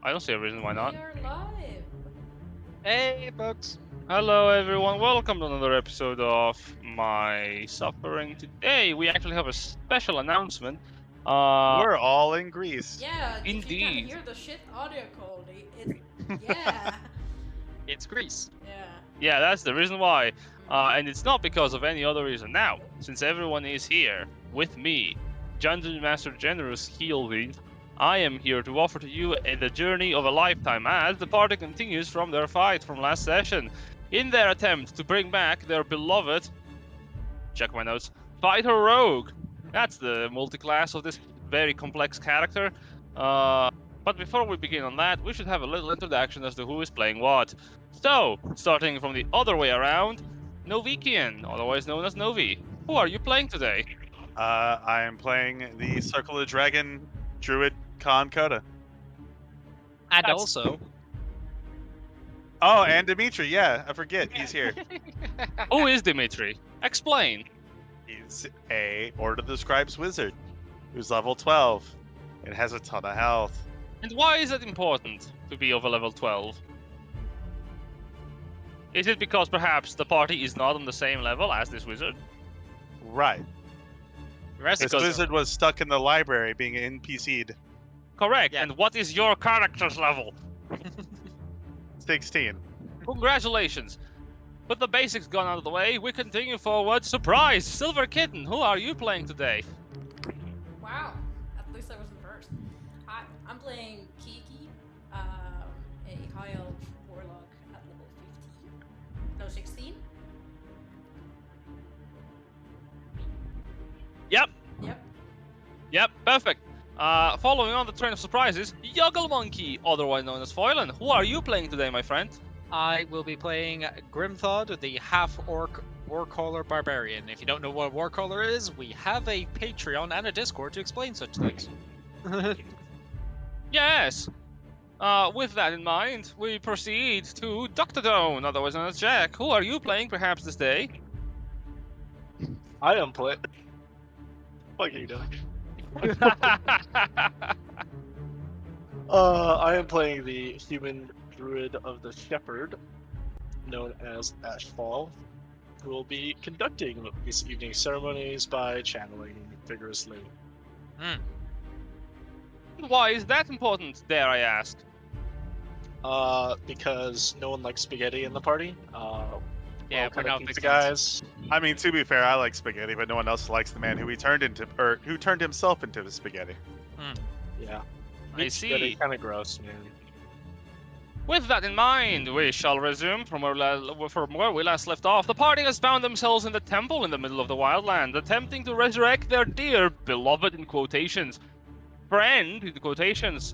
I don't see a reason why not. We are live. Hey, folks. Hello, everyone. Welcome to another episode of My Suffering. Today, we actually have a special announcement. We're all in Greece. Yeah, if you can Indeed. hear the shit audio quality, yeah. It's Greece. Yeah. Yeah, that's the reason why. And it's not because of any other reason. Now, since everyone is here with me, Dungeon Master Generous Healthese, I am here to offer to you the journey of a lifetime as the party continues from their fight from last session in their attempt to bring back their beloved, check my notes, fighter rogue. That's the multi-class of this very complex character. But before we begin on that, we should have a little introduction as to who is playing what. So, starting from the other way around, Novikian, otherwise known as Novi. Who are you playing today? I am playing the Circle of the Dragon Druid Khan Koda. And That's- also, Oh, and Dimitri, yeah, I forget, he's here. Who is Dimitri? Explain. He's a Order of the Scribes wizard who's level 12 and has a ton of health. And why is it important to be of a level 12? Is it because perhaps the party is not on the same level as this wizard? Right. rest This because- wizard was stuck in the library being NPC'd. Correct. Yeah. And what is your character's level? 16. Congratulations. With the basics gone out of the way, we continue forward. Surprise! Silver Kitten, who are you playing today? Wow. At least I wasn't first. I'm playing Kiki, a high elf warlock at level 15. No, 16? Yep, Yep. perfect. Following on the train of surprises, Yuggle Monkey, otherwise known as Foilan. Who are you playing today, my friend? I will be playing Grimthod, the half-orc warcaller barbarian. If you don't know what a warcaller is, we have a Patreon and a Discord to explain such things. Yes. With that in mind, we proceed to Dr. Doan, otherwise known as Jack. Who are you playing perhaps this day? I am playing. What are you doing? I am playing the human druid of the shepherd, known as Ashfall, who will be conducting this evening's ceremonies by channeling vigorously. Why is that important, dare I ask? Because no one likes spaghetti in the party. Yeah, kind now of it keep makes the guys. I mean, to be fair, I like spaghetti, but no one else likes the man who he turned into, or who turned himself into the spaghetti. Yeah. I see. Spaghetti kind of gross, man. With that in mind, we shall resume from where we last left off. The party has found themselves in the temple in the middle of the wildland, attempting to resurrect their dear, beloved in quotations, friend in quotations,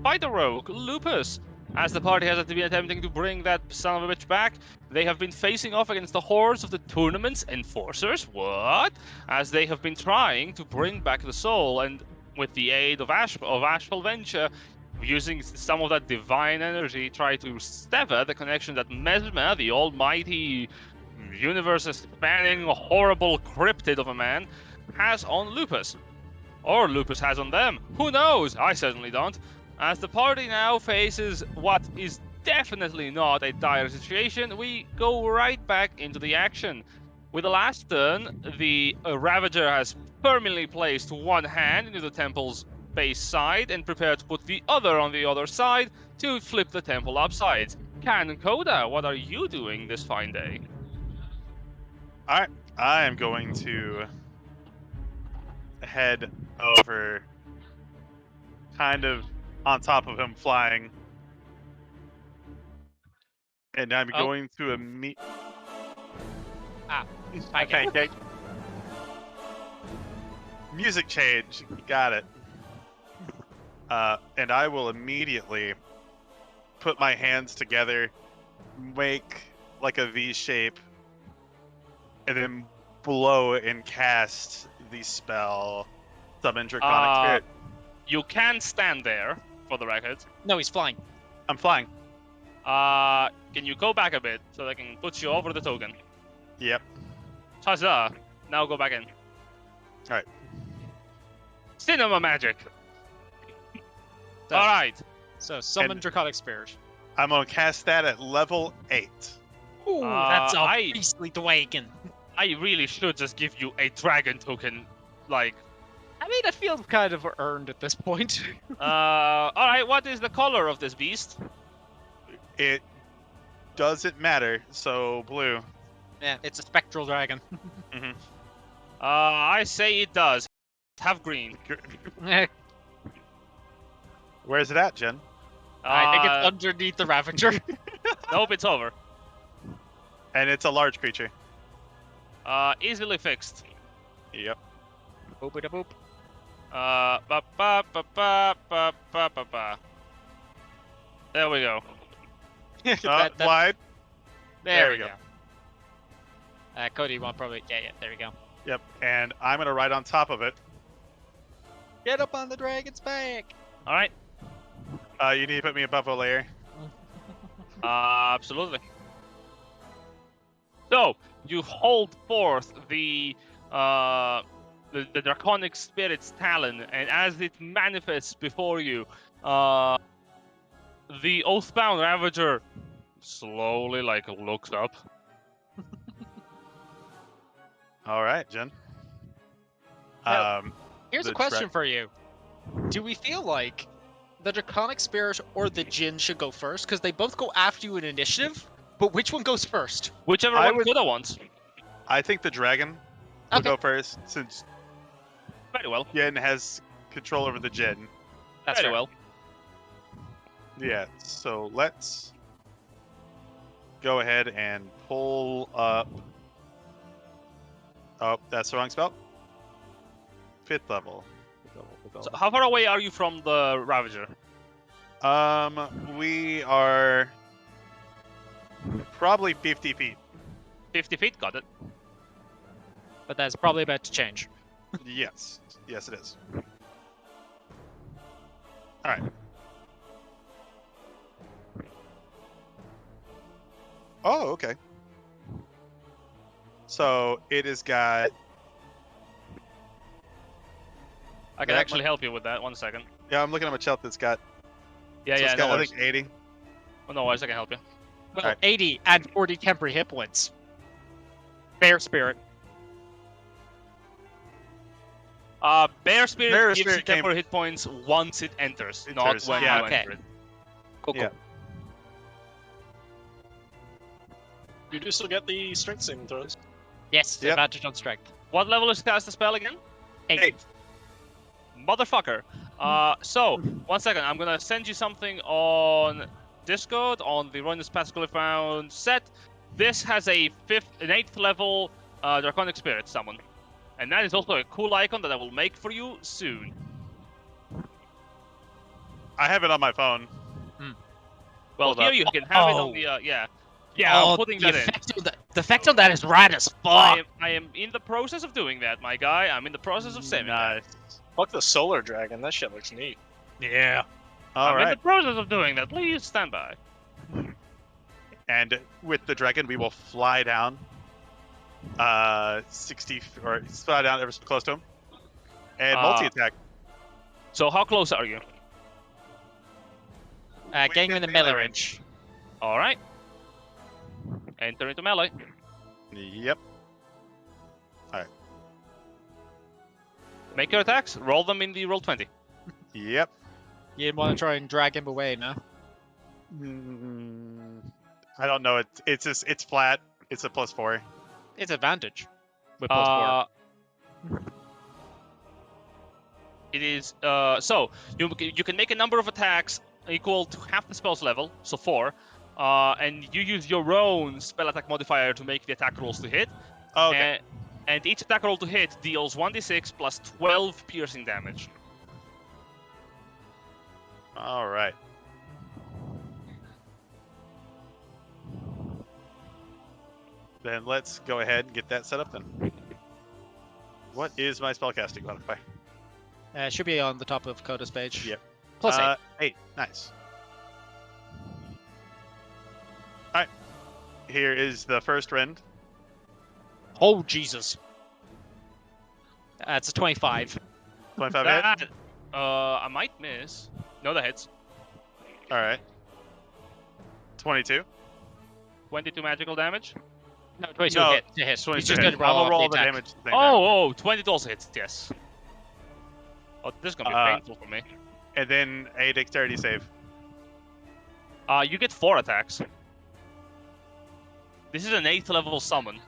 fighter rogue, Lupus. As the party has been attempting to bring that son of a bitch back, they have been facing off against the hordes of the tournament's enforcers. What? As they have been trying to bring back the soul, and with the aid of Ashfall Venture, using some of that divine energy, try to sever the connection that Mesmer, the almighty universe-spanning horrible cryptid of a man, has on Lupus. Or Lupus has on them. Who knows? I certainly don't. As the party now faces what is definitely not a dire situation, we go right back into the action. With the last turn, the Ravager has permanently placed one hand into the temple's base side and prepared to put the other on the other side to flip the temple upside. Can Koda, what are you doing this fine day? I am going to head over, kind of on top of him, flying, and I'm Oh. going to Okay. music change. Got it. And I will immediately put my hands together, make like a V shape, and then blow and cast the spell Summon Draconic Spirit. You can stand there, for the record. No, he's flying. I'm flying. Can you go back a bit so I can put you over the token? Yep. Huzzah! Now go back in. Alright. Cinema magic! So- Alright. So summon And- Draconic Spirit. I'm gonna cast that at level 8. Ooh, that's a I- beastly dragon. I really should just give you a dragon token, like. I mean, it feels kind of earned at this point. All right. What is the color of this beast? It doesn't matter. So blue. Yeah, it's a spectral dragon. I say it does. Have green. Where's it at, Jen? I think it's underneath the Ravager. Nope, it's over. And it's a large creature. Easily fixed. Yep. Boop it a boop. Ba ba ba ba ba ba ba ba. There we go. Wide. There There we we go. Cody, you want probably... Yeah, there we go. Yep. And I'm gonna ride on top of it. Get up on the dragon's back! All right. You need to put me above a layer. Absolutely. So you hold forth the draconic spirit's talon, and as it manifests before you, the oathbound Ravager slowly looks up. All right, Jen. Now- Here's The a question for you. Do we feel like the Draconic Spirit or the Djinn should go first? Because they both go after you in initiative, but which one goes first? Whichever I one would- Kuda wants. I think the dragon will Okay. go first, since Very well. Yen has control over the Jinn. That's Very fair. well. Yeah, so let's go ahead and pull up. Oh, that's the wrong spell. 5th level. So how far away are you from the Ravager? We are probably 50 feet. 50 feet. Got it. But that's probably about to change. Yes. Yes, it is. All right. Oh, okay. So it has got. I can That actually help you with that. 1 second. Yeah, I'm looking at my chart that's got. Yeah, so yeah. it's got, No I worries. think 80. Oh, no worries. I can help you. Well, Alright. 80 and 40 temporary hit points. Bear Spirit. Bear Spirit Bear gives Spirit you came- temporary hit points once it enters, not Enters, when yeah. you Okay. enter it. Cool, Yeah. You do still get the strength saving throws. Yes, Yep. advantage on strength. What level is cast the spell again? 8. Motherfucker. So, 1 second. I'm gonna send you something on Discord on the Ruinous Glorybound set. This has an 8th level Draconic Spirit summon. And that is also a cool icon that I will make for you soon. I have it on my phone. Well, Hold here up. you can have it on Oh. the, yeah. Yeah, I'm putting the that in. effect on the effect on that is rad as I fuck. am in the process of doing that, my guy. I'm in the process of saving that. Nice. Fuck the solar dragon. That shit looks neat. Yeah. All I'm in right. the process of doing that. Please stand by. And with the dragon, we will fly down. 60 or fly down ever so close to him. And multi-attack. So how close are you? Getting in the melee range. All right. Enter into melee. Yep. Make your attacks. Roll them in the roll 20. Yep. You didn't want to try and drag him away, no? I don't know. It's just it's flat. It's a +4. It's advantage. With plus 4. It is so you can make a number of attacks equal to half the spell's level, so 4. And you use your own spell attack modifier to make the attack rolls to hit. Oh, okay. And each attack roll to hit deals 1d6 plus 12 piercing damage. All right. Then let's go ahead and get that set up then. What is my spellcasting modifier? Should be on the top of Coda's page. Yep. Plus 8. 8. Nice. All right. Here is the first rend. Oh, Jesus. That's a 25. 25 hit. That, I might miss. No, that hits. All right. 22. 22 magical damage. No, 22 No, hit. To hit. 22 He's just hit. going to roll, I'm gonna roll the the attack. damage. At the same time. Oh, 22 also hits. Yes. Oh, this is gonna be painful for me. And then a dexterity save. You get 4 attacks. This is an 8th level summon.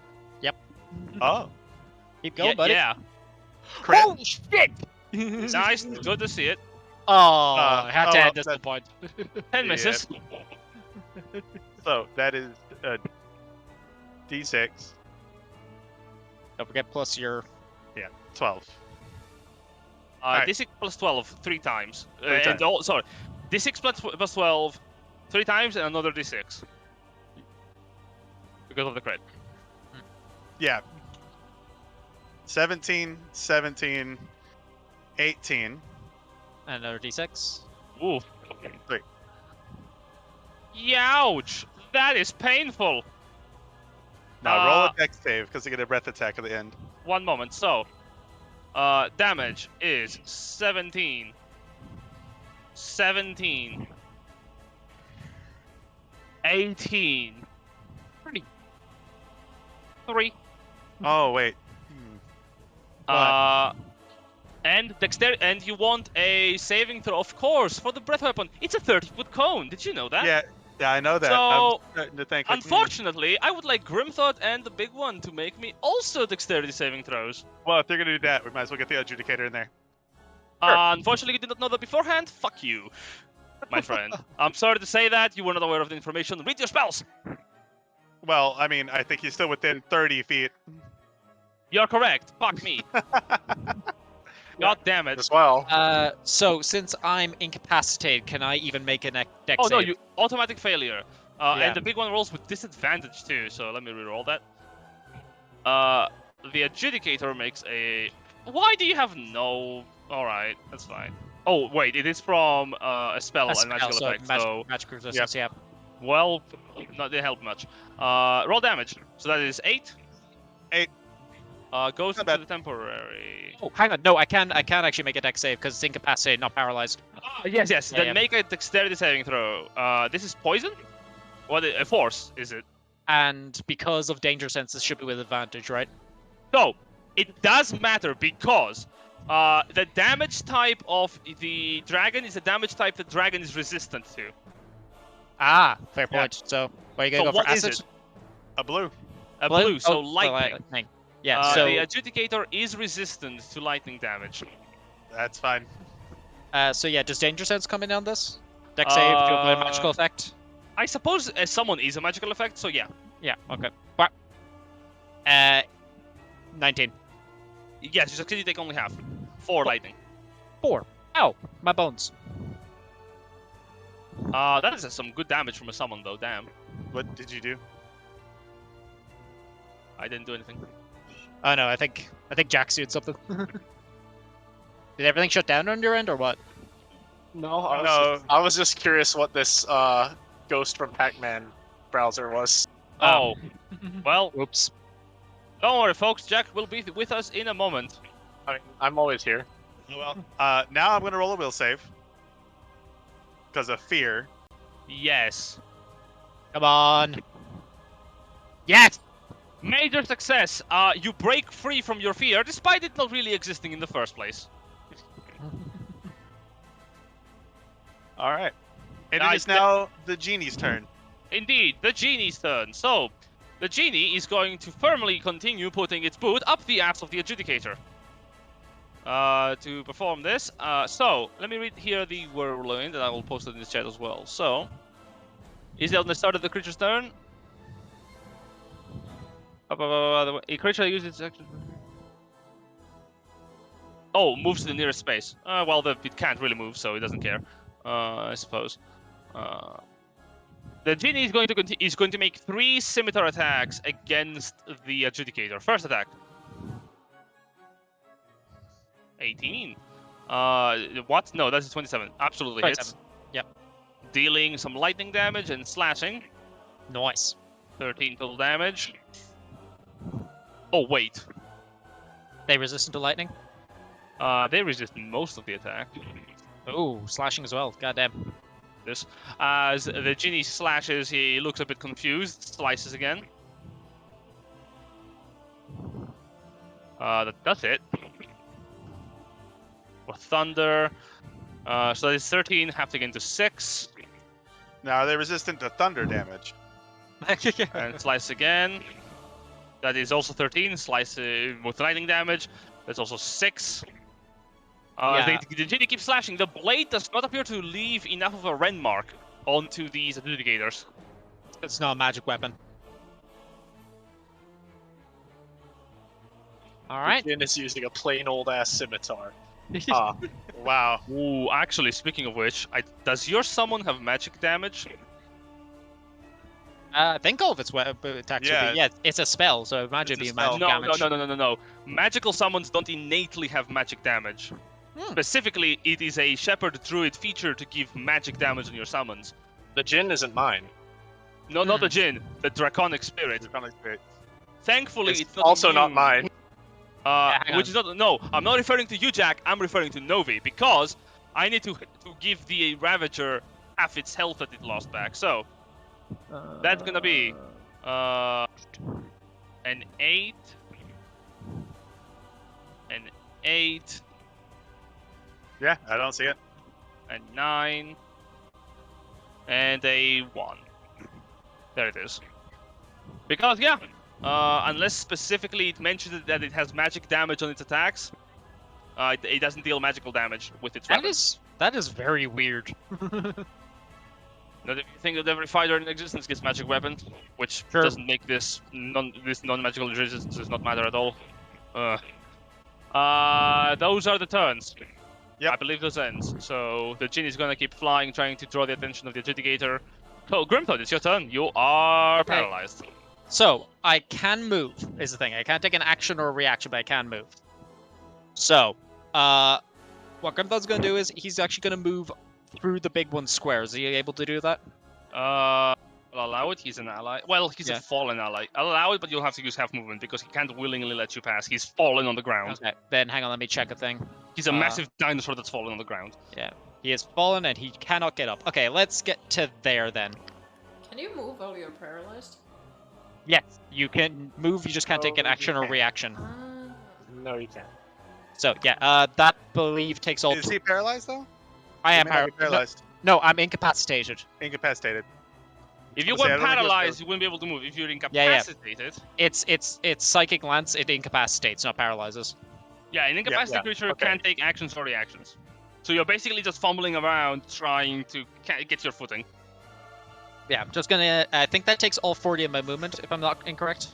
Oh, Keep going, Yeah, buddy. yeah. crit. Holy shit! Nice. Good to see it. Oh, I have to well, add this that- point. 10 misses. So that is a d6. Don't forget plus your... 12. Alright. D6 plus 12 3 times. Three times. Sorry. D6 plus 12 3 times and another D6. Because of the crit. Yeah. 17, 17, 18. And another d6. Ooh. Three. Youch! That is painful. Now roll a dex save because you get a breath attack at the end. One moment. So, damage is 17. 17. 18. Pretty. 3. Oh wait. And dexterity, and you want a saving throw, of course, for the breath weapon. It's a 30-foot cone. Did you know that? Yeah, I know that. So, I'm starting to think. like, Unfortunately, I would like Grimthought and the big one to make me also dexterity saving throws. Well, if they're gonna do that, we might as well get the adjudicator in there. Unfortunately, you did not know that beforehand. Fuck you, my friend. I'm sorry to say that. You were not aware of the information. Read your spells. Well, I mean, I think he's still within 30 feet. You're correct. Fuck me. God damn it. As well. So since I'm incapacitated, can I even make a dex Oh no, save? you automatic failure. Yeah. And the big one rolls with disadvantage too, so let me reroll that. The adjudicator makes a... Why do you have no... Alright, that's fine. Oh, wait, it is from a spell and magical effect, so... magic resistance, yeah. Well, not didn't help much. Roll damage. So that is 8. 8. Goes Not into bad. the temporary. Oh, hang on. No, I can actually make a dex save because it's incapacitated, not paralyzed. Yes. Yeah, Then yeah. make a dexterity saving throw. This is poison? What? A force, is it? And because of danger sense, this should be with advantage, right? So, it does matter because the damage type of the dragon is a damage type the dragon is resistant to. Ah, fair Yeah. point. So, are you So gonna go what for is acid? it? A blue. A blue, so Oh, lightning. Yeah, so The adjudicator is resistant to lightning damage. That's fine. yeah, does danger sense come in on this? Dex save to apply a magical effect? I suppose summon is a magical effect, so yeah. Yeah, okay. But 19. Yes, you succeed, you take only half. 4 lightning. 4. Ow, my bones. That is some good damage from a summon though, damn. What did you do? I didn't do anything. Oh no, I think Jack's doing something. Did everything shut down on your end or what? No, I was just curious what this Ghost from Pac-Man browser was. Oh. Well, Oops. don't worry folks, Jack will be with us in a moment. I mean, I'm always here. Oh, well. Now I'm gonna roll a will save. Because of fear. Yes. Come on. Yes! Major success! You break free from your fear, despite it not really existing in the first place. All right. And I it is now the genie's turn. Indeed, the genie's turn. So, the genie is going to firmly continue putting its boot up the ass of the adjudicator. To perform this. So, let me read here the whirlwind, and I will post it in the chat as well. So, is it on the start of the creature's turn? A creature uses its action. Oh, moves to the nearest space. Well, it can't really move, so it doesn't care. I suppose. The genie is going to make 3 scimitar attacks against the adjudicator. First attack. 18. What? No, that's a 27. Absolutely hits. 27. Yep. Dealing some lightning damage and slashing. Nice. 13 total damage. Oh, wait. They resistant to lightning? They resist most of the attack. Oh, slashing as well. Goddamn. this. As the genie slashes, he looks a bit confused, slices again. That does it. With thunder. So that is 13, halved again to 6. Now they're resistant to thunder damage. And slice again. That is also 13, slice with lightning damage. That's also 6. Yeah. The genie keeps slashing. The blade does not appear to leave enough of a rend mark onto these adjudicators. It's not a magic weapon. All right. Jin is using a plain old ass scimitar. Wow. Ooh, actually, speaking of which, does your summon have magic damage? I think all of its attacks Yeah. would be. Yeah, it's a spell, so imagine It's a being spell. magic damage. No. Magical summons don't innately have magic damage. Specifically, it is a shepherd druid feature to give magic damage on your summons. The Jin isn't mine. No, not the Jinn, the draconic spirit. Draconic spirit. Thankfully, it's not also not immune. mine. hang Which is not. No, I'm not referring to you, Jack. I'm referring to Novi because I need to give the Ravager half its health that it lost back. So that's gonna be an 8, an 8, Yeah, I don't see it. a 9, and a 1. There it is. Because yeah, unless specifically it mentions that it has magic damage on its attacks, it doesn't deal magical damage with its weapons. That is very weird. Not if you think that every fighter in existence gets magic weapons, which Sure. doesn't make this non-magical resistance does not matter at all. Those are the turns. Yep. I believe those ends. So the Jinn is gonna keep flying, trying to draw the attention of the adjudicator. So Grimthod, it's your turn. You are Okay. paralyzed. So I can move. Is the thing. I can't take an action or a reaction, but I can move. So, what Grimthod's gonna do is he's actually gonna move through the big one square. Is he able to do that? I'll allow it. He's an ally. Well, he's Yeah. a fallen ally. I'll allow it, but you'll have to use half movement because he can't willingly let you pass. He's fallen on the ground. Okay. Then hang on. Let me check a thing. He's a massive dinosaur that's fallen on the ground. He has fallen and he cannot get up. Okay, let's get to there then. Can you move while you're paralyzed? Yes, you can move. You just can't take an Oh, you action or can't. reaction. No, you can't. So yeah, that believe takes all. Is he paralyzed though? I He am may not be paralyzed. paralyzed. No, I'm incapacitated. Incapacitated. If you I was gonna say, were I don't think it was paralyzed, you wouldn't be able to move. If you're yeah. incapacitated, It's psychic lance. It incapacitates, not paralyzes. yeah, an incapacitated creature okay. can't take actions or reactions. So you're basically just fumbling around trying to get your footing. Yeah, I'm just gonna. I think that takes all 40 of my movement, if I'm not incorrect.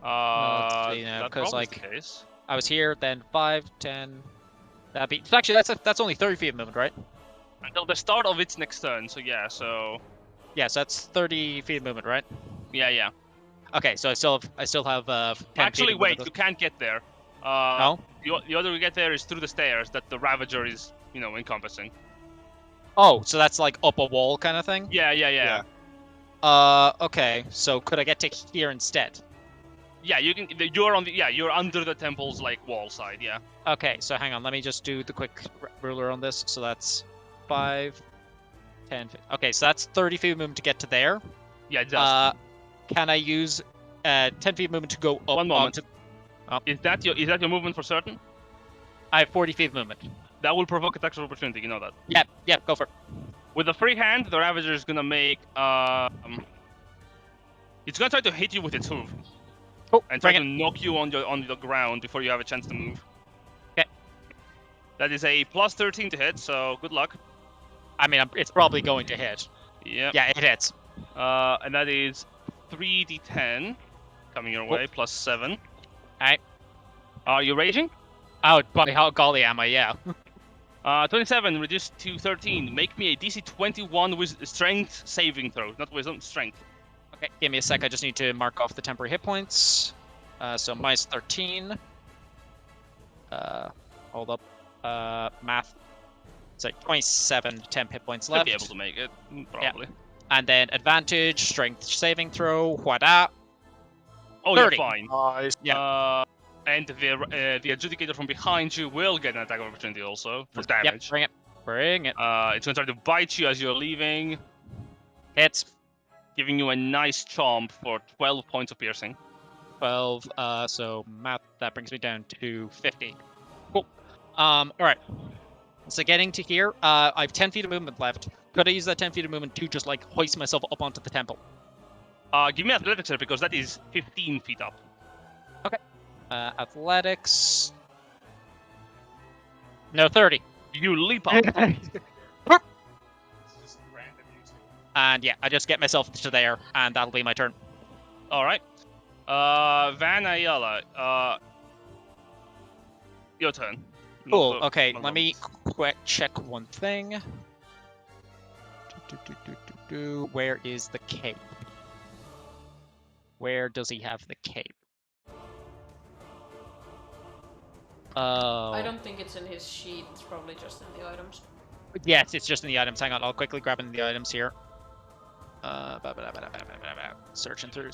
let's see now, That 'cause, probably is like, the case. I was here, then 5, 10. That'd be actually that's only 30 feet of movement, right? Until the start of its next turn. So yeah, so Yeah, so that's 30 feet of movement, right? yeah. Okay, so I still have 10 feet Actually, of wait, movement. you can't get there. No? The other way to get there is through the stairs that the Ravager is, encompassing. Oh, so that's like up a wall kind of thing? Yeah. Okay. So could I get to here instead? Yeah, you can. You're on the. Yeah, you're under the temple's wall side. Yeah. Okay, so hang on. Let me just do the quick ruler on this. So that's 5, 10. Okay, so that's 30 feet of movement to get to there. Yeah, it does. Can I use 10 feet of movement to go up? One moment. onto- Is that your movement for certain? I have 40 feet of movement. That will provoke attacks of opportunity. You know that. Yep, go for it. With the free hand, the Ravager is gonna make. It's gonna try to hit you with its hoof Oh, and try bring to it. knock you on the ground before you have a chance to move. Okay. That is a plus 13 to hit. So good luck. I mean, it's probably going to hit. Yeah. Yeah, it hits. And that is 3d10 coming your way, plus 7. Alright. Are you raging? Oh, by how golly am I? Yeah. 27 reduced to 13. Make me a DC 21 with strength saving throw, not wisdom, strength. Okay, give me a sec. I just need to mark off the temporary hit points. So minus 13. Hold up. Math. It's like 27 temp hit points Should left. be able to make it, probably. And then advantage, strength saving throw, whada. Oh, 30. you're fine. Nice. And the adjudicator from behind you will get an attack of opportunity also for Yep, damage. bring it. Bring it. It's gonna try to bite you as you're leaving, Hits. giving you a nice chomp for 12 points of piercing. 12. So math, that brings me down to 50. Cool. All right. So getting to here, I have 10 feet of movement left. Could I use that 10 feet of movement to just like hoist myself up onto the temple? Give me athletics here because that is 15 feet up. Athletics. No, 30. You leap up. And yeah, I just get myself to there, and that'll be my turn. All right. Van Ayala, your turn. Cool. Not Okay, the let me moment. quick check one thing. Where is the cape? Where does he have the cape? Oh. I don't think it's in his sheet. It's probably just in the items. Yes, it's just in the items. Hang on, I'll quickly grab in the items here. Searching through.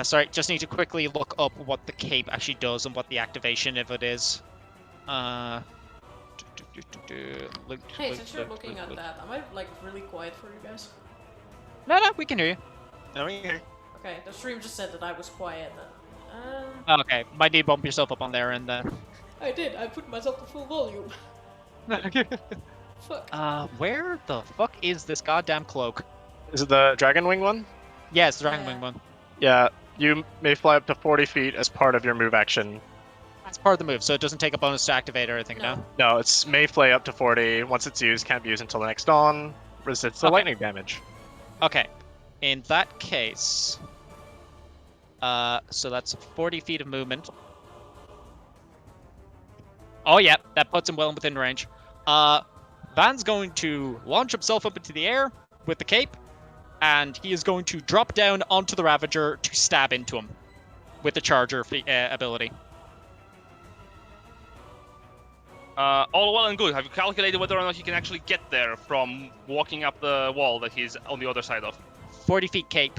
Sorry, just need to quickly look up what the cape actually does and what the activation of it is. Hey, since you're looking at that, am I like really quiet for you guys? No, we can hear you. Okay, the stream just said that I was quiet. Okay, might need to bump yourself up on there and I did. I put myself to full volume. Fuck. where the fuck is this goddamn cloak? Is it the dragon wing one? Yeah, it's the Dragon Yeah. Wing one. Yeah, you may fly up to 40 feet as part of your move action. That's part of the move, so it doesn't take a bonus to activate or anything, no? No, it's may fly up to 40. Once it's used, can't be used until the next dawn. Resists the Okay. lightning damage. Okay, in that case, so that's 40 feet of movement. Oh yeah, that puts him well within range. Van's going to launch himself up into the air with the cape, and he is going to drop down onto the Ravager to stab into him with the Charger ability. All well and good. Have you calculated whether or not you can actually get there from walking up the wall that he's on the other side of? 40 feet cape.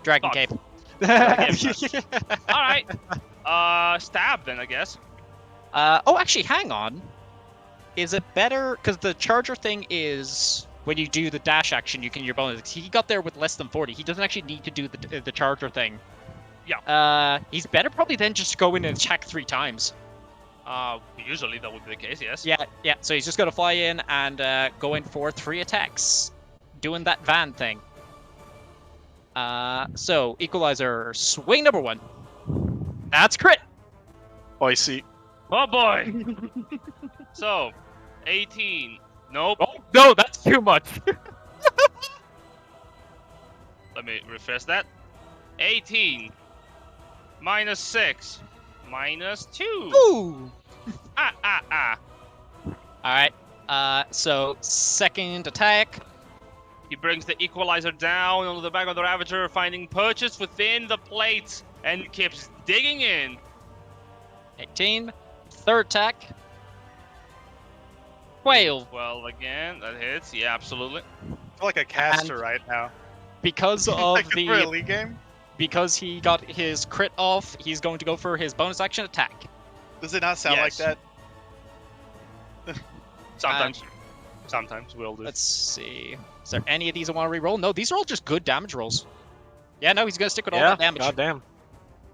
Dragon Fuck. cape. All right. Stab then, I guess. Oh, actually, hang on. Is it better? Because the Charger thing is when you do the dash action, you can your bonus. He got there with less than 40. He doesn't actually need to do the Charger thing. Yeah. He's better probably then just go in and attack 3 times. Usually that would be the case, yes. Yeah. So he's just gonna fly in and go in for 3 attacks, doing that Van thing. So Equalizer swing number 1. That's crit. Oh, I see. Oh boy. So, 18. Nope. Oh no, that's too much. Let me refresh that. 18. Minus 6. Minus 2. Ooh. Ah. All right. So second attack. He brings the Equalizer down onto the back of the Ravager, finding purchase within the plate, and keeps digging in. 18. Third attack. 12. 12 again. That hits. Yeah, absolutely. I feel like a caster right now. Because of Like for a the league game? because he got his crit off, he's going to go for his bonus action attack. Does it not sound like Yes. that? Sometimes we'll do. Let's see. Is there any of these I want to re-roll? No, these are all just good damage rolls. Yeah, no, he's gonna stick with all that damage. goddamn.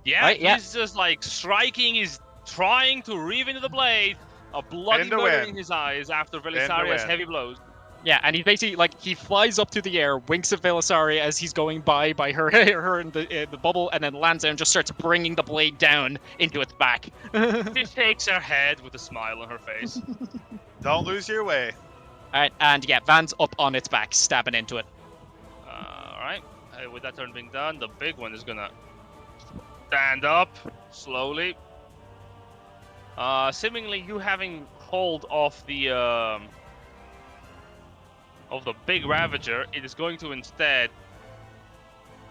Yeah, Right, yeah. he's just like striking. He's trying to reave into the blade. A bloody And to murder win. in his eyes after to Belisaria's win. heavy blows. Yeah, and he basically like he flies up to the air, winks at Velisari as he's going by her her in the bubble, and then lands there and just starts bringing the blade down into its back. She shakes her head with a smile on her face. Don't lose your way. Alright, and yeah, Van's up on its back, stabbing into it. Alright, with that turn being done, the big one is gonna stand up slowly. Seemingly, you having hold of the big Ravager, it is going to instead.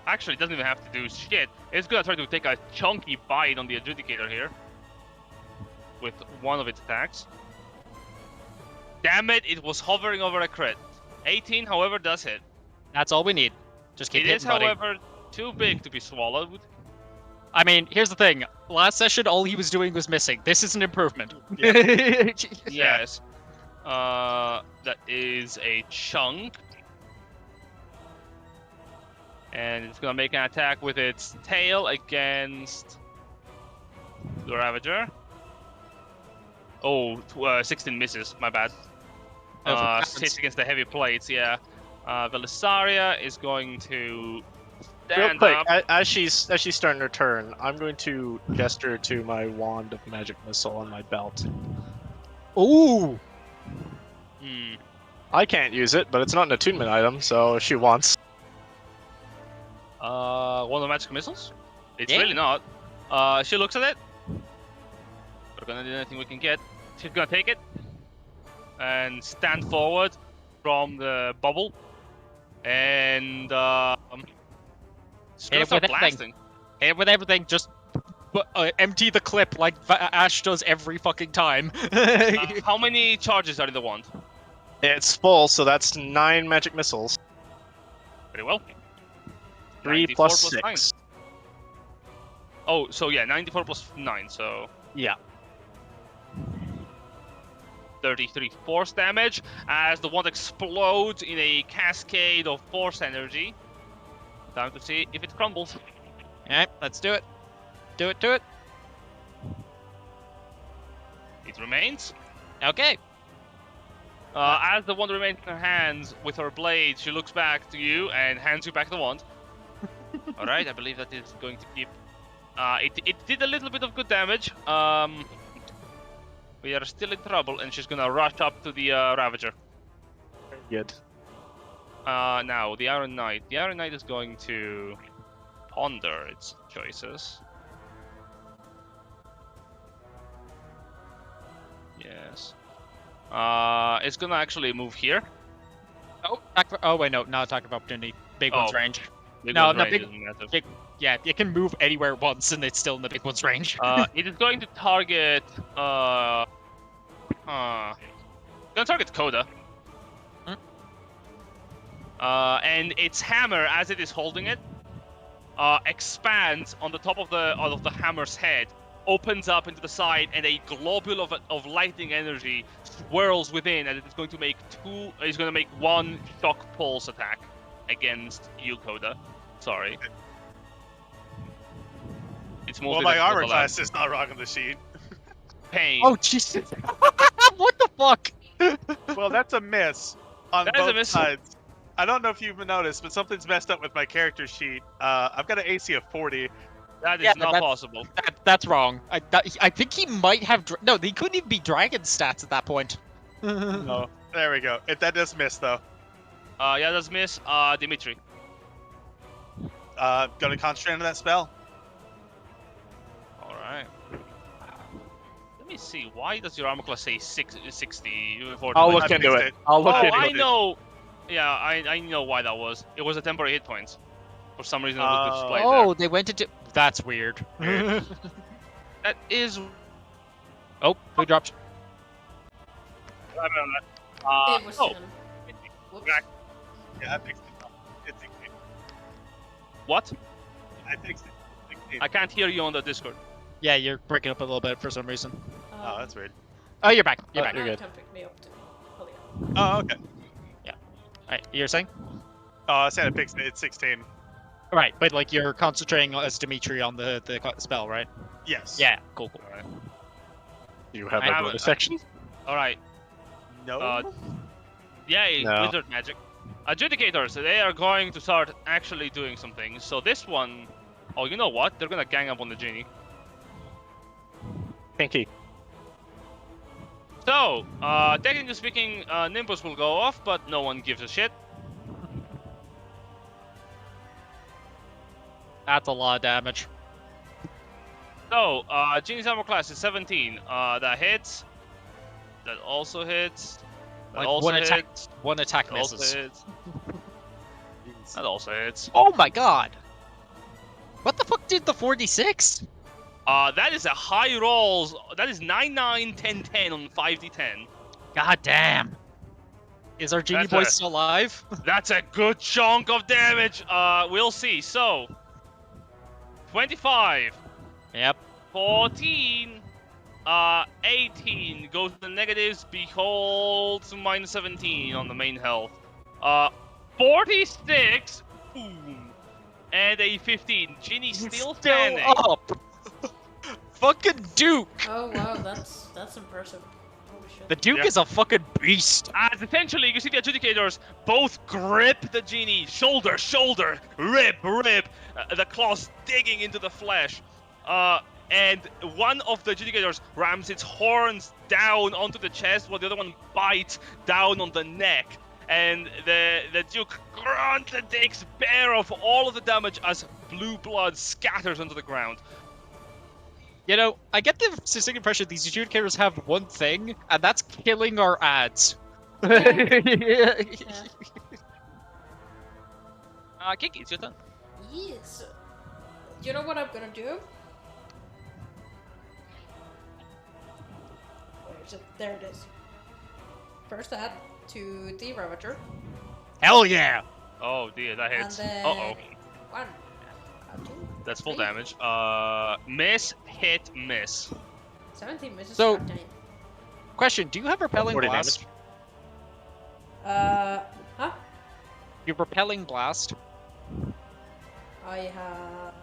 Actually, it doesn't even have to do shit. It's gonna try to take a chunky bite on the Adjudicator here with one of its attacks. Damn it! It was hovering over a crit. 18, however, does hit. That's all we need. Just keep It hitting, is, buddy. however, too big to be swallowed. I mean, here's the thing. Last session, all he was doing was missing. This is an improvement. Yes. That is a chunk. And it's gonna make an attack with its tail against the Ravager. Oh, 16 misses. My bad. Hits against the heavy plates. Yeah. Velisaria is going to Real stand quick, up. as she's starting her turn, I'm going to gesture to my wand of magic missile on my belt. Ooh. Hmm. I can't use it, but it's not an attunement item, so if she wants. One of the magical missiles? It's Yeah. really not. She looks at it. We're gonna do anything we can get. She's gonna take it and stand forward from the bubble, and she's gonna Hit start with everything. blasting. Hit with everything. Just empty the clip like Ash does every fucking time. How many charges are in the wand? It's full, so that's 9 magic missiles. Very well. 3 94 plus 9. 6. Oh, so yeah, 94 plus 9, so Yeah. 33 force damage as the wand explodes in a cascade of force energy. Time to see if it crumbles. Alright, let's do it. Do it. It remains. Okay. As the wand remains in her hands with her blade, she looks back to you and hands you back the wand. Alright, I believe that is going to keep... it did a little bit of good damage. We are still in trouble, and she's gonna rush up to the Ravager. Good. Now, the Iron Knight. The Iron Knight is going to ponder its choices. Yes. It's gonna actually move here. Oh wait, no, not attack of opportunity. Big one's Oh. range. Big No, one's no, range big- isn't massive. Yeah, it can move anywhere once, and it's still in the big one's range. It is going to target. Gonna target Coda. Hmm. And its hammer, as it is holding it, expands on the top of the hammer's head, opens up into the side, and a globule of lightning energy swirls within, and it is going to make It's going to make one shock pulse attack against you, Coda. Sorry. It's Well, multi- my armor allowed. class is not wrong on the sheet. Pain. Oh Jesus! What the fuck? Well, that's a miss on That is a both miss. sides. I don't know if you've noticed, but something's messed up with my character sheet. I've got an AC of 40. That is Yeah, not that's- possible. That's wrong. I think he might have. No, he couldn't even be dragon stats at that point. Oh, there we go. That does miss, though. Yeah, that's miss. Dimitri. Gonna concentrate on that spell. All right. Let me see. Why does your armor class say 60? 40? I'll I look into fixed it. it. I'll look Oh, into I it. know. Yeah, I know why that was. It was a temporary hit points. For some reason, it was displayed Oh, they went into. That's weird. there. That is. Oh, big drops. It was oh, him. Whoops. Back. Yeah, I fixed it. It's 16. what? I fixed it. 16. I can't hear you on the Discord. Yeah, you're breaking up a little bit for some reason. Oh, that's weird. Oh, you're back. You're Oh, back. you're good. Come pick me up to pull you up. Oh, okay. Alright, you're saying? Oh, I said I fixed it. It's 16. Right, but like you're concentrating as Dimitri on the spell, right? Yes. Yeah, cool. Alright. You have I a have bonus it. section? Alright. No. Yeah, No. wizard magic. Adjudicators, they are going to start actually doing some things. So this one... Oh, you know what? They're gonna gang up on the genie. Pinky. So, technically speaking, Nimbus will go off, but no one gives a shit. That's a lot of damage. So, Genie's armor class is 17. That hits. That also hits. That Like, also one hits. attack- One attack That also misses. hits. That also hits. Oh my god! What the fuck did the 46? That is a high rolls. That is 9, 9, 10, 10 on 5d10. God damn. Is our genie That's boy a- still alive? That's a good chunk of damage. We'll see. So, 25. Yep. 14. 18 goes to the negatives. Behold, minus 17 on the main health. 46. Boom. And a 15. Ginny still standing. up. Fucking Duke. Oh wow, that's impressive. Holy shit. The Duke Yeah. is a fucking beast. As essentially, you see the adjudicators both grip the genie, shoulder, rip. The claws digging into the flesh. And one of the adjudicators rams its horns down onto the chest, while the other one bites down on the neck. And the Duke grunts and takes bear of all of the damage as blue blood scatters onto the ground. You know, I get the distinct impression these adjudicators have one thing, and that's killing our ads. Yeah. Kiki, it's your turn. Yes. You know what I'm gonna do? Where is it? There it is. First add to the Ravager, Hell yeah! Oh dear, that and hits. then Uh-oh. 1, 2, That's full 3, damage. Miss, hit, miss. 17 misses. So- God damn. Question, do you have repelling 40 blast? Huh? Your repelling blast? I have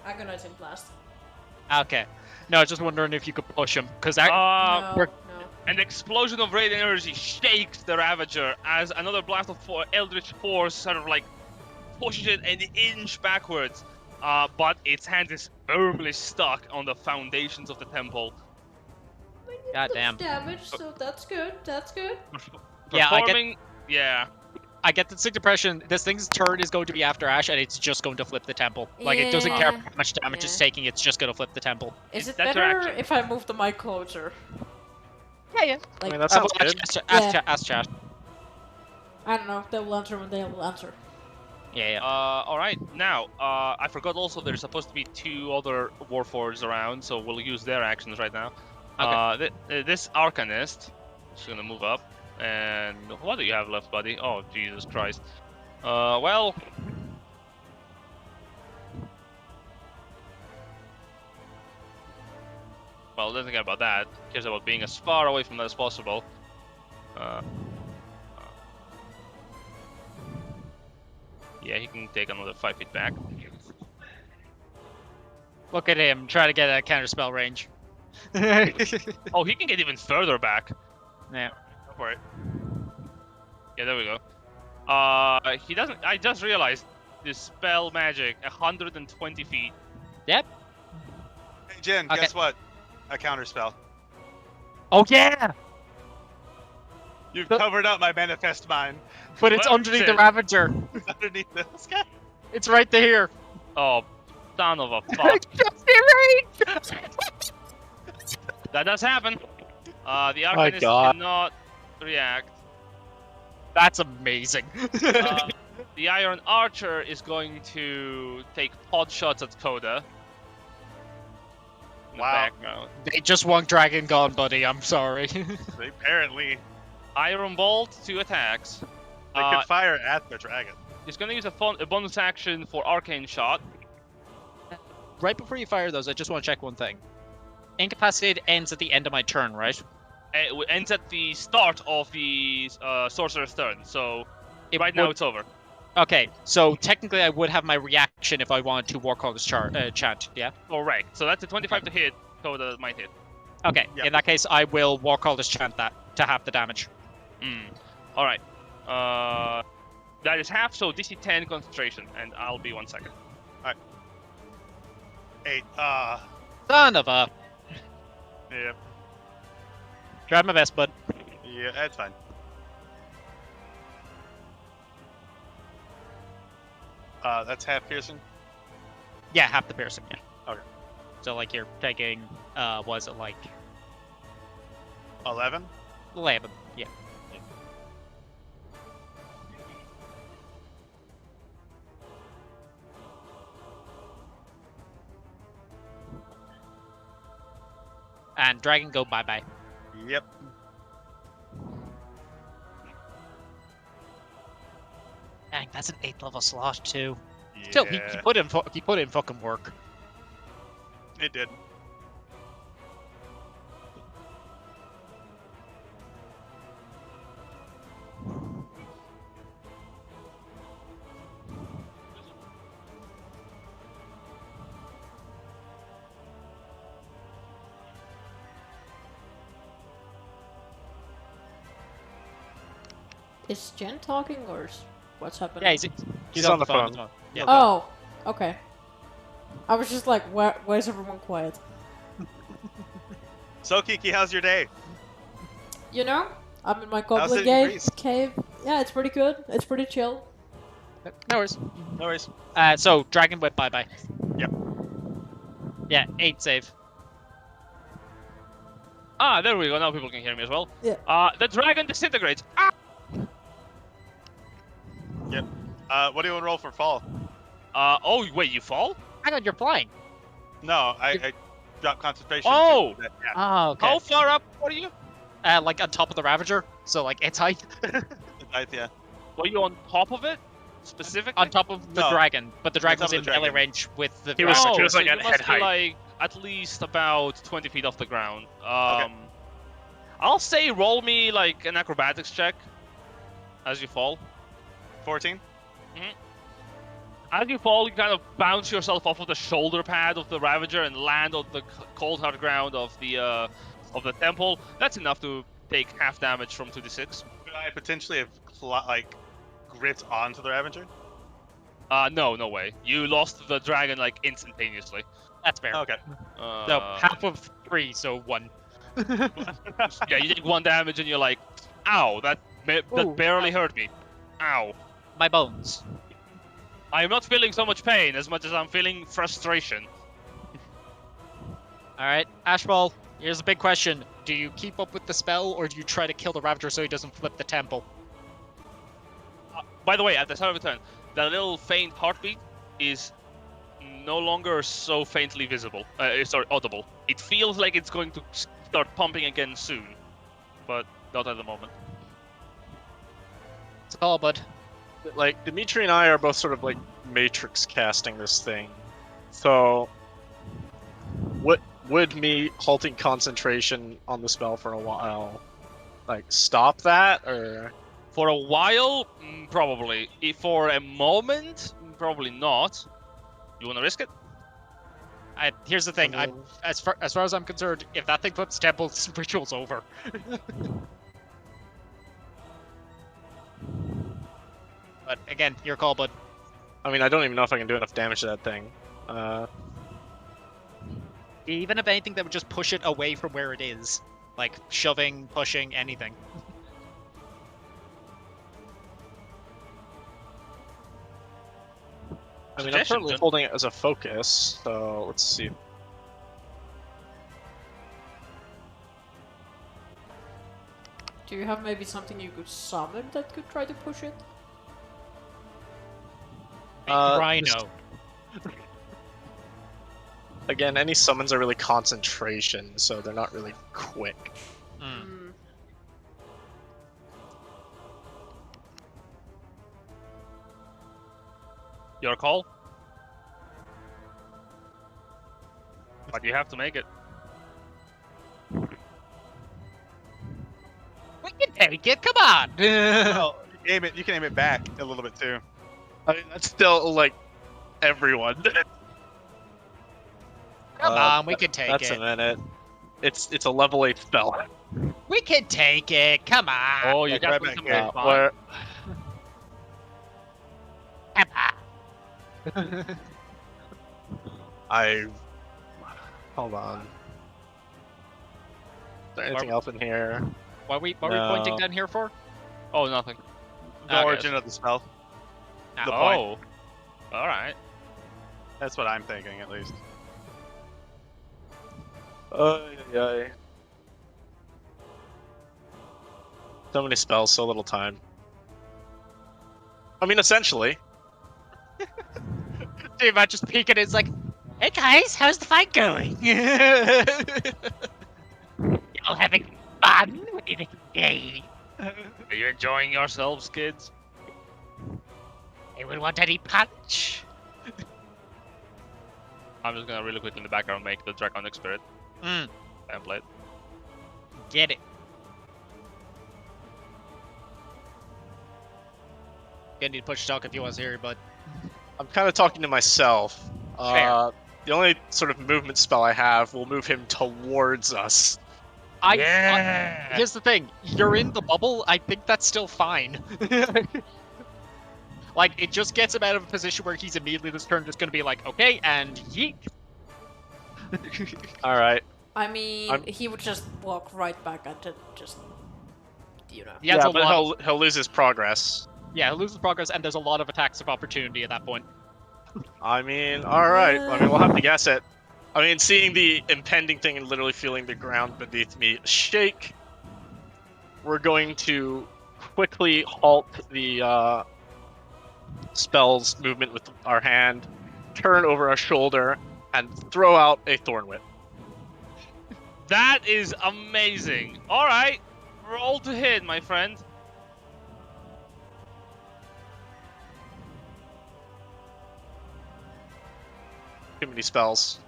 Agonizing Blast. Okay. No, I was just wondering if you could push him, because No, we're- no. An explosion of radiant energy shakes the Ravager as another blast of Eldritch Force sort of like pushes it an inch backwards. But its hand is firmly stuck on the foundations of the temple. Goddamn. Damage, so that's good. That's good. Yeah, Performing, yeah. I get the distinct impression this thing's turn is going to be after Ash, and it's just going to flip the temple. Like, it doesn't care Yeah. how much damage it's Yeah. taking, it's just going to flip the temple. Is it That's your better action. if I move the mic closer? Yeah, yeah. I Like, mean, that sounds good. Ask Josh. I don't know. They will answer when they will answer. Yeah, yeah. Alright, now, I forgot also there's supposed to be 2 other Warforgeds around, so we'll use their actions right now. This Arcanist is gonna move up, and what do you have left, buddy? Oh, Jesus Christ. Well... Well, doesn't care about that. Cares about being as far away from that as possible. Yeah, he can take another 5 feet back. Look at him, trying to get a counterspell range. Oh, he can get even further back. Yeah. Go for it. Yeah, there we go. He doesn't. I just realized this spell magic 120 feet. Yep. Hey, Jen, Okay. guess what? A counterspell. Oh, yeah! You've The- covered up my manifest mine. But it's Well, underneath the shit. Ravager. Underneath this guy. It's right there. Oh, son of a fuck. Just the That does happen. The My Arcanist God. cannot react. That's amazing. The Iron Archer is going to take pot shots at Coda. In the Wow. background. They just want Dragon Gone, buddy. I'm sorry. Apparently, Iron Bolt, 2 attacks. they could fire at the dragon. He's going to use a bonus action for Arcane Shot. Right before you fire those, I just want to check one thing. Incapacitated ends at the end of my turn, right? It ends at the start of the Sorcerer's turn, so right now it's over. Okay, so technically I would have my reaction if I wanted to Warcaller's chant, yeah? Correct. So that's a 25 to hit, so that might hit. Okay, Yep. in that case I will Warcaller's chant that to half the damage. Alright. That is half, so DC 10 concentration, and I'll be 1 second. 8. Son of a... Yeah. Tried my best, bud. Yeah, that's fine. That's half piercing. Yeah, half the piercing, yeah. Okay. So like you're taking, was it like 11. 11? Yeah. And Dragon go bye-bye. Yep. Dang, that's an 8th level slot too. Still, Yeah, he put in fucking work. it did. Is Jen talking or what's happening? Yeah, he's on the phone. as well. Yeah. Oh, okay. I was just like, where's everyone quiet? So Kiki, how's your day? You know, I'm in my How's goblin it in cave. Cave. Yeah, it's pretty good. It's pretty chill. No worries. No worries. So Dragon Whip, bye. Yep. Yeah, 8 save. Ah, there we go. Now people can hear me as well. Yeah. The dragon disintegrates. Ah! What do you want to roll for fall? Oh, wait, you fall? Hang on, you're flying. No, I dropped concentration. Oh! Yeah. Oh, okay. How far up are you? Like on top of the Ravager, so like its height. Yeah. Were you on top of it? Specifically? On top of the No. dragon, but the dragon top was of in the melee dragon. range with the He was- Ravager. he was like so at you head must be height. like at least about 20 feet off the ground. Okay. I'll say roll me like an acrobatics check as you fall. 14. As you fall, you kind of bounce yourself off of the shoulder pad of the Ravager and land on the cold hard ground of the temple. That's enough to take half damage from 2d6. Could I potentially have gripped onto the Ravager? No way. You lost the dragon like instantaneously. That's fair. Okay. So half of 3, so 1. Yeah, you take 1 damage and you're like, ow, that Ooh, barely hurt me. Ow. My bones. I am not feeling so much pain as much as I'm feeling frustration. Alright, Ashball, here's a big question. Do you keep up with the spell, or do you try to kill the Ravager so he doesn't flip the temple? By the way, at the start of the turn, that little faint heartbeat is no longer so faintly visible. Audible. It feels like it's going to start pumping again soon, but not at the moment. It's a call, bud. Like, Dimitri and I are both sort of like matrix casting this thing. So, would me halting concentration on the spell for a while, like, stop that, or? For a while, probably. For a moment, probably not. You want to risk it? Here's the thing. As far as I'm concerned, if that thing flips temple, ritual's over. But again, your call, bud. I mean, I don't even know if I can do enough damage to that thing. Even if anything that would just push it away from where it is, like shoving, pushing, anything. I mean, I'm Suggestion, currently Jim. holding it as a focus, so let's see. Do you have maybe something you could summon that could try to push it? Rhino. Again, any summons are really concentration, so they're not really quick. Mm. Your call? But you have to make it. We can take it. Come on. Well, you can aim it back a little bit too. I mean, that's still like everyone. Come on, we can take That's it. a minute. It's a level 8 spell. We can take it. Come on. Oh, you like, got right to back some here. more fun. Where Come on. I hold on. Is there anything else in here? What are we No. pointing down here for? Oh, nothing. The Okay. origin of the spell. Ah, The Oh. Alright. That's what I'm thinking, at least. Yeah. So many spells, so little time. I mean, essentially. Dude, I just peek at it, it's like, hey guys, how's the fight going? Y'all having fun? What do you think today? Are you enjoying yourselves, kids? Anyone want any punch? I'm just gonna really quickly in the background make the Draconic Spirit template. Get it. Gonna need to push talk if you want to hear, but I'm kind of talking to myself. Fair. The only sort of movement spell I have will move him towards us. Yeah. Here's the thing: you're in the bubble. I think that's still fine. Like, it just gets him out of a position where he's immediately this turn just gonna be like, okay, and yeet. All right. I mean, I'm- he would just walk right back at it, just, you know. He has a but lot. he'll lose his progress. Yeah, he loses progress, and there's a lot of attacks of opportunity at that point. I mean, all right. I mean, we'll have to guess it. I mean, seeing the impending thing and literally feeling the ground beneath me shake, we're going to quickly halt the spell's movement with our hand, turn over our shoulder, and throw out a Thorn Whip. That is amazing. All right, roll to hit, my friend. Too many spells.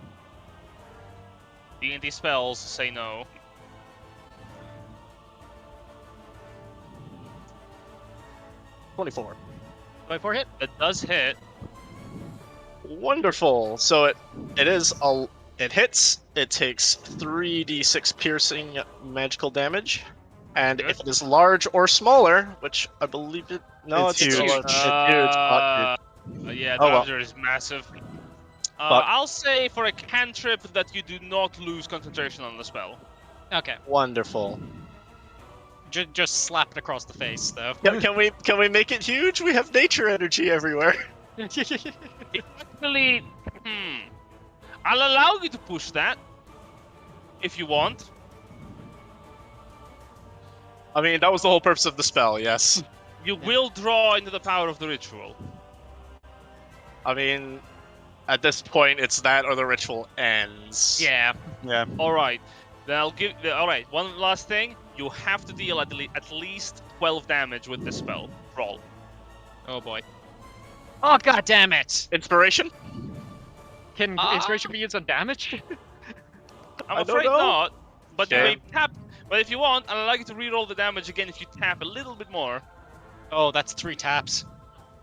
D&D spells say no. 24. 24 hit. It does hit. Wonderful. So it hits. It takes 3d6 piercing magical damage, and Good. if it is large or smaller, which I believe it. No, It's it's huge. huge. It's huge. Yeah, the Oh, well. Ravager is massive. But- I'll say for a cantrip that you do not lose concentration on the spell. Okay, Wonderful. just slap it across the face, though. Can we make it huge? We have nature energy everywhere. Actually, I'll allow you to push that if you want. I mean, that was the whole purpose of the spell. Yes. You will draw into the power of the ritual. I mean, at this point, it's that or the ritual ends. Yeah. Yeah. All right, then I'll give. All right, one last thing. You have to deal at least 12 damage with this spell. Roll. Oh boy. Oh god damn it! Inspiration. Can inspiration be used on damage? I'm I don't afraid know. not. But you Okay. may tap. But if you want, I'll allow you to reroll the damage again if you tap a little bit more. Oh, that's 3 taps.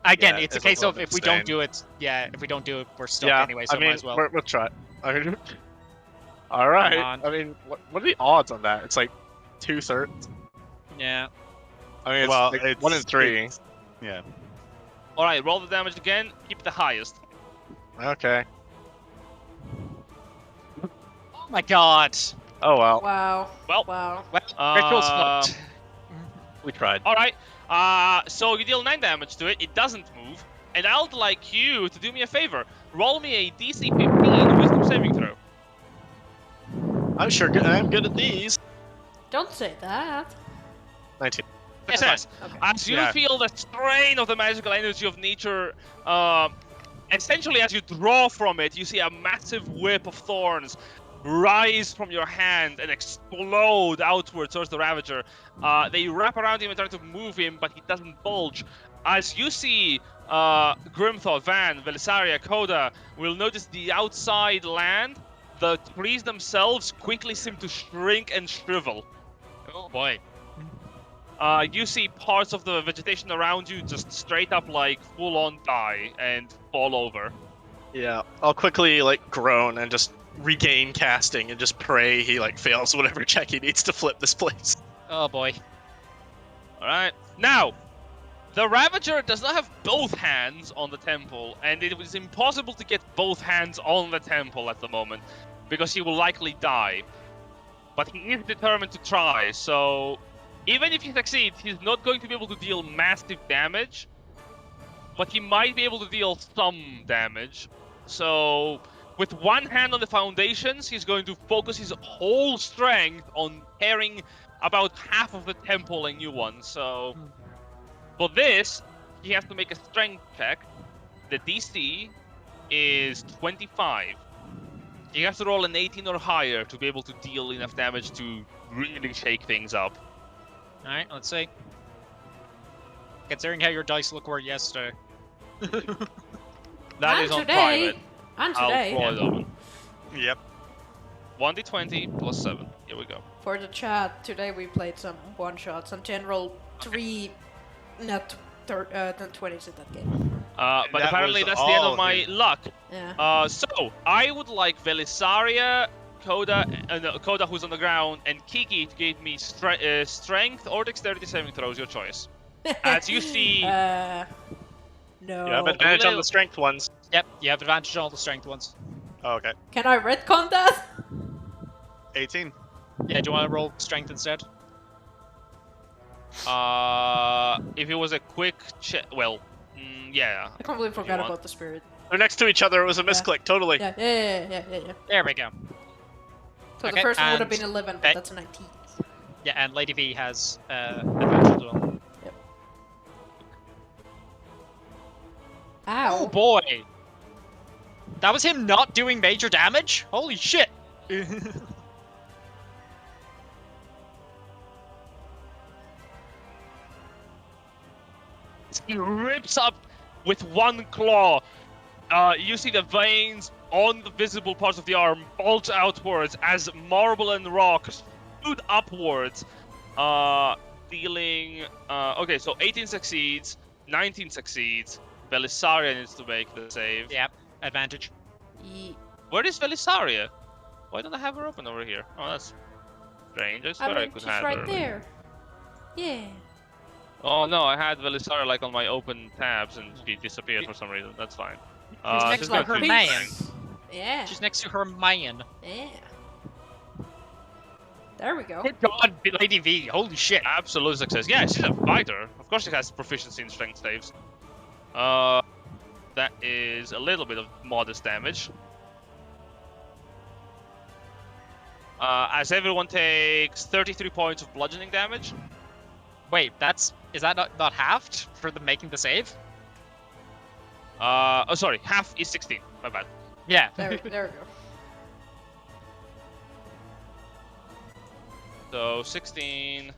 Again, Yeah, it's a it's a case little of bit if we don't insane. do it, if we don't do it, we're stuck Yeah. anyway, so I mean, might as well. we'll try. I mean, all right. on. I mean, what are the odds on that? It's like 2/3. Yeah. I mean, it's Well, like it's 1 in 3. Yeah. All right, roll the damage again. Keep the highest. Okay. Oh my god. Oh well, Wow. Well, Wow. Well, ritual's Um, fucked. we tried. All right. So you deal 9 damage to it. It doesn't move, and I'd like you to do me a favor. Roll me a DC 15 Wisdom saving throw. I'm sure I'm good at these. Don't say that. 19. Success. Okay. As you Yeah. feel the strain of the magical energy of nature, essentially as you draw from it, you see a massive whip of thorns rise from your hand and explode outward towards the Ravager. They wrap around him and try to move him, but he doesn't bulge. As you see, Grimthought, Van, Velisaria, Coda will notice the outside land. The trees themselves quickly seem to shrink and shrivel. Oh boy. You see parts of the vegetation around you just straight up like full-on die and fall over. Yeah, I'll quickly like groan and just regain casting and just pray he like fails whatever check he needs to flip this place. Oh boy. Alright. Now, the Ravager does not have both hands on the temple, and it was impossible to get both hands on the temple at the moment, because he will likely die. But he is determined to try, so even if he succeeds, he's not going to be able to deal massive damage, but he might be able to deal some damage. So, with one hand on the foundations, he's going to focus his whole strength on tearing about half of the temple a new one. So, for this, he has to make a strength check. The DC is 25. He has to roll an 18 or higher to be able to deal enough damage to really shake things up. Alright, let's see. Considering how your dice look were yesterday. That And is on today, private. And I'll today, blow it open. Yep. 1d20 plus 7. Here we go. for the chat, today we played some one-shots and general 3 net 20s in that game. But That apparently was that's the end of all my his- luck. Yeah. So I would like Velisaria, Koda, Koda who's on the ground, and Kiki to give me strength or dexterity saving throws, your choice. As you see, No. You have advantage on the strength ones. Yep, you have advantage on all the strength ones. Oh, okay. Can I retcon that? 18. Yeah, do you want to roll strength instead? if it was a quick check, well, yeah. I completely forgot want? about the spirit. They're next to each other. It was a misclick. Totally. Yeah. There we go. So the Okay, first one would have and- been 11, but that's a 19. Yeah, and Lady V has advantage as well. Ow. Oh boy! That was him not doing major damage? Holy shit! He rips up with one claw. You see the veins on the visible parts of the arm bulge outwards as marble and rock shoot upwards, dealing. Okay, so 18 succeeds, 19 succeeds. Belisaria needs to make the save. Yep, advantage. Where is Belisaria? Why don't I have her open over here? Oh, that's strange. I swear I could she's have right her. there. Yeah. Oh no, I had Belisaria like on my open tabs and she disappeared for some reason. That's fine. next she's to got her 3 man. strength. Yeah. She's next to her man. Yeah. There we go. Good God, Lady V, holy shit. Absolute success. Yeah, she's a fighter. Of course she has proficiency in strength saves. That is a little bit of modest damage. As everyone takes 33 points of bludgeoning damage. Wait, is that not halved for the making the save? Oh, sorry, half is 16. My bad. Yeah. There we go. So 16.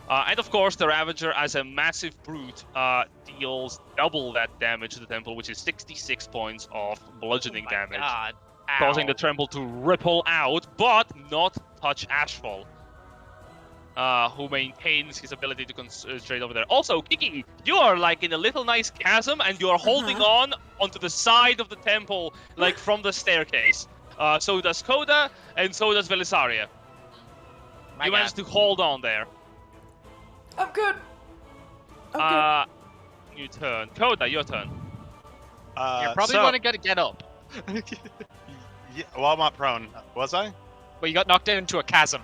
And of course, the Ravager, as a massive brute, deals double that damage to the temple, which is 66 points of bludgeoning Oh my damage, God. causing Ow. the temple to ripple out, but not touch Ashfall, who maintains his ability to concentrate over there. Also, Kiki, you are like in a little nice chasm, and you are holding on onto the side of the temple, like from the staircase. So does Koda, and so does Velisaria. My You God. managed to hold on there. I'm good. I'm good. New turn. Koda, your turn. You're probably so, going to get up. Yeah, well, I'm not prone. Was I? But you got knocked down into a chasm.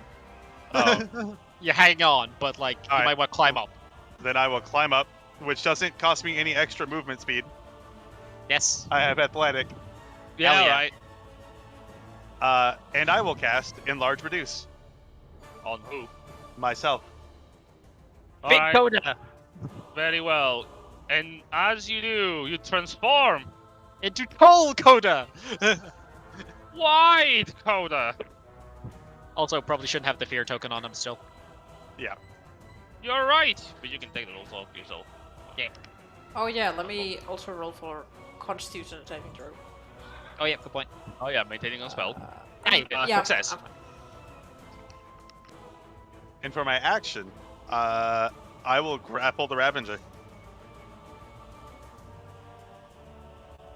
Oh, You hang on, but like you Alright. might want to climb up. then I will climb up, which doesn't cost me any extra movement speed. Yes. I have athletic. Yeah, Hell yeah. right. And I will cast Enlarge Reduce On who? myself. Big Alright, Coda very well. And as you do, you transform. into Tall Coda. Wide Koda. Also, probably shouldn't have the fear token on him still. You're right. But you can take the rolls off yourself. Oh yeah, let me also roll for Constitution saving throw. Oh yeah, good point. Oh yeah, maintaining on spell. Hey, Yeah. Success. And for my action, I will grapple the Ravager.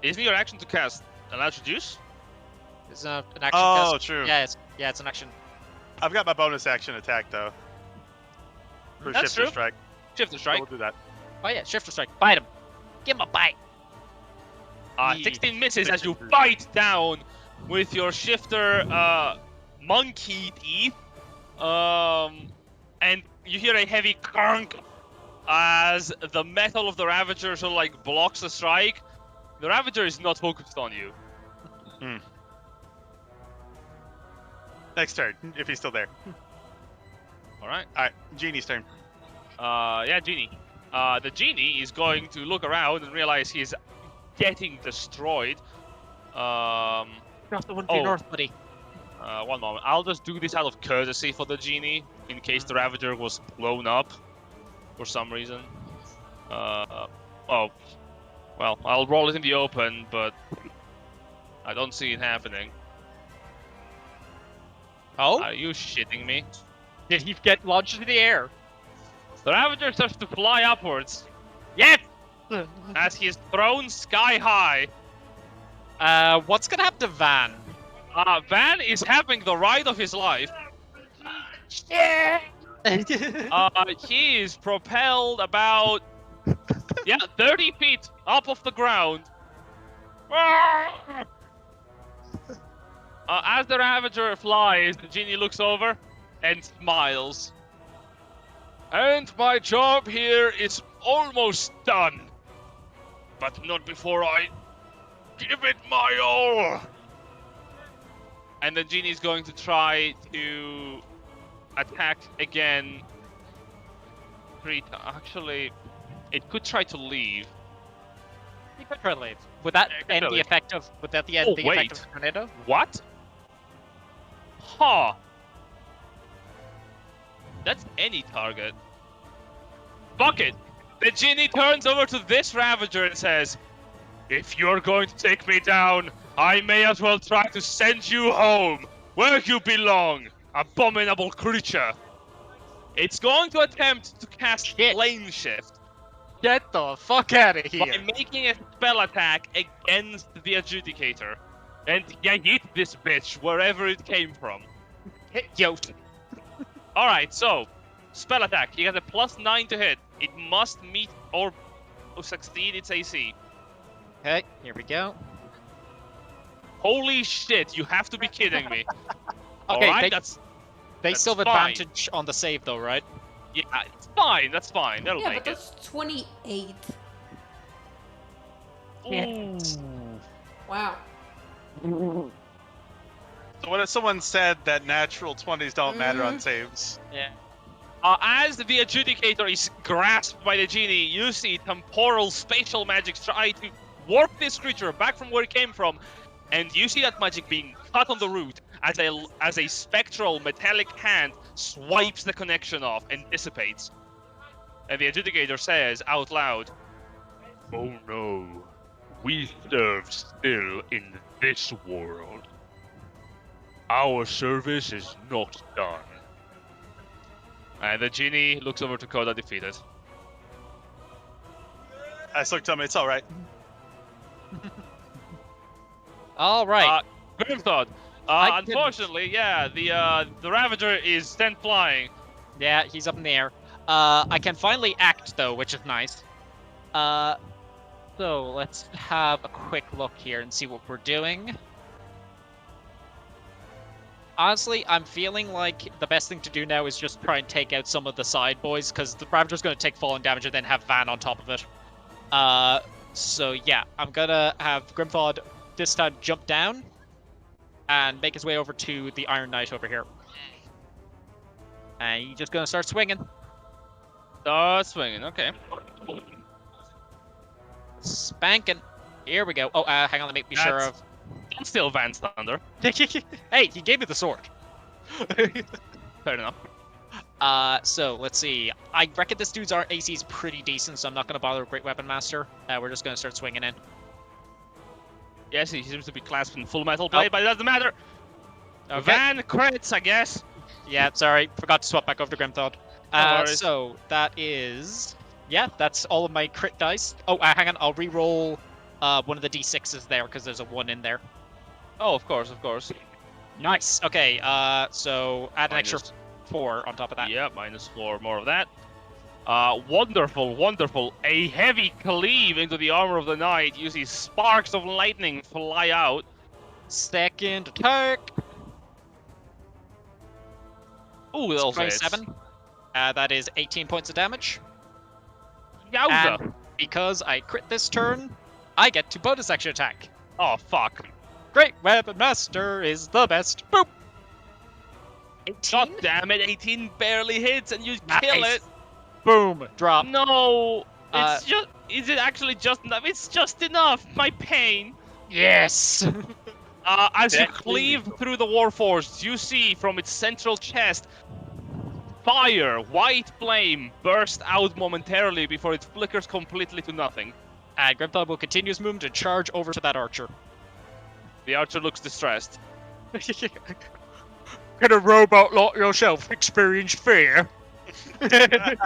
Isn't your action to cast Enlarge Reduce? It's an action Oh, cast. true. Yeah, it's an action. I've got my bonus action attack though. For That's Shifter true. Strike. Shift to So strike. we'll do that. Oh yeah, Shifter Strike. Bite him. Give him a bite. 16 misses as you bite down with your shifter monkey teeth. And you hear a heavy clunk as the metal of the Ravager sort of like blocks the strike. The Ravager is not focused on you. Next turn, if he's still there. Alright. Alright, Genie's turn. Yeah, Genie. The Genie is going to look around and realize he's getting destroyed. Drop the one to your north, buddy. One moment. I'll just do this out of courtesy for the Genie, in case the Ravager was blown up for some reason. Oh. Well, I'll roll it in the open, but I don't see it happening. Oh, Are you shitting me? did he get launched into the air? The Ravager starts to fly upwards Yes! as he is thrown sky high. What's gonna happen to Van? Van is having the ride of his life. Yeah! He is propelled about 30 feet up off the ground. As the Ravager flies, the genie looks over and smiles. And my job here is almost done. But not before I give it my all. And the genie is going to try to attack again. Actually, it could try to leave. You could try to leave. Would that Yeah, end the totally. effect of? Would that end the effect of the tornado? What? Huh. That's any target. Fuck it. The genie turns over to this Ravager and says, "If you're going to take me down, I may as well try to send you home, where you belong, abominable creature." It's going to attempt to cast Shit. Plane Shift Get the fuck out of by here! making a spell attack against the Adjudicator. And yeet this bitch wherever it came from. Yo, Alright, so, spell attack. You get a +9 to hit. It must meet or succeed its AC. okay, here we go. Holy shit, you have to be kidding me. Okay, Alright, they that's still have fine. advantage on the save though, right? yeah, it's fine, that's fine. That'll Yeah, make but it. that's 28. Shit. Wow. So what if someone said that natural 20s don't matter on saves? Yeah. As the Adjudicator is grasped by the genie, you see temporal spatial magic try to warp this creature back from where it came from, and you see that magic being cut on the root as a spectral metallic hand swipes the connection off and dissipates. And the Adjudicator says out loud, "Oh no, we serve still in this world. Our service is not done." And the genie looks over to Koda defeated. I looked at him, it's alright. All right. Grim Thought. I didn't. Unfortunately, yeah, the Ravager is sent flying. Yeah, he's up in the air. I can finally act though, which is nice. So let's have a quick look here and see what we're doing. Honestly, I'm feeling like the best thing to do now is just try and take out some of the side boys, because the Ravager's going to take falling damage and then have Van on top of it. So yeah, I'm gonna have Grimthawd this time jump down and make his way over to the Iron Knight over here. And he's just gonna start swinging. Swinging, okay. Spanking. Here we go. Oh, hang on, let me make sure of... I'm still Van's Thunder. Hey, he gave me the sword. Fair enough. So let's see. I reckon this dude's AC is pretty decent, so I'm not gonna bother with Great Weapon Master. We're just gonna start swinging in. Yes, he seems to be clasped in full metal blade, but it doesn't matter. Okay. Van crits, I guess. Yeah, sorry, forgot to swap back over to Grimthawd. No worries. So that is, yeah, that's all of my crit dice. Oh, hang on, I'll re-roll one of the d6s there because there's a 1 in there. Oh, of course, of course. Nice. Okay, so add an extra Minus- 4 on top of that. Yeah, -4, more of that. Wonderful, wonderful. A heavy cleave into the armor of the knight. You see sparks of lightning fly out. Second attack. Ooh, that also hits. 27. That is 18 points of damage. Yowza! And because I crit this turn, I get to bonus action attack. Oh, fuck. Great Weapon Master is the best. Boop. 18. God damn it, 18 barely hits and you kill Nice. it. Boom. Drop. No! Uh, It's just... Is it actually just enough? It's just enough! My pain! Yes. As you Deathly cleave lethal. through the Warforged, you see from its central chest fire, white flame burst out momentarily before it flickers completely to nothing. And Grimthawd will continue his movement and charge over to that archer. The archer looks distressed. Can a robot like yourself experience fear? Negative.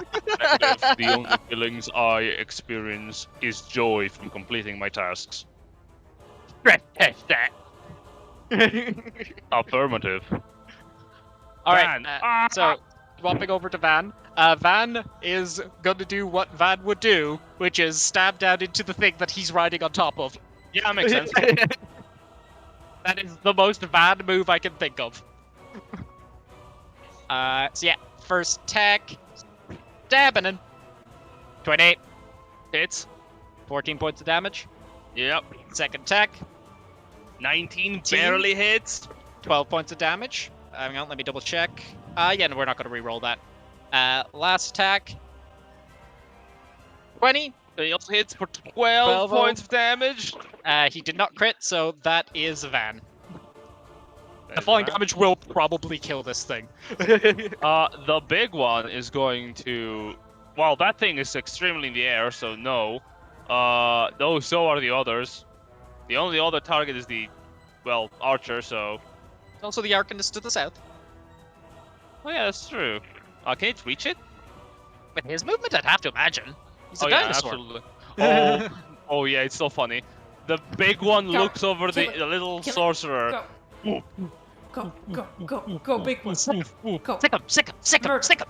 The only feelings I experience is joy from completing my tasks. Stress test that. Affirmative. All Van. right. So, swapping over to Van. Van is going to do what Van would do, which is stab down into the thing that he's riding on top of. Yeah, makes sense. That is the most Van move I can think of. So yeah, first attack, stabbing him. 28, Hits. 14 points of damage. Yep. Second attack, 19 barely hits. 12 points of damage. Hang on, let me double check. Yeah, no, we're not going to re-roll that. Last attack, 20. He also hits for 12 12 points of damage. He did not crit, so that is Van. The There's falling that. damage will probably kill this thing. The big one is going to. Well, that thing is extremely in the air, so no. Though so are the others. The only other target is the, well, archer. So. Also the Arcanist to the south. Oh yeah, that's true. Can it reach it? With his movement, I'd have to imagine. He's a Oh yeah, dinosaur. absolutely. Oh, oh yeah, it's so funny. The big one Go. looks over the, Kill it. the little Kill it. sorcerer. Go, big one. Go. Sick him, sick him, sick him, Murder. sick him.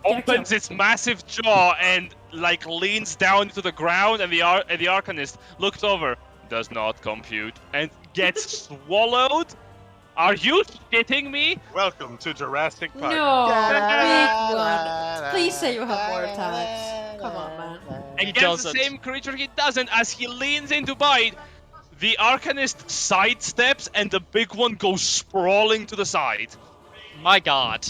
Opens its massive jaw and like leans down to the ground, and the Arcanist looks over, does not compute, and gets swallowed. Are you shitting me? Welcome to Jurassic Park. No, big one. Please say you have more attacks. Come on, man. He Against the doesn't. same creature, he doesn't. As he leans in to bite, the Arcanist sidesteps, and the big one goes sprawling to the side. My god.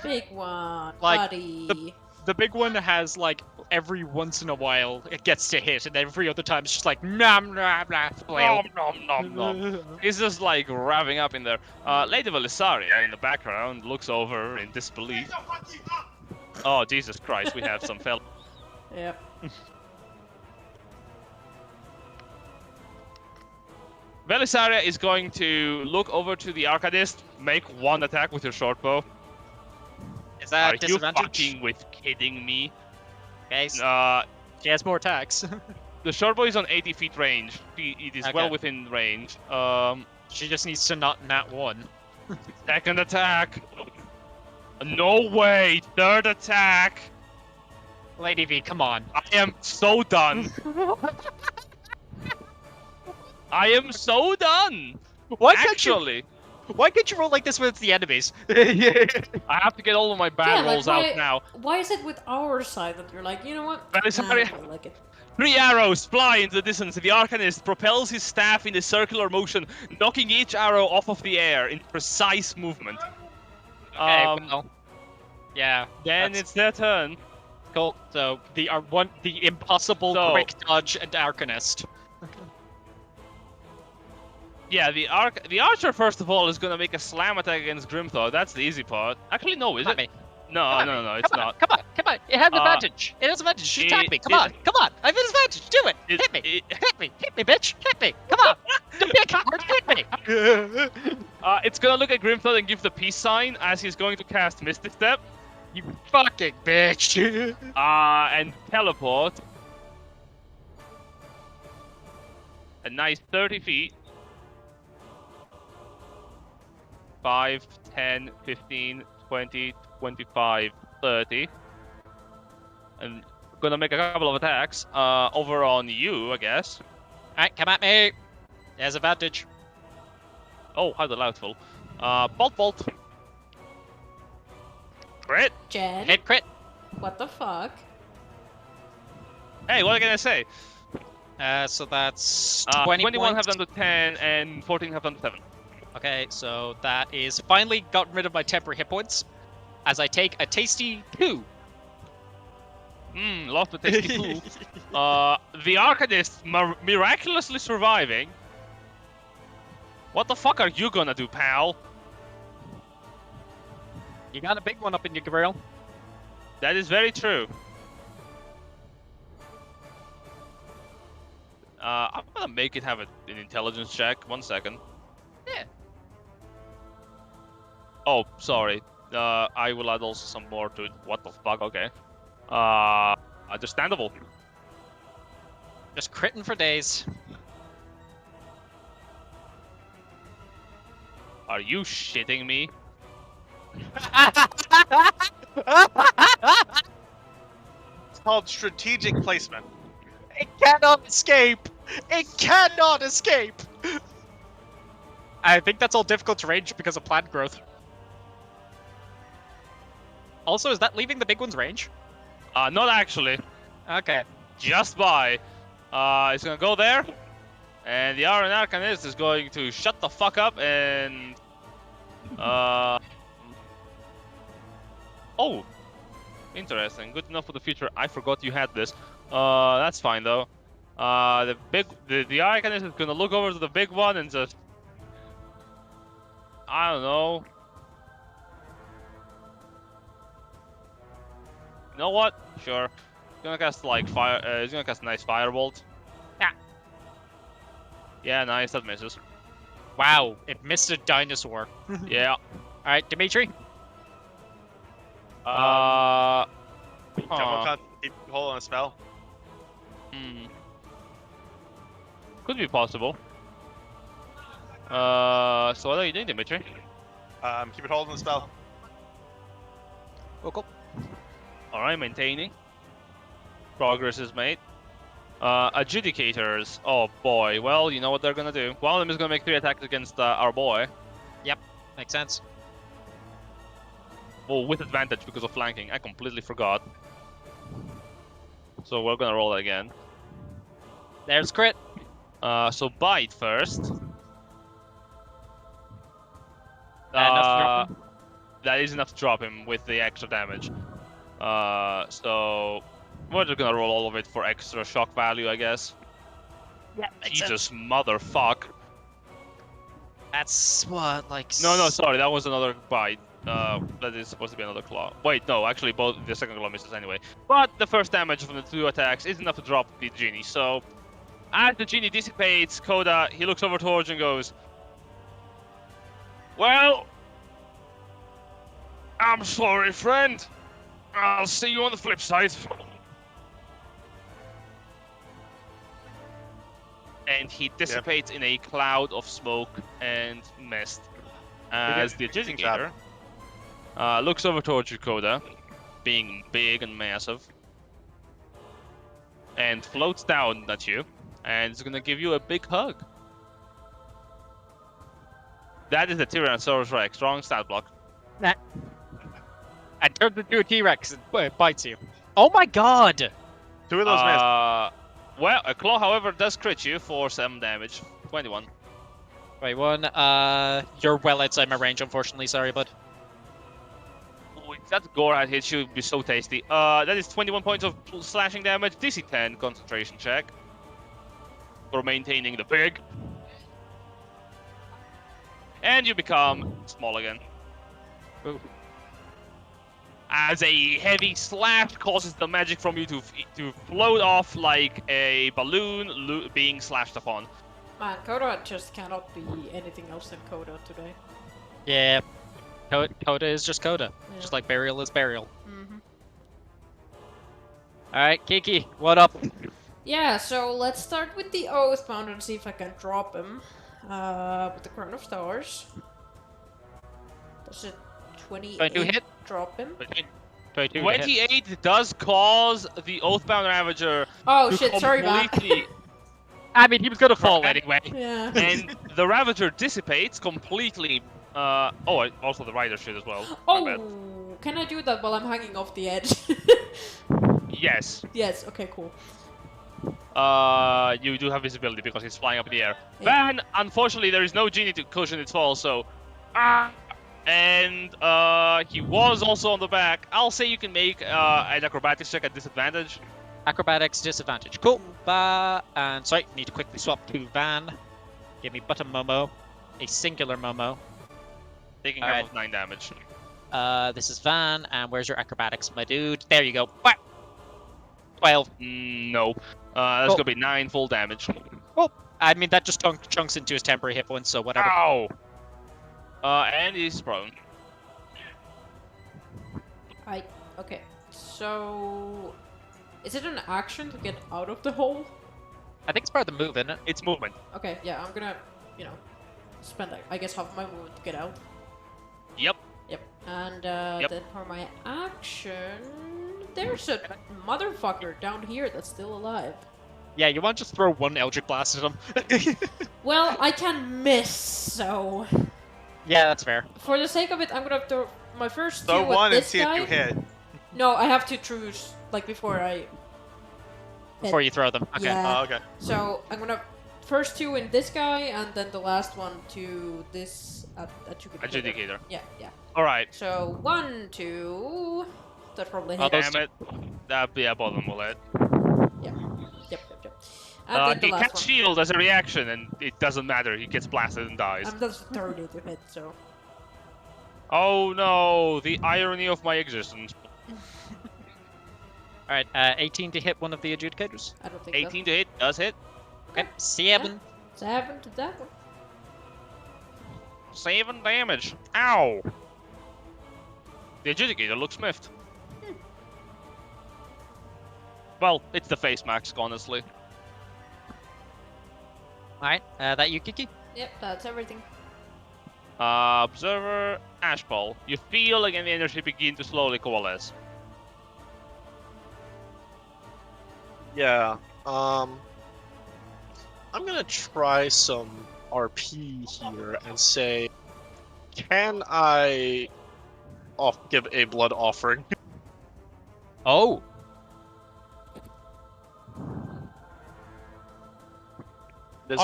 Big one, Like, buddy. The big one has, like, every once in a while it gets to hit, and every other time it's just like, nom, nom, nom, flail. Nom, nom, nom, nom. He's just like revving up in there. Lady Velisaria in the background looks over in disbelief. Oh, Jesus Christ, we have some fell. Yep. Velisaria is going to look over to the Arcanist, make one attack with your short bow. Is Are that you disadvantage? fucking with kidding me? Okay, she has more attacks. The short bow is on 80 feet range. It is well Okay. within range. She just needs to not nat one. Second attack. No way. Third attack. Lady V, come on. I am so done. I am so done. Why Actually, can't you roll like this when it's the enemies? I have to get all of my bad Yeah, like, rolls why- out now. Why is it with our side that you're like, you know what? Velisaria. I don't like it. 3 arrows fly into the distance. The Arcanist propels his staff in a circular motion, knocking each arrow off of the air in precise movement. Okay, well, yeah. Then that's it's their turn. cool. So the impossible So- quick dodge and Arcanist. Yeah, the archer first of all is gonna make a slam attack against Grimthor. That's the easy part. Actually, no, is Not it? me. No, Come no, on, no, it's come on, not. Come on, come on. It has Uh, advantage. It has advantage. Just attack me. Come it- on, come on. I have advantage. Do it. It- Hit me. it- Hit me, bitch. Hit me. Come on. Don't be a coward. Hit me. It's gonna look at Grimthor and give the peace sign as he's going to cast Misty Step. You fucking bitch. And teleport. A nice 30 feet. 5, 10, 15, 20, 25, 30. And gonna make a couple of attacks. Over on you, I guess. Alright, come at me. There's advantage. Oh, how delightful. Bolt. Crit. Jen, Hit crit. what the fuck? Hey, what can I say? So that's 21 have points. done to 10 and 14 have done to 7. Okay, so that is finally gotten rid of my temporary hit points as I take a tasty 2. Lost the tasty poo. The Arcanist miraculously surviving. What the fuck are you gonna do, pal? You got a big one up in your grill. That is very true. I'm gonna make it have an intelligence check. 1 second. Yeah. Oh, sorry. I will add also some more to it. What the fuck? Okay. Understandable. Just critting for days. Are you shitting me? It's called strategic placement. It cannot escape! It cannot escape! I think that's all difficult to range because of plant growth. Also, is that leaving the big one's range? Not actually. Okay. Just by. It's gonna go there. And the Iron Arcanist is going to shut the fuck up and... Oh! Interesting. Good enough for the future. I forgot you had this. That's fine though. The Arcanist is gonna look over to the big one and just... I don't know. You know what? Sure. He's gonna cast like fire. He's gonna cast nice firebolt. Yeah. Yeah, nice. That misses. Wow, it missed a dinosaur. Yeah. Alright, Dimitri? Huh. Keep hold on a spell. Could be possible. So what are you doing, Dimitri? Keep it hold on the spell. Cool. Alright, maintaining. Progress is made. Adjudicators. Oh boy. Well, you know what they're gonna do. One of them is gonna make 3 attacks against our boy. Makes sense. Well, with advantage because of flanking. I completely forgot. So we're gonna roll that again. There's crit. So bite first. Enough to drop him? That is enough to drop him with the extra damage. So we're just gonna roll all of it for extra shock value, I guess. Yeah, Jesus, motherfuck. That's what, like... No, sorry, that was another bite. That is supposed to be another claw. Wait, no, actually, both the second claw misses anyway. But the first damage from the 2 attacks is enough to drop the genie. So, as the genie dissipates, Koda, he looks over towards you and goes, "Well, I'm sorry, friend. I'll see you on the flip side." And he dissipates in a cloud of smoke and mist. As the adjudicator looks over towards you, Koda, being big and massive, and floats down at you, and is gonna give you a big hug. That is the Tyrannosaurus Rex. Strong stat block. And turns into a T-Rex and bites you. Oh my god! 2 of those missed. Well, a claw, however, does crit you for 7 damage. 21. Wait, one, you're well outside my range, unfortunately, sorry, bud. Oh, if that gore had hit you, it'd be so tasty. That is 21 points of slashing damage. DC 10 concentration check. For maintaining the pig. And you become small again. Ooh. As a heavy slash causes the magic from you to float off like a balloon being slashed upon. Man, Coda just cannot be anything else than Coda today. Yeah. Coda is just Coda. Yeah. Just like Burial is Burial. Mm-hmm. Alright, Kiki, what up? Yeah, so let's start with the Oathbound and see if I can drop him. With the Crown of Stars. Does it 28 22 hit? drop him? 22 hit. 28 does cause the Oathbound Ravager Oh to shit, sorry man. completely... I mean, he was gonna fall anyway. Yeah. and the Ravager dissipates completely. Also the Rider shit as well. My bad. Oh, can I do that while I'm hanging off the edge? Yes. Yes, okay, cool. You do have visibility because he's flying up in the air. Yeah. Van, unfortunately, there is no genie to cushion its fall, so... And he was also on the back. I'll say you can make an acrobatics check at disadvantage. Acrobatics disadvantage. Cool. And sorry, need to quickly swap to Van. Give me but a Momo. A singular Momo. Taking Alright. half of 9 damage. This is Van, and where's your acrobatics, my dude? There you go. What? 12. No. That's Cool. gonna be 9 full damage. Well, I mean, that just chunks into his temporary hit points, so whatever. Ow! And he's prone. Okay. So, is it an action to get out of the hole? I think it's part of the move, isn't it? It's movement. Okay, yeah, I'm gonna, spend I guess half of my movement to get out. Yep. Yep. And Yep. then for my action, there's a motherfucker down here that's still alive. Yeah, you want to just throw one Eldritch Blast at him? Well, I can miss, so Yeah, that's fair. for the sake of it, I'm gonna throw my first Throw two one at and this see guy. if you hit. No, I have to choose like before I. Before you throw them. Okay. Yeah. Oh, okay. So I'm gonna first two in this guy, and then the last one to this adjudicator. Adjudicator. Yeah, yeah. Alright. So 1, 2. That probably Oh, hit. those Damn it. That'd be a bottom bullet. Yep. And then the He last can't one. shield as a reaction, and it doesn't matter. He gets blasted and dies. That's 30 to hit, so. Oh no, the irony of my existence. Alright, 18 to hit one of the adjudicators. I don't think 18 to hit, does hit. Okay, 7. that's 7 to that one. 7 damage. Ow! The adjudicator looks miffed. Well, it's the face mask, honestly. Alright, that you, Kiki? Yep, that's everything. Observer, Ashball. You feel again the energy begin to slowly coalesce. Yeah. I'm gonna try some RP here and say, can I give a blood offering? Oh! It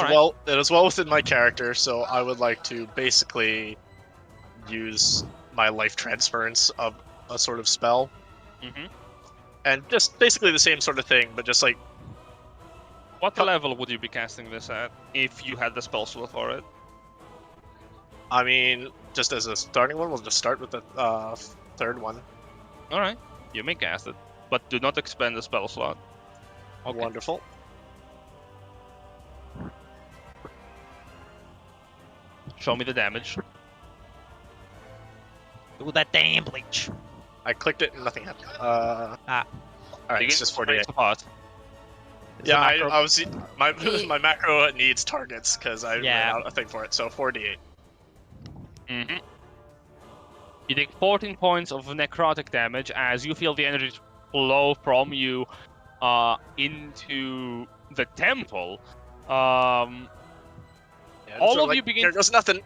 is well within my character, so I would like to basically use my life transference of a sort of spell. Mm-hmm. And just basically the same sort of thing, but just like, What level would you be casting this at if you had the spell slot for it? I mean, just as a starting one, we'll just start with the third one. Alright, you may cast it, but do not expend the spell slot. Okay. Wonderful. Show me the damage. Do that damn bleach. I clicked it and nothing happened. Ah. Alright, it's Begin just to 48. raise the pot. Yeah, macro- I was my macro needs targets because I Yeah. ran out a thing for it. So 48. Mm-hmm. You take 14 points of necrotic damage as you feel the energy flow from you into the temple. Yeah, All sort of like, you begin- There goes nothing.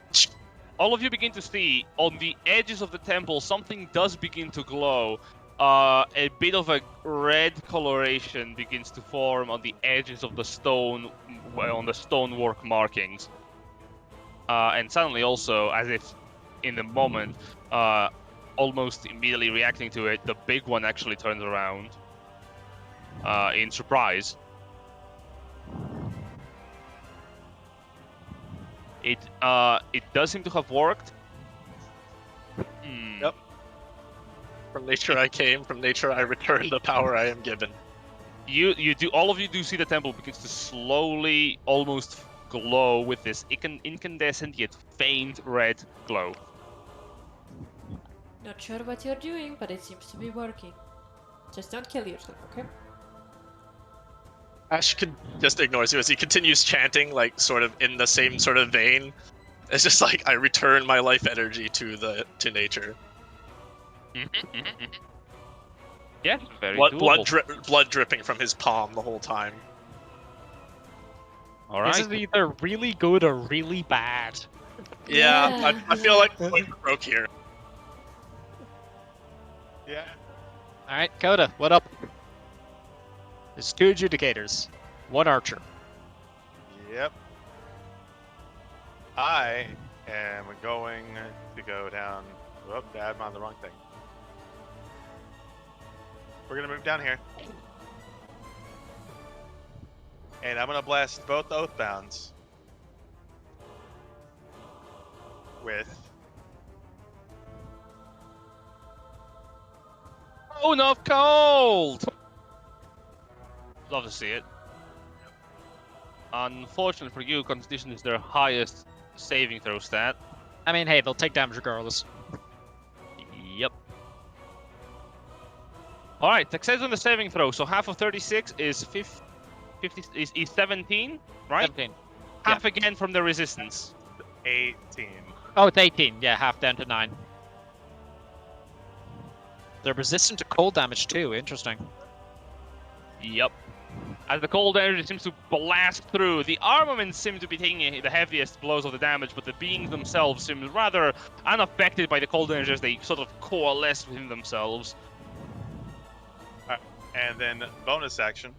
All of you begin to see on the edges of the temple something does begin to glow. A bit of a red coloration begins to form on the edges of the stone, on the stonework markings. And suddenly also, as if in the moment, almost immediately reacting to it, the big one actually turns around in surprise. It does seem to have worked. Yep. From nature I came, from nature I return the power I am given. All of you do see the temple begins to slowly almost glow with this incandescent yet faint red glow. Not sure what you're doing, but it seems to be working. Just don't kill yourself, okay? Ash just ignores you as he continues chanting, like sort of in the same sort of vein. It's just like I return my life energy to nature. Yeah, very doable. Blood dripping from his palm the whole time. All This right. is either really good or really bad. Yeah, I feel like we're broke here. Yeah. Alright, Coda, what up? There's 2 adjudicators, 1 archer. Yep. I am going to go down. Whoop, I'm on the wrong thing. We're gonna move down here. And I'm gonna blast both Oathbounds with Bone of Cold! Love to see it. Unfortunately for you, Constitution is their highest saving throw stat. I mean, hey, they'll take damage regardless. Yep. Alright, success on the saving throw. So half of 36 is 50 is 17, right? 17. Half again from the resistance. 18. Oh, it's 18. Yeah, half down to 9. They're resistant to cold damage too. Interesting. Yep. As the cold energy seems to blast through, the armaments seem to be taking the heaviest blows of the damage, but the beings themselves seem rather unaffected by the cold energy as they sort of coalesce within themselves. And then bonus action.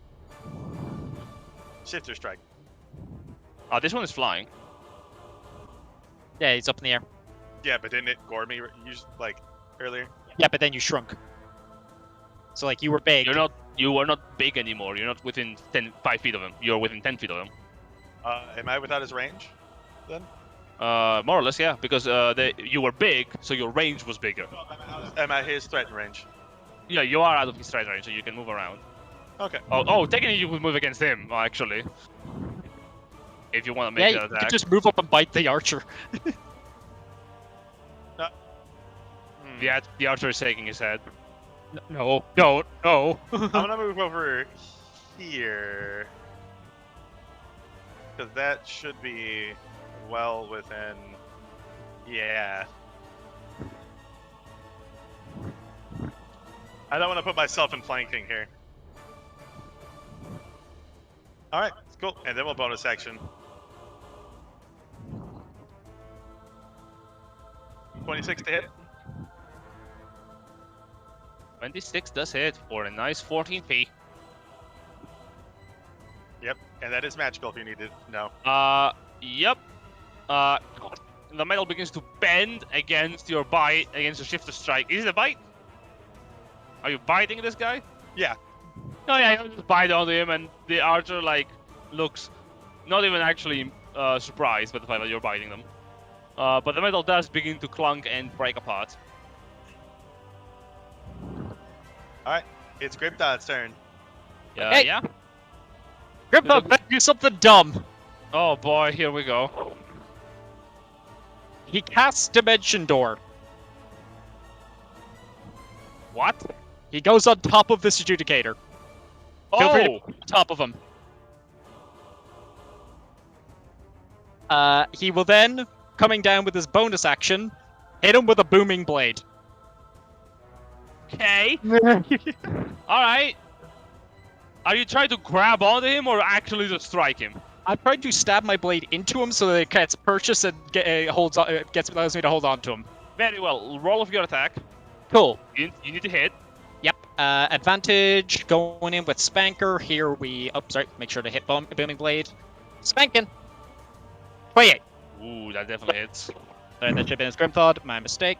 Shifter strike. This one is flying. Yeah, he's up in the air. Yeah, but didn't it gore me like earlier? Yeah, but then you shrunk. So like you were big. You are not big anymore. You're not within 5 feet of him. You're within 10 feet of him. Am I without his range then? More or less, yeah. Because you were big, so your range was bigger. Am I his threat range? Yeah, you are out of his strike range, so you can move around. Okay. Oh, technically you would move against him, actually. If you want to make Yeah, that you attack. could just move up and bite the archer. The archer is shaking his head. No, don't, no. I'm gonna move over here. Because that should be well within. Yeah. I don't want to put myself in flanking here. Alright, cool. And then we'll bonus action. 26 to hit. 26 does hit for a nice 14 feet. Yep, and that is magical if you need to know. Yep. The metal begins to bend against your bite, against your shifter strike. Is it a bite? Are you biting this guy? Yeah. Oh yeah, you just bite onto him, and the archer looks not even actually surprised by the fact that you're biting them. But the metal does begin to clunk and break apart. Alright, it's Gripdot's turn. Hey! Yeah. Gripdot, better do something dumb. Oh boy, here we go. He casts Dimension Door. What? He goes on top of this adjudicator. Feel free to Oh! go on top of him. He will then, coming down with his bonus action, hit him with a booming blade. Okay. Alright. Are you trying to grab onto him or actually just strike him? I'm trying to stab my blade into him so that it gets purchased and allows me to hold on to him. Very well. Roll of your attack. Cool. You need to hit. Yep. Advantage going in with Spanker. Here we... Oh, sorry. Make sure to hit Booming Blade. Spanking. 28. Ooh, that definitely hits. Sorry, that should have been his Grimthod. My mistake.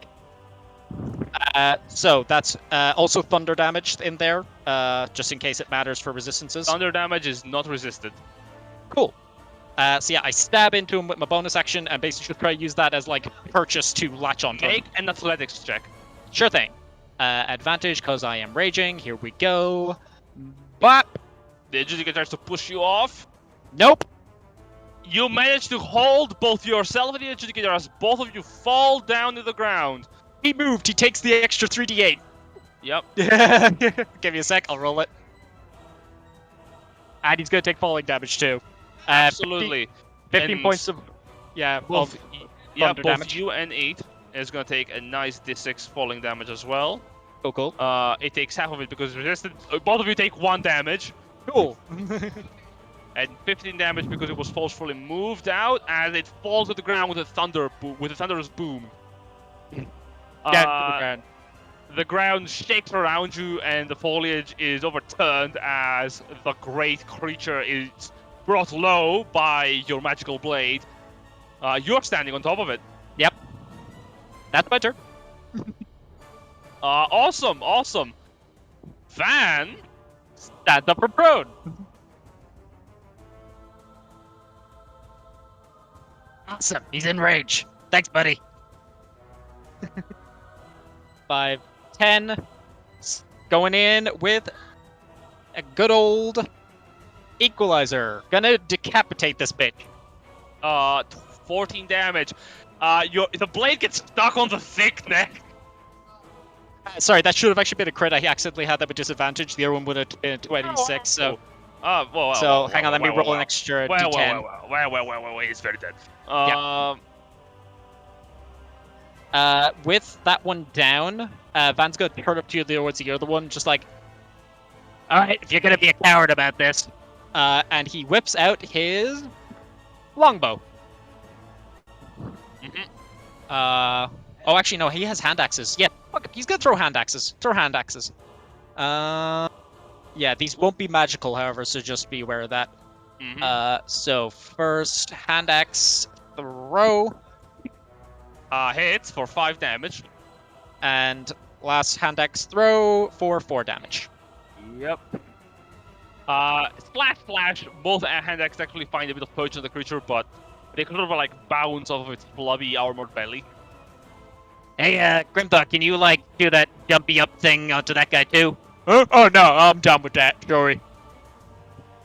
So that's also thunder damage in there, just in case it matters for resistances. Thunder damage is not resisted. Cool. So yeah, I stab into him with my bonus action and basically try to use that as like purchase to latch onto him. Make an athletics check. Sure thing. Advantage because I am raging. Here we go. Bop. The adjudicator tries to push you off. Nope. You manage to hold both yourself and the adjudicator as both of you fall down to the ground. He moved. He takes the extra 3d8. Yep. Give me a sec. I'll roll it. And he's gonna take falling damage too. Absolutely. 15 And points of both, of yeah, thunder both damage. you and 8 is going to take a nice d6 falling damage as well. Cool. It takes half of it because resisted. Both of you take 1 damage. Cool. And 15 damage because it was forcefully moved out as it falls to the ground with a thunderous boom. The ground shakes around you and the foliage is overturned as the great creature is brought low by your magical blade. You're standing on top of it. Yep. That's my turn. Awesome. Van, Stand up for prone. Awesome. He's in rage. Thanks, buddy. 5, 10. Going in with a good old Equalizer. Gonna decapitate this bitch. 14 damage. The blade gets stuck on the thick neck. Sorry, that should have actually been a crit. I accidentally had that with disadvantage. The other one would have been 26. So, hang on. Let me roll an extra d10. Well, he's very dead. With that one down, Van's gonna turn up to you towards the other one, just like, all right, if you're gonna be a coward about this. And he whips out his longbow. Oh, actually, no, he has hand axes. Yeah, fuck it, he's gonna throw hand axes. Throw hand axes. Yeah, these won't be magical, however, so just be aware of that. So first hand axe throw. Hits for 5 damage. And last hand axe throw for 4 damage. Yep. Splash. Both hand axes actually find a bit of poach on the creature, but they sort of like bounce off of its flubby armored belly. Hey, Grimthar, can you like do that jumpy up thing onto that guy too? Oh no, I'm done with that. Sorry.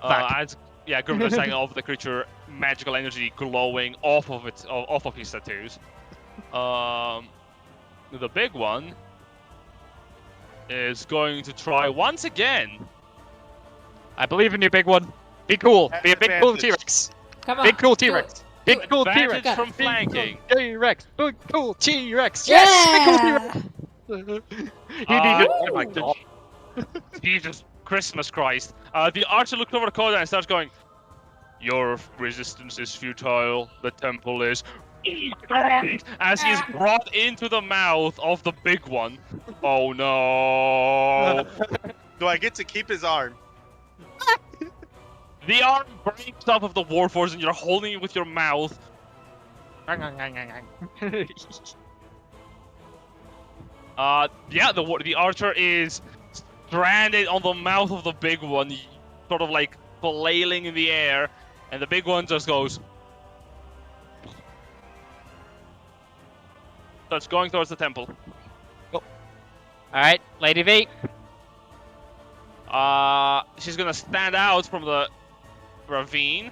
Grimdar's taking off the creature, magical energy glowing off of his tattoos. The big one is going to try once again. I believe in you, big one. Be cool. Be a big cool T-Rex. Come on. Big cool T-Rex. Big cool Advantage T-Rex. from flanking. T-Rex. Big cool T-Rex. Yes. Big cool T-Rex. You need to. Oh my god. Jesus Christmas Christ. The archer looks over the Coda and starts going, "Your resistance is futile. The temple is..." As he is brought into the mouth of the big one. Oh no. Do I get to keep his arm? The arm breaks off of the Warforged and you're holding it with your mouth. The archer is stranded on the mouth of the big one, sort of like flailing in the air, and the big one just goes. Starts going towards the temple. Alright, Lady V. She's gonna stand out from the ravine,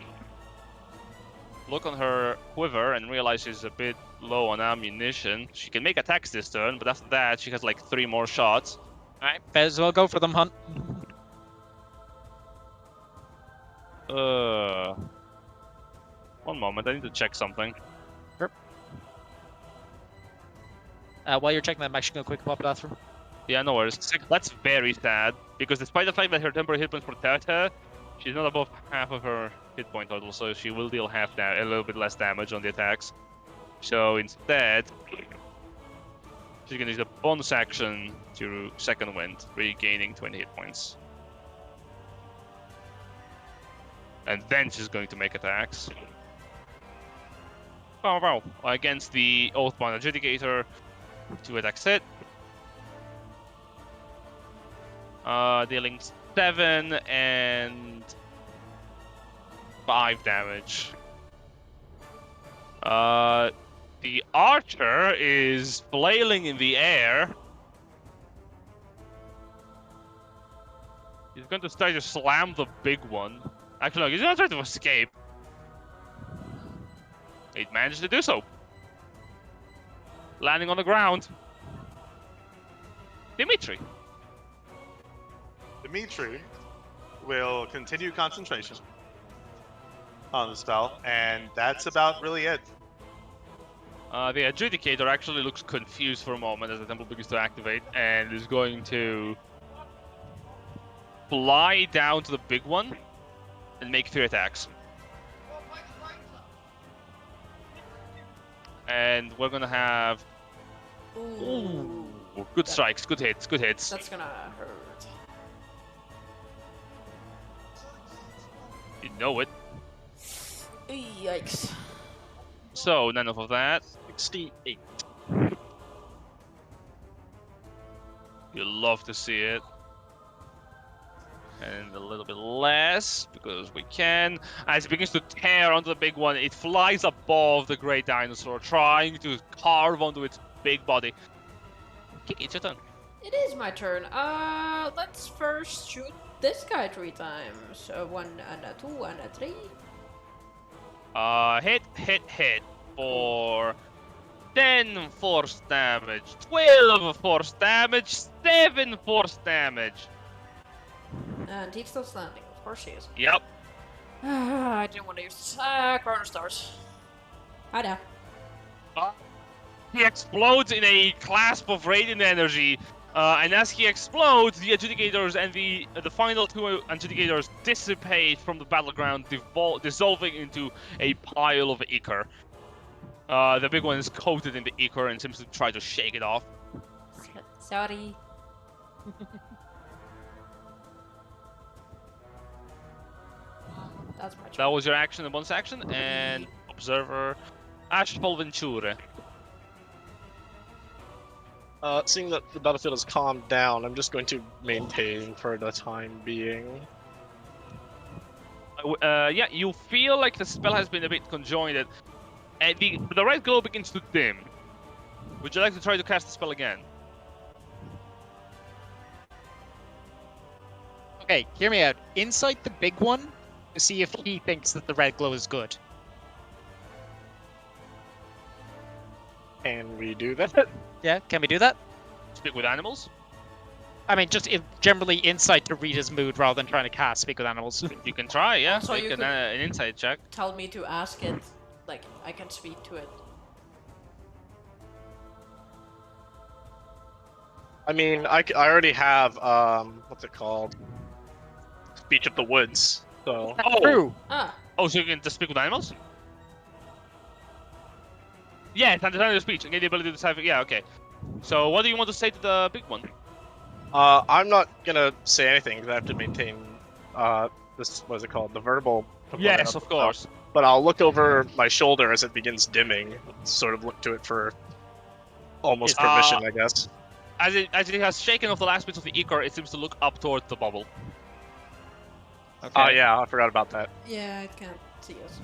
look on her quiver, and realize she's a bit low on ammunition. She can make attacks this turn, but after that, she has like 3 more shots. Alright, may as well go for them, Hunt. One moment, I need to check something. Sure. While you're checking that, I'm actually gonna quick pop the bathroom. Yeah, no worries. That's very sad, because despite the fact that her temporary hit points protect her, she's not above half of her hit point total, so she will deal a little bit less damage on the attacks. So instead, she's gonna use a bonus action to second wind, regaining 20 hit points. And then she's going to make attacks. Against the Oathbound Adjudicator, 2 attacks hit. Dealing 7 and 5 damage. The archer is flailing in the air. He's going to try to slam the big one. Actually, no, he's going to try to escape. He managed to do so. Landing on the ground. Dimitri will continue concentration on the spell, and that's about really it. The Adjudicator actually looks confused for a moment as the temple begins to activate, and is going to fly down to the big one and make 3 attacks. And we're gonna have good strikes, good hits. That's gonna hurt. You know it. Yikes. So, none of that. 68. You love to see it. And a little bit less, because we can. As it begins to tear onto the big one, it flies above the great dinosaur, trying to carve onto its big body. Kiki, it's your turn. It is my turn. Let's first shoot this guy 3 times. 1 and a 2 and a 3. Hit for 10 force damage, 12 force damage, 7 force damage. And he's still standing. Of course he is. Yep. I didn't want to use Chrono Stars. Hi there. He explodes in a clasp of radiant energy, and as he explodes, the adjudicators and the final 2 adjudicators dissipate from the battleground, dissolving into a pile of ichor. The big one is coated in the ichor and seems to try to shake it off. Sorry. That's my That was your action and bonus action, and Observer Ashfall Venture. Seeing that the battlefield has calmed down, I'm just going to maintain for the time being. Yeah, you feel like the spell has been a bit conjoined, and the red glow begins to dim. Would you like to try to cast the spell again? Okay, hear me out. Insight the big one to see if he thinks that the red glow is good. Can we do that? Yeah, can we do that? Speak with animals? I mean, just generally insight to read his mood rather than trying to cast speak with animals. You can try, yeah. Also, Make you an could- insight check. Tell me to ask it. Like, I can speak to it. I mean, I already have, what's it called? Speech of the Woods, so... True. Ah, Oh, so you can just speak with animals? Yeah, it's understanding the speech and get the ability to decipher. Yeah, okay. So, what do you want to say to the big one? I'm not gonna say anything because I have to maintain, this, what is it called? The verbal component Yes, of of the spell. course. But I'll look over my shoulder as it begins dimming, sort of look to it for almost permission, I guess. As it has shaken off the last bits of the ichor, it seems to look up towards the bubble. Okay. Oh yeah, I forgot about that. yeah, it can't see us.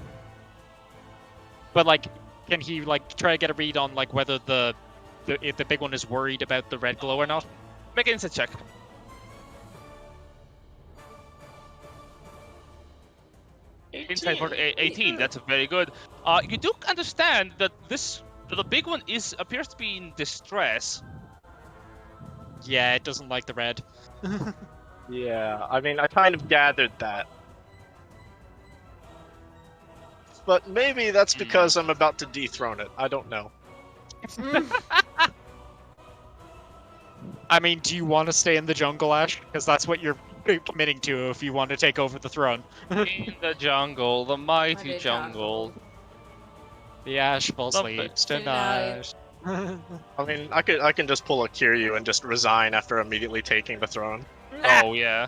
But like, can he like try to get a read on like whether if the big one is worried about the red glow or not? Make an insight check. Insight for 18. That's very good. You do understand that the big one appears to be in distress. Yeah, it doesn't like the red. Yeah, I mean, I kind of gathered that. But maybe that's because I'm about to dethrone it. I don't know. I mean, do you want to stay in the jungle, Ash? Because that's what you're committing to if you want to take over the throne. In the jungle, the mighty Mighty jungle. The Ash falls Love sleeps Tonight. tonight. I mean, I can just pull a Kiryu and just resign after immediately taking the throne. Oh, yeah.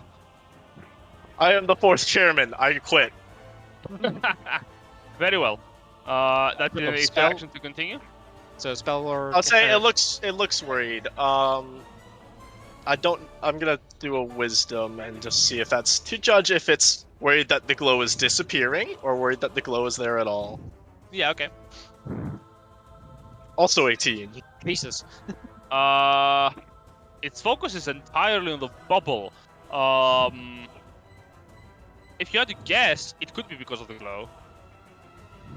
I am the 4th chairman. I quit. Very well. That's Little an spell. action to continue. So spell or I'll say it looks worried. I'm gonna do a wisdom and just see if that's to judge if it's worried that the glow is disappearing or worried that the glow is there at all. Yeah, okay. Also 18. pieces. Its focus is entirely on the bubble. If you had to guess, it could be because of the glow.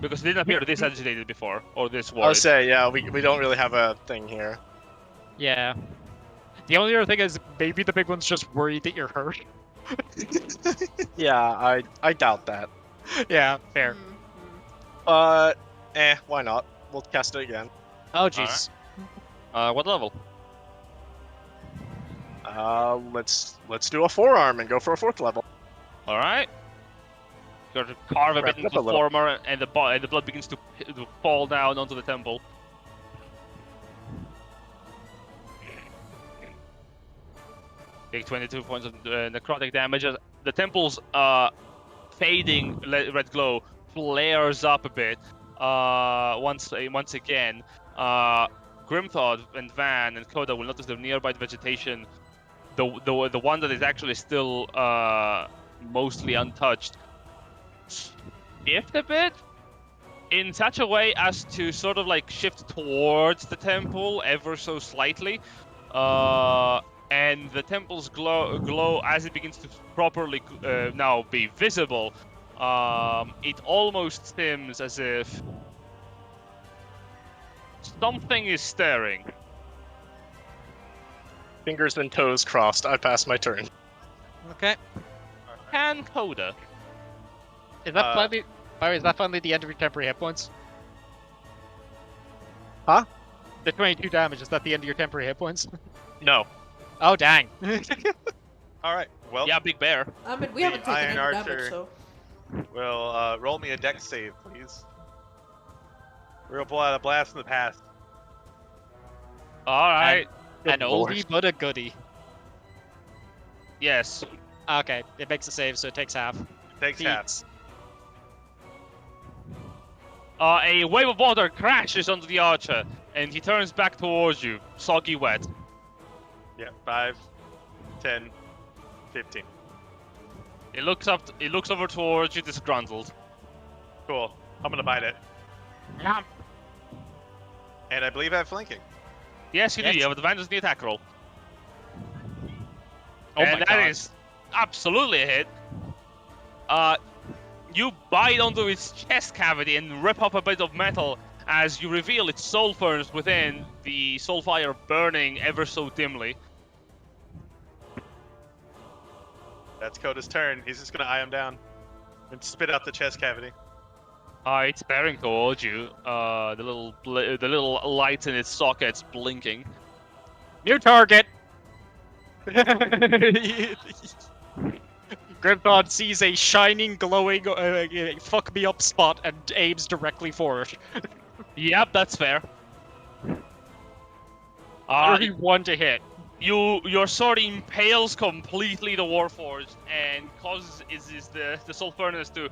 Because it didn't appear this agitated before, or this I'll worried. say, yeah, we don't really have a thing here. Yeah. The only other thing is maybe the big one's just worried that you're hurt. Yeah, I doubt that. Yeah, fair. Mm. Why not? We'll cast it again. Oh jeez. What level? Let's do a forearm and go for a 4th level. Alright. Got to carve a Wrap bit it into up a the little. former, and the blood begins to fall down onto the temple. Take 22 points of necrotic damage. As the temple's fading red glow flares up a bit. Once again, Grimthod and Van and Koda will notice the nearby vegetation. The one that is actually still mostly untouched, shift a bit in such a way as to sort of like shift towards the temple ever so slightly, and the temple's glow as it begins to properly now be visible. It almost seems as if something is staring. Fingers and toes crossed. I pass my turn. Okay. Can Coda? Is that Uh, finally? By the way, is that finally the end of your temporary hit points? Huh? The 22 damage, is that the end of your temporary hit points? No. Oh, dang. All right. Well, Yeah, big bear. I mean, we The haven't taken Iron any Archer. damage, so. will roll me a dex save, please. We're gonna pull out a blast from the past. All right. An Lord. oldie but a goodie. Yes. Okay, it makes a save, so it takes half. Takes half. Beats. A wave of water crashes onto the archer, and he turns back towards you, soggy wet. Yeah, 5, 10, 15. He looks up. He looks over towards you, disgruntled. Cool. I'm gonna bite it. And I believe I have flanking. Yes, you do. Yes. You have advantage in the attack roll. Oh And my that god. is absolutely a hit. You bite onto its chest cavity and rip up a bit of metal as you reveal its soul furnace within, the soul fire burning ever so dimly. That's Coda's turn. He's just gonna eye him down and spit out the chest cavity. It's bearing towards you. The little light in its sockets blinking. New target! Grimthod sees a shining, glowing, fuck me up spot and aims directly for it. Yep, that's fair. Uh, 31 to hit. your sword impales completely the Warforged and causes the soul furnace to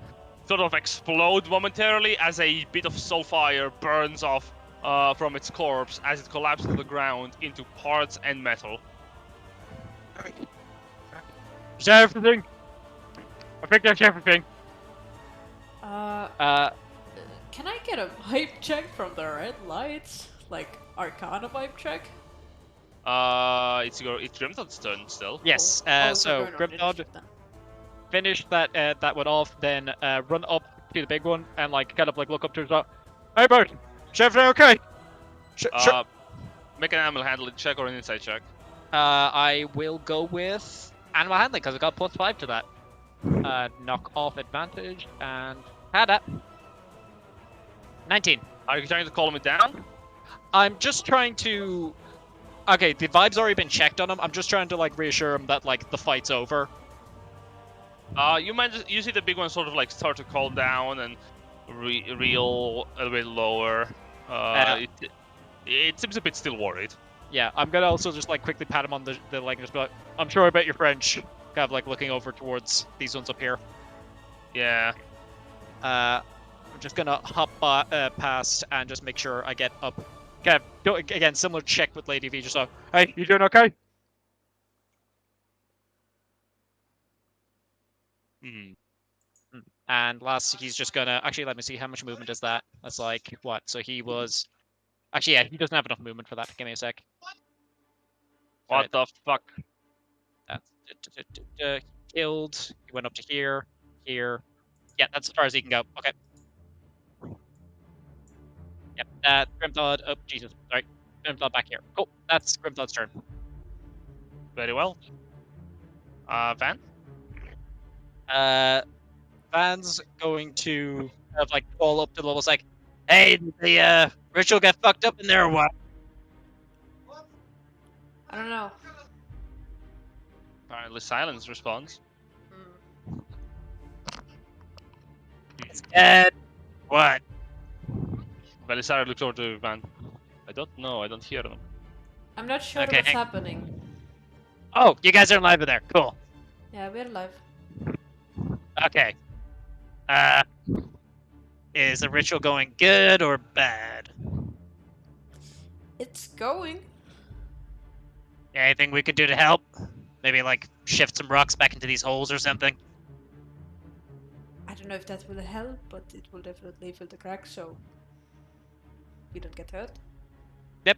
sort of explode momentarily as a bit of soul fire burns off from its corpse as it collapses to the ground into parts and metal. Is that everything? I think that's everything. Can I get a vibe check from the red lights? Like, Arcana vibe check? It's Grimthod's turn still. Yes, Oh, so we're going on Grimthod, initiative then. finish that one off, then run up to the big one and like kind of like look up to his Hey Bert, is everything okay? Sure. Make an animal handling check or an insight check. I will go with animal handling because I got +5 to that. Knock off advantage and had that. 19. Are you trying to calm it down? I'm just trying to. Okay, the vibe's already been checked on him. I'm just trying to like reassure him that like the fight's over. You see the big one sort of like start to calm down and reel a little bit lower. It seems a bit still worried. Yeah, I'm gonna also just like quickly pat him on the leg and just be like, I'm sure about your French. Kind of like looking over towards these ones up here. Yeah. I'm just gonna hop past and just make sure I get up. Again, similar check with Lady V. Just like, hey, you doing okay? Hmm. And last, he's just gonna actually let me see how much movement is that. That's like what? So he was actually yeah, he doesn't have enough movement for that. Give me a sec. What the fuck? That's killed. He went up to here, here. Yeah, that's as far as he can go. Okay. Yep. Grimthod. Oh Jesus. Sorry. Grimthod back here. Cool. That's Grimthod's turn. Very well. Van? Van's going to kind of like call up to the levels like, hey, did the ritual get fucked up in there or what? I don't know. Apparently silence responds. Hmm. It's dead. What? Belisarius looks over to Van. I don't know, I don't hear them. I'm not sure Okay, what's hang- happening. Oh, you guys are alive in there. Cool. Yeah, we're alive. Okay. Is the ritual going good or bad? It's going. Anything we could do to help? Maybe like shift some rocks back into these holes or something? I don't know if that will help, but it will definitely fill the cracks so we don't get hurt. Yep.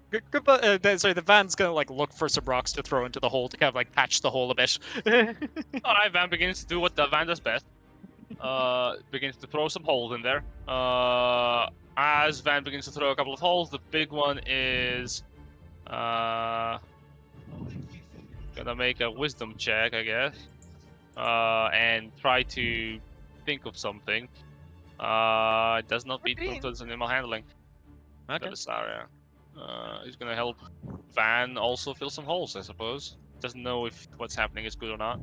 Sorry, the van's gonna like look for some rocks to throw into the hole to kind of like patch the hole a bit. Alright, Van begins to do what the Van does best. Begins to throw some holes in there. As Van begins to throw a couple of holes, the big one is gonna make a wisdom check, I guess. And try to think of something. It does not beat Brutus animal handling. Okay. That is area. He's gonna help Van also fill some holes, I suppose. Doesn't know if what's happening is good or not.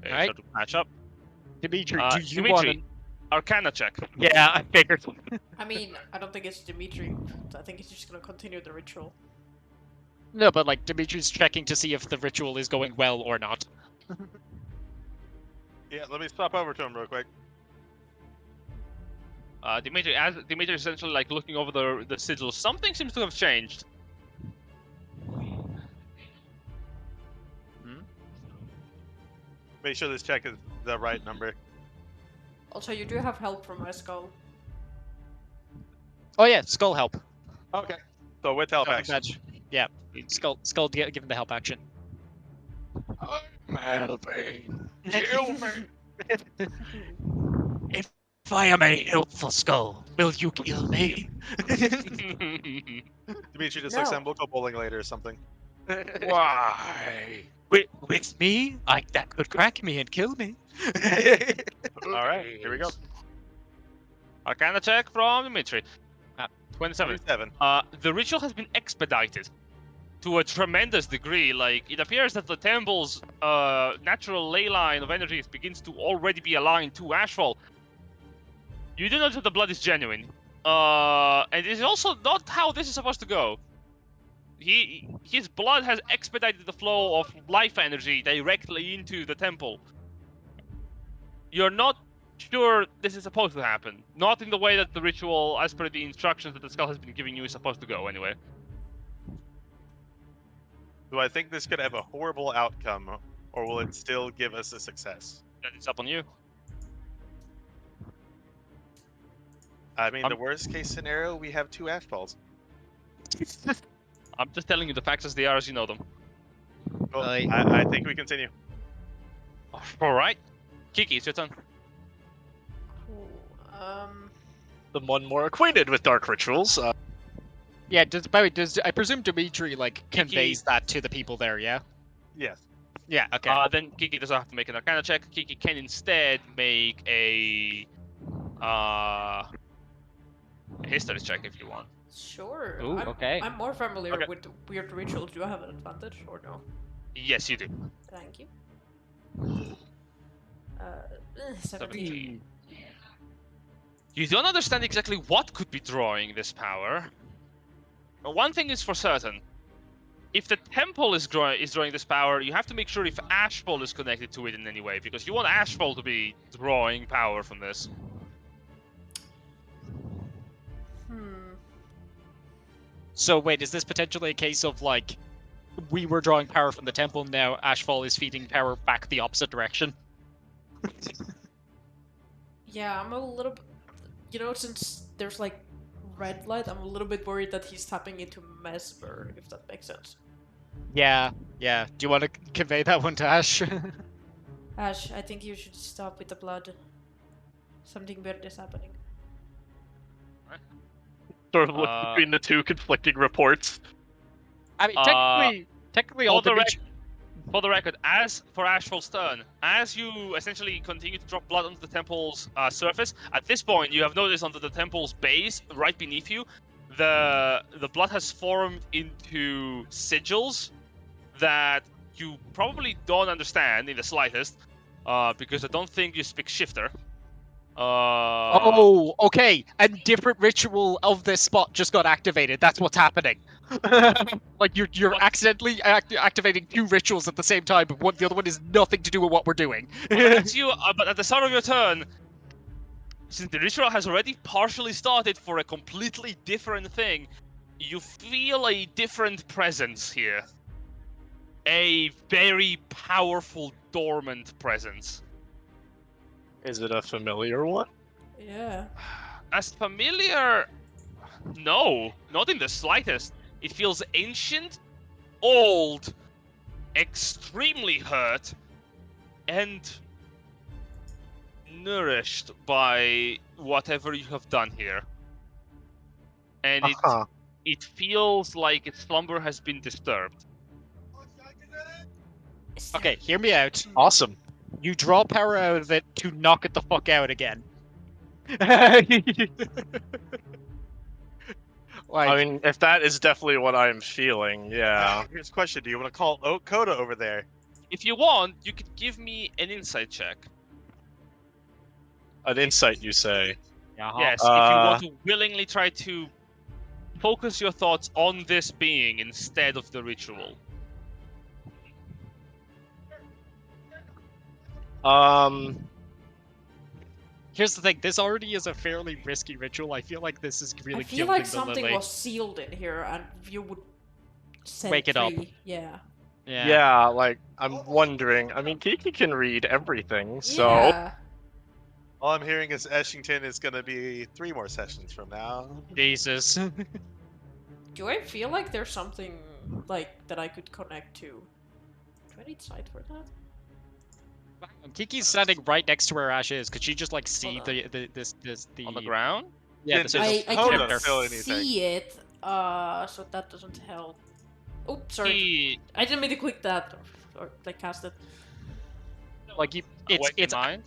Okay, Alright. so to match up. Dimitri, do you Dimitri, want to? Arcana check. Yeah, I figured. I mean, I don't think it's Dimitri. I think he's just gonna continue the ritual. No, but like Dimitri's checking to see if the ritual is going well or not. Yeah, let me stop over to him real quick. Dimitri, as Dimitri is essentially like looking over the sigil, something seems to have changed. Make sure this check is the right number. Also, you do have help from my skull. Oh yeah, skull help. Okay. So with help Oh, action. badge. Yeah, skull give him the help action. I'm helping. Kill me. If I am a helpful skull, will you kill me? Dimitri just looks No. at him. We'll go bowling later or something. Why? With me? That could crack me and kill me. All right, here we go. Arcana check from Dimitri. 27. 27. The ritual has been expedited to a tremendous degree. Like, it appears that the temple's natural ley line of energies begins to already be aligned to Ashfall. You do know that the blood is genuine. And it is also not how this is supposed to go. His blood has expedited the flow of life energy directly into the temple. You're not sure this is supposed to happen. Not in the way that the ritual, as per the instructions that the skull has been giving you, is supposed to go anyway. Do I think this could have a horrible outcome, or will it still give us a success? That is up on you. I mean, the worst case scenario, we have 2 ash balls. I'm just telling you the facts as they are as you know them. Well, Aye. I think we continue. Alright. Kiki, it's your turn. The one more acquainted with dark rituals. Yeah, by the way, I presume Dimitri like conveys that to the people there? Yeah. Yes. Yeah. Okay. Then Kiki doesn't have to make an Arcana check. Kiki can instead make a history check if you want. Sure. Ooh, okay. I'm more familiar Okay. with the weird rituals. Do I have an advantage or no? Yes, you do. Thank you. 17. You don't understand exactly what could be drawing this power. But one thing is for certain. If the temple is drawing this power, you have to make sure if Ashfall is connected to it in any way, because you want Ashfall to be drawing power from this. So wait, is this potentially a case of like we were drawing power from the temple, now Ashfall is feeding power back the opposite direction? Yeah, I'm a little bit... You know, since there's like red light, I'm a little bit worried that he's tapping into Mesmer, if that makes sense. Yeah. Yeah. Do you want to convey that one to Ash? Ash, I think you should stop with the blood. Something weird is happening. Sort of look between the two conflicting reports. I mean, technically, all For the record, as for Ashfall's turn, as you essentially continue to drop blood onto the temple's surface, at this point you have noticed onto the temple's base, right beneath you, the blood has formed into sigils that you probably don't understand in the slightest, because I don't think you speak Shifter. Oh, okay. A different ritual of this spot just got activated. That's what's happening. Like you're accidentally activating 2 rituals at the same time, but the other one is nothing to do with what we're doing. But at the start of your turn, since the ritual has already partially started for a completely different thing, you feel a different presence here. A very powerful dormant presence. Is it a familiar one? Yeah. As familiar? No, not in the slightest. It feels ancient, old, extremely hurt, and nourished by whatever you have done here. And Uh-huh. it feels like its slumber has been disturbed. Is there- Okay, hear me out. Awesome. You draw power out of it to knock it the fuck out again. Like, I mean, if that is definitely what I'm feeling, yeah. Here's a question: do you want to call Coda over there? If you want, you could give me an insight check. An insight, you say? Yes, if you want to willingly try to focus your thoughts on this being instead of the ritual. here's the thing. This already is a fairly risky ritual. I feel like this is really I feel gilding like the something lily. was sealed in here, and you would set Wake it up. free. Yeah. Yeah, like, I'm wondering. I mean, Kiki can read everything, so... Yeah. All I'm hearing is Eshington is going to be 3 more sessions from now. Jesus. Do I feel like there's something like that I could connect to? Do I need sight for that? Kiki's standing right next to where Ash is. Could she just like see Hold the On the ground? Yeah, Didn't the I sigils. Hold can on, feel anything. see it, so that doesn't help. Oh, sorry. He I didn't mean to click that or like cast it. Like you, awake in it's mind.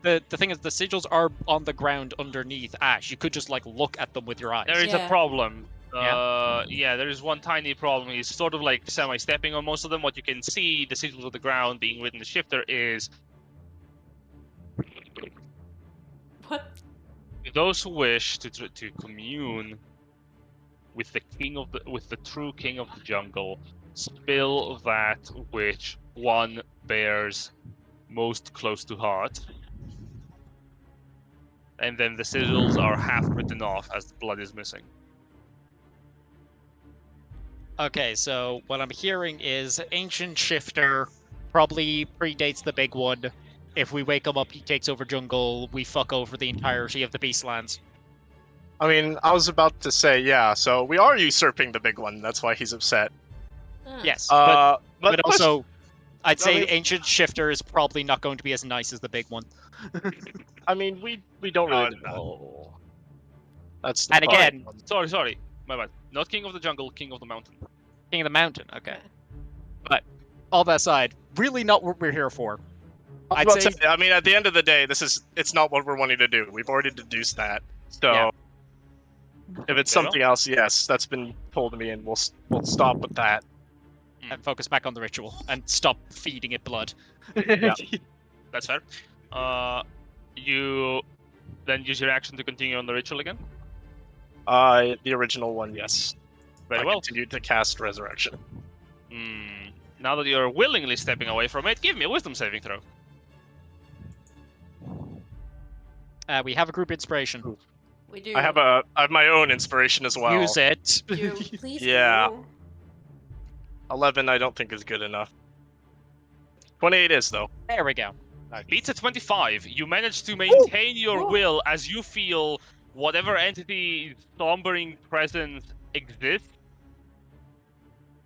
the thing is the sigils are on the ground underneath Ash. You could just like look at them with your eyes. There is Yeah. a problem. Yeah? Yeah, there is one tiny problem. He's sort of like semi-stepping on most of them. What you can see, the sigils of the ground being written in the shifter, is What? those who wish to commune with the true king of the jungle, spill that which one bears most close to heart, and then the sigils are half written off as the blood is missing. Okay, so what I'm hearing is ancient shifter probably predates the big one. If we wake him up, he takes over jungle. We fuck over the entirety of the Beastlands. I mean, I was about to say, yeah, so we are usurping the big one, that's why he's upset. Ah. Yes, But also, I'd I say mean- ancient shifter is probably not going to be as nice as the big one. I mean, we don't No, really it's not. know. That's the And again, problem. Sorry, my bad. Not king of the jungle, king of the mountain. King of the Mountain. Okay, but all that aside, really not what we're here for. I'd Well, say I mean, at the end of the day, it's not what we're wanting to do. We've already deduced that. So, Yeah. if it's Very well. something else, yes, that's been told to me, and we'll stop with that. and focus back on the ritual and stop feeding it blood. Yeah. That's fair. You then use your action to continue on the ritual again. The original one, yes. Very I well. continued to cast Resurrection. Now that you're willingly stepping away from it, give me a wisdom saving throw. We have a group inspiration. We do. I have my own inspiration as well. Use it. Do please Yeah. do. 11, I don't think is good enough. 28 is though. There we go. Beats a 25. You manage to maintain your Ooh. will as you feel whatever entity's slumbering presence exists.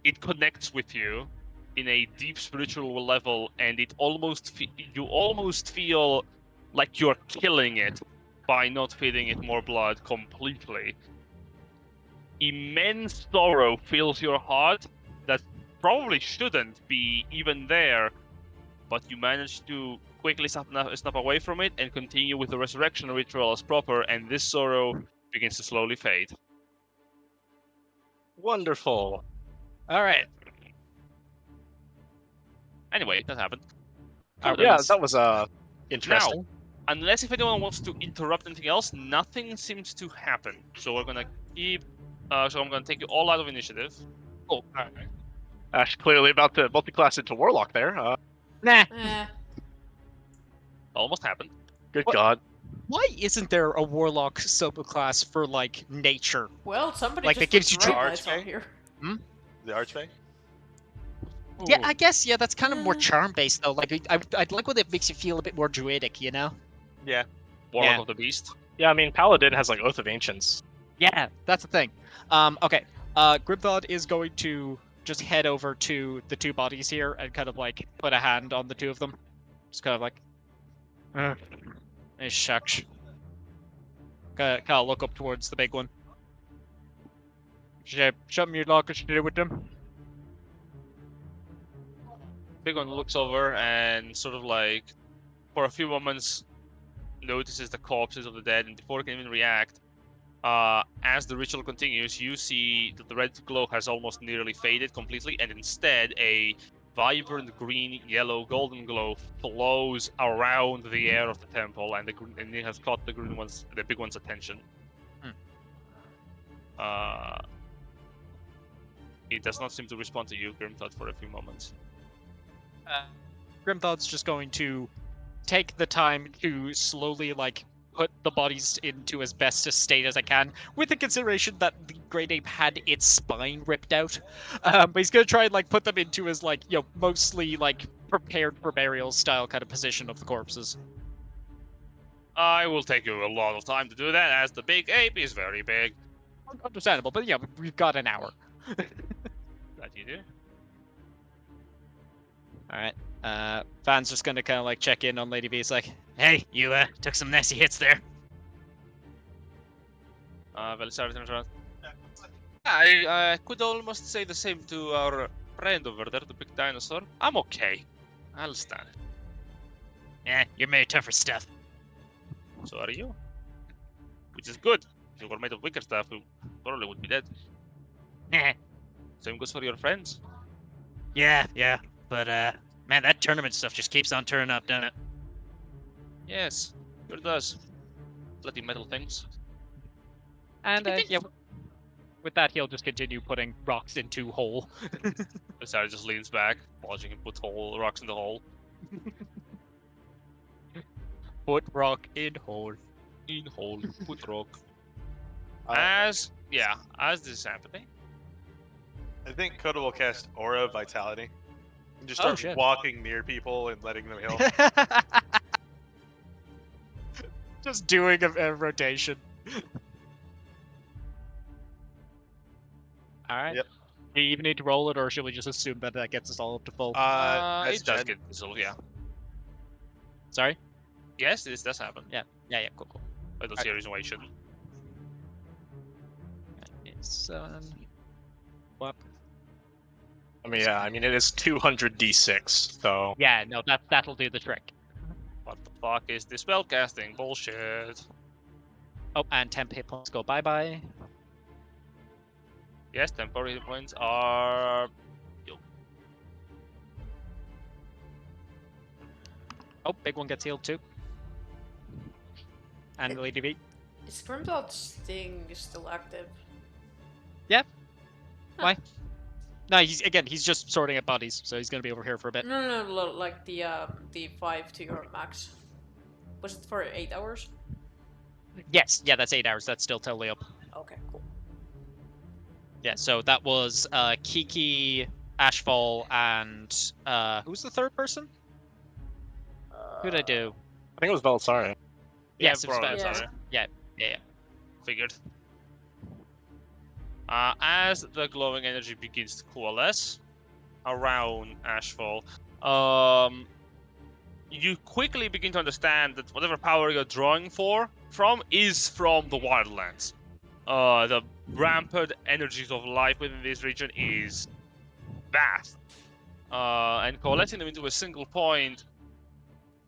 It connects with you in a deep spiritual level, and it you almost feel like you're killing it by not feeding it more blood completely. Immense sorrow fills your heart that probably shouldn't be even there, but you manage to quickly snap away from it and continue with the resurrection ritual as proper, and this sorrow begins to slowly fade. Wonderful. All right. Anyway, that happened. Yeah, that was interesting. Now, unless if anyone wants to interrupt anything else, nothing seems to happen. So we're gonna keep. So I'm gonna take you all out of initiative. Cool. All right. Ash clearly about to multi-class into Warlock there. Nah. Almost happened. Good What? God. Why isn't there a warlock subclass for like nature? Well, somebody Like, just that gives you put charge, lights on eh? here. The Archfey? Yeah, I guess. Yeah, that's kind of more Uh. charm based though. Like I'd like when it makes you feel a bit more druidic, you know? Yeah. Warlock Yeah. of the Beast. Yeah, I mean, Paladin has like Oath of Ancients. Yeah, that's the thing. Okay. Grimthod is going to just head over to the two bodies here and kind of like put a hand on the two of them. Just kind of like, hey, shucks. Kind of look up towards the big one. Something you'd like us to do with them? Big one looks over and sort of like, for a few moments, notices the corpses of the dead, and before it can even react, as the ritual continues, you see that the red glow has almost nearly faded completely, and instead a vibrant green, yellow, golden glow flows around the air of the temple, and it has caught the big one's attention. It does not seem to respond to you, Grimthought, for a few moments. Grimthod's just going to take the time to slowly like put the bodies into as best a state as I can, with the consideration that the great ape had its spine ripped out. But he's gonna try and like put them into his like mostly like prepared for burial style kind of position of the corpses. I will take you a lot of time to do that, as the big ape is very big. Understandable, but yeah, we've got an hour. That you do. All right. Van's just gonna kind of like check in on Lady V. It's like, hey, you took some nasty hits there. Belisarius turns around. I could almost say the same to our friend over there, the big dinosaur. I'm okay. I'll stand it. Yeah, you're made tougher stuff. So are you. Which is good. If you were made of weaker stuff, you probably would be dead. Same goes for your friends. Yeah, but man, that tournament stuff just keeps on turning up, doesn't it? Yes, sure does. Bloody metal things. And yeah, with that, he'll just continue putting rocks into hole. Belisarius just leans back, watching him put rocks in the hole. Put rock in hole. In hole, put rock. Uh, As this is happening. I think Coda will cast Aura of Vitality. And just Oh, start shit. walking near people and letting them heal. Just doing a rotation. Alright. Yep. Do you even need to roll it, or should we just assume that that gets us all up to full? That's It does dead. get fizzled, yeah. Sorry? Yes, this does happen. Yeah, cool. I don't see a reason why it shouldn't. It's 7. What? I mean, yeah, I mean, it is 200 d6, so. Yeah, no, that'll do the trick. What the fuck is this spellcasting bullshit? Oh, and 10 hit points go bye-bye. Yes, temporary hit points are. Oh, big one gets healed too. And Lady V. Is Grimdot's sting still active? No, he's just sorting at bodies, so he's gonna be over here for a bit. No, like the 5 to your max. Was it for 8 hours? Yes, yeah, that's 8 hours. That's still totally up. Okay, cool. Yeah, so that was Kiki, Ashfall, and who's the third person? Who'd I do? I think it was Belisarius. Yes, it was probably, Belisarius. sorry. Yeah. Figured. As the glowing energy begins to coalesce around Ashfall, you quickly begin to understand that whatever power you're drawing from is from the Wildlands. The rampant energies of life within this region is vast, and coalescing them into a single point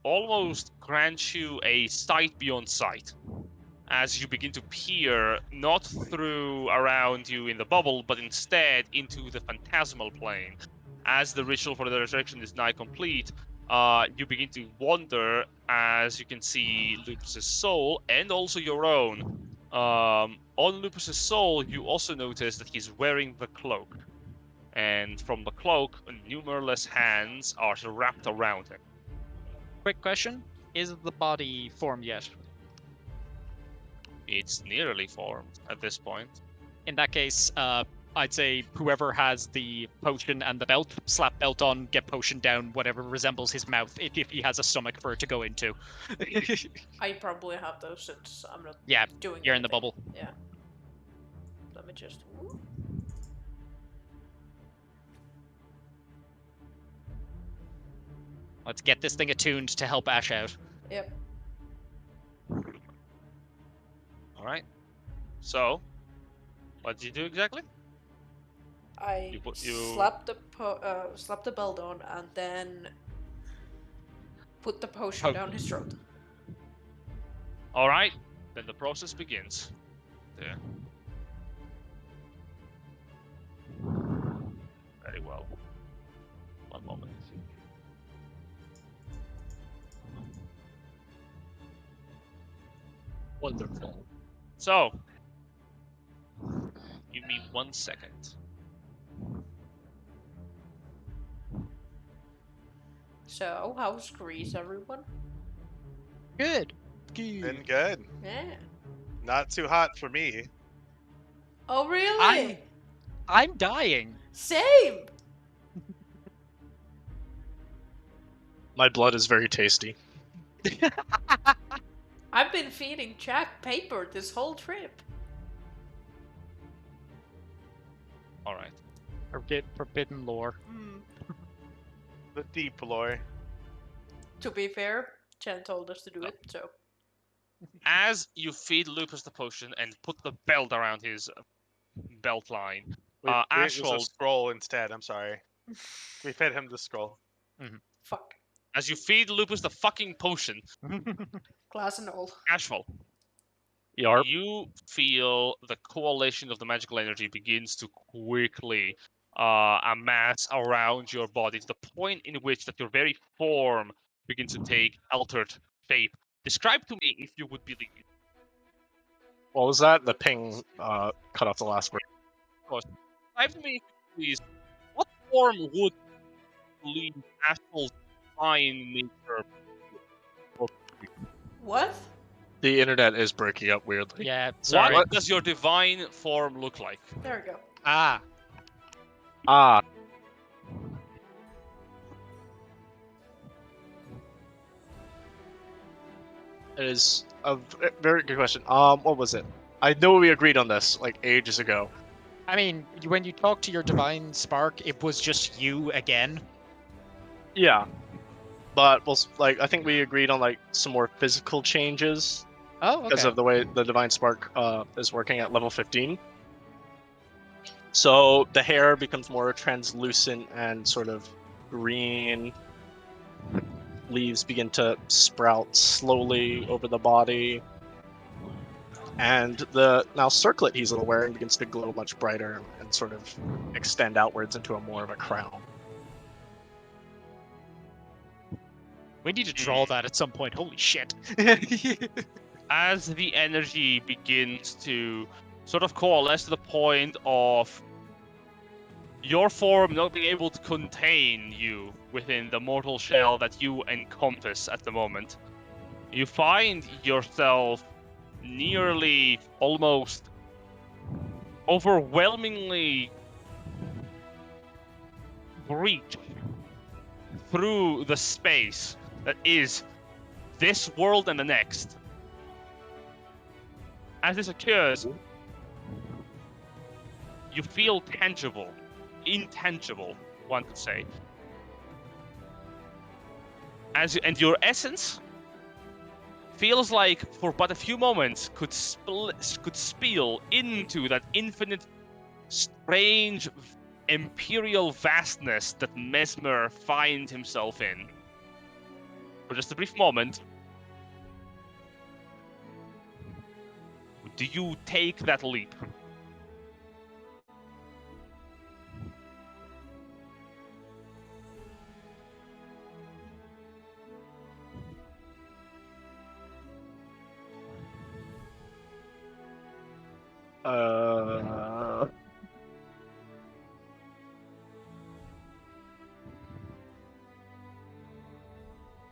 almost grants you a sight beyond sight. As you begin to peer not through around you in the bubble, but instead into the phantasmal plane. As the ritual for the resurrection is nigh complete, you begin to wonder as you can see Lupus's soul and also your own. On Lupus's soul, you also notice that he's wearing the cloak. And from the cloak, numerous hands are wrapped around him. Quick question: is the body formed yet? It's nearly formed at this point. In that case, I'd say whoever has the potion and the belt, slap belt on, get potion down, whatever resembles his mouth, if he has a stomach for it to go into. I probably have those since I'm not Yeah, doing you're in the anything. bubble. Yeah. Let me just. Ooh. Let's get this thing attuned to help Ash out. Yep. All right. So, what did you do exactly? I You slap the belt on and then put the potion down his throat. All right. Then the process begins. There. Very well. One moment. Wonderful. So, give me 1 second. So, how's Greece, everyone? Good. Been good. Yeah. Not too hot for me. Oh, really? I'm dying. Same! My blood is very tasty. I've been feeding Jack paper this whole trip. All right. Forbidden lore. The deep lore. To be fair, Chen told us to do it, so. As you feed Lupus the potion and put the belt around his belt line, It was a Ashfall, scroll instead. I'm sorry. We fed him the scroll. Fuck. as you feed Lupus the fucking potion, Glass and all. Ashfall, Yarp. you feel the coalition of the magical energy begins to quickly amass around your body to the point in which that your very form begins to take altered shape. Describe to me, if you would believe it. What was that? The ping cut off the last word. Describe to me, please, what form would leave Ashfall's fine nature? What? The internet is breaking up weirdly. Yeah, sorry. What does your divine form look like? There we go. Ah, Ah, it is a very good question. What was it? I know we agreed on this like ages ago. I mean, when you talk to your divine spark, it was just you again. Yeah, but I think we agreed on like some more physical changes Oh, because okay. of the way the divine spark is working at level 15. So the hair becomes more translucent and sort of green. Leaves begin to sprout slowly over the body. And the now circlet he's wearing begins to glow much brighter and sort of extend outwards into a more of a crown. We need to draw that at some point. Holy shit. As the energy begins to sort of coalesce to the point of your form not being able to contain you within the mortal shell that you encompass at the moment, you find yourself nearly almost overwhelmingly breach through the space that is this world and the next. As this occurs, you feel tangible, intangible, one could say. And your essence feels like, for but a few moments, could spill into that infinite, strange, imperial vastness that Mesmer finds himself in. For just a brief moment, do you take that leap?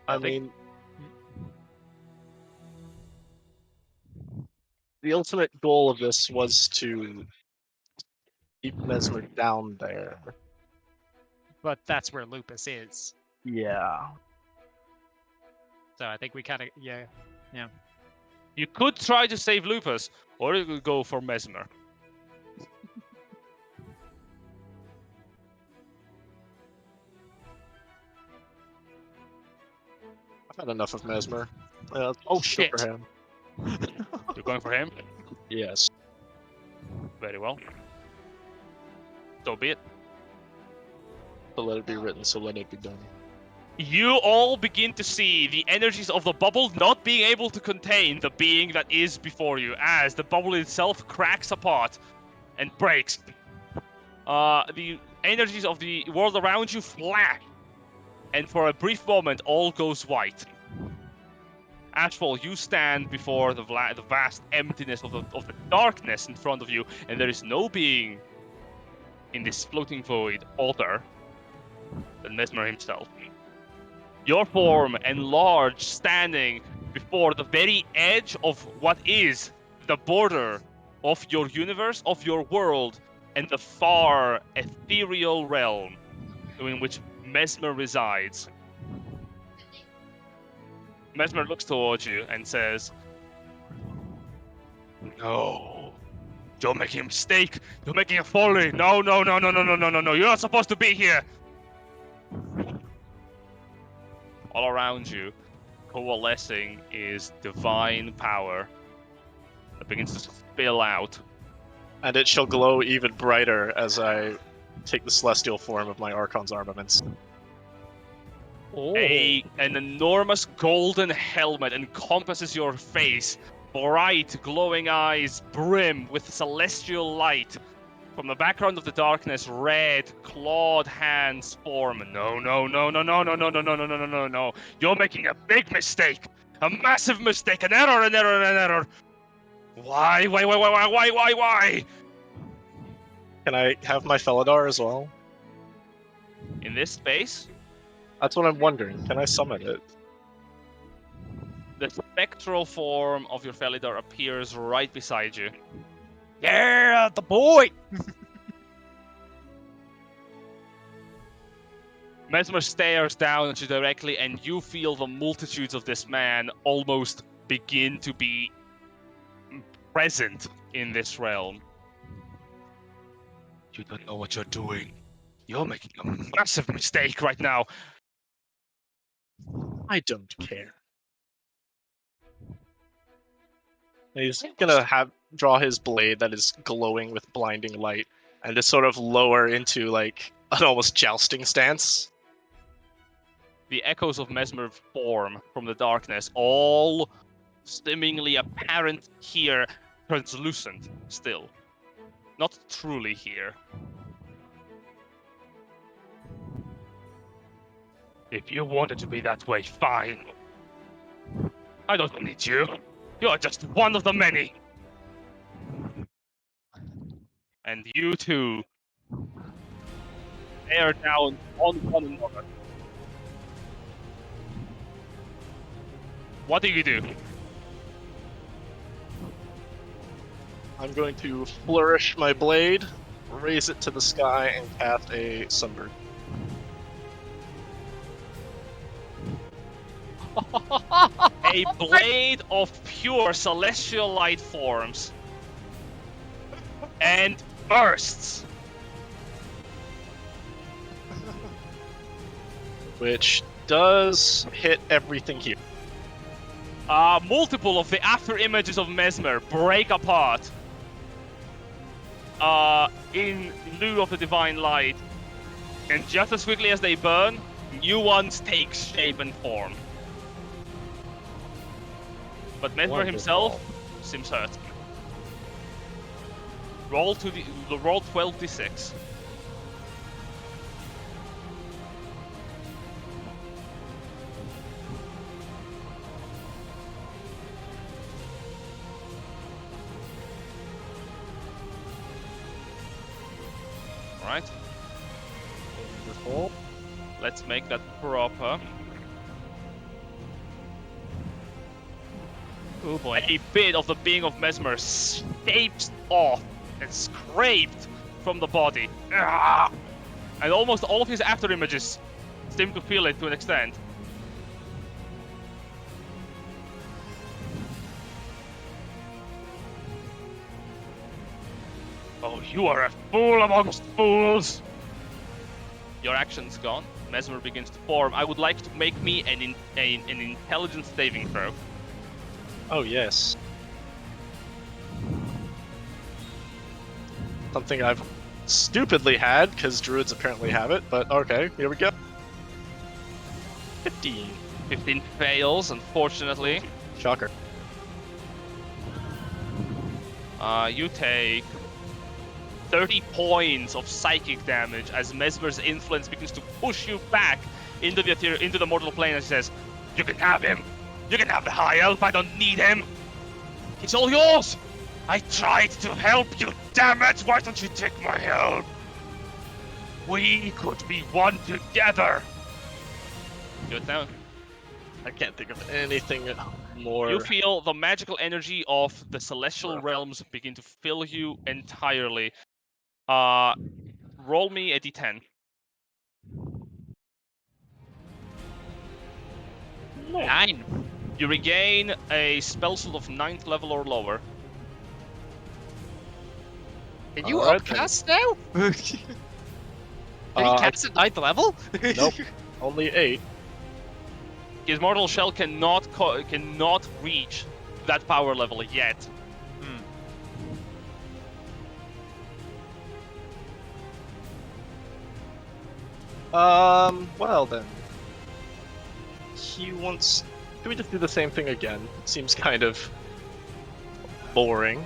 I mean, the ultimate goal of this was to Keep Mesmer down there. But that's where Lupus is. Yeah. So I think we kind of You could try to save Lupus, or you could go for Mesmer. I've had enough of Mesmer. Oh, Go shit. for him. You're going for him? Yes. Very well. So be it. So let it be written, so let it be done. You all begin to see the energies of the bubble not being able to contain the being that is before you, as the bubble itself cracks apart and breaks. The energies of the world around you flash, and for a brief moment, all goes white. Ashfall, you stand before the vast emptiness of the darkness in front of you, and there is no being in this floating void other than Mesmer himself. Your form enlarged, standing before the very edge of what is the border of your universe, of your world, and the far ethereal realm in which Mesmer resides. Mesmer looks towards you and says, "No, you're making a mistake. You're making a folly. No. You're not supposed to be here." All around you, coalescing is divine power that begins to spill out. And it shall glow even brighter as I take the celestial form of my Archon's armaments. An enormous golden helmet encompasses your face. Bright, glowing eyes brim with celestial light. From the background of the darkness, red, clawed hands form. No. You're making a big mistake. A massive mistake. An error. Why? Can I have my Felidar as well? In this space, That's what I'm wondering. Can I summon it? the spectral form of your Felidar appears right beside you. Yeah, the boy! Mesmer stares down at you directly, and you feel the multitudes of this man almost begin to be present in this realm. You don't know what you're doing. You're making a massive mistake right now. I don't care. He's gonna draw his blade that is glowing with blinding light and just sort of lower into like an almost jousting stance. The echoes of Mesmer form from the darkness, all seemingly apparent here, translucent still. Not truly here. If you want it to be that way, fine. I don't need you. You're just one of the many. And you two bear down on one another. What do you do? I'm going to flourish my blade, raise it to the sky, and cast a sunburn. A blade of pure celestial light forms and bursts. Which does hit everything here. Multiple of the after images of Mesmer break apart in lieu of the divine light, and just as quickly as they burn, new ones take shape and form. But Mesmer himself seems hurt. Roll 12d6. Alright. Wonderful. Let's make that proper. Oh boy. A bit of the being of Mesmer scrapes off and scraped from the body. Ah! And almost all of his after images seem to feel it to an extent. Oh, you are a fool amongst fools! Your action's gone. Mesmer begins to form. I would like to make me an intelligence saving throw. Oh, yes. Something I've stupidly had, because druids apparently have it, but okay, here we go. 15. 15 fails, unfortunately. Shocker. You take 30 points of psychic damage as Mesmer's influence begins to push you back into the mortal plane and says, "You can have him! You can have the high elf, I don't need him! It's all yours! I tried to help you, damn it! Why don't you take my help? We could be one together!" Do it now. I can't think of anything more. You feel the magical energy of the celestial realms begin to fill you entirely. Roll me a d10. 9. You regain a spell slot of 9th level or lower. Can you Alright, upcast now? Can you Uh, cast at 9th level? Nope. Only 8. His mortal shell cannot reach that power level yet. Well then. He wants... Can we just do the same thing again? Seems kind of boring.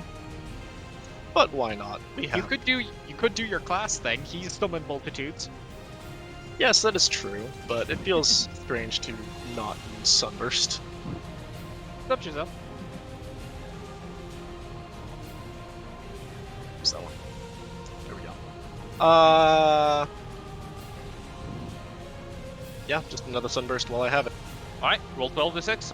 But why not? We You have... could do your class thing. He's summoned multitudes. Yes, that is true, but it feels strange to not use Sunburst. It's up to yourself. Use that one. There we go. Yeah, just another Sunburst while I have it. Alright, roll 12d6.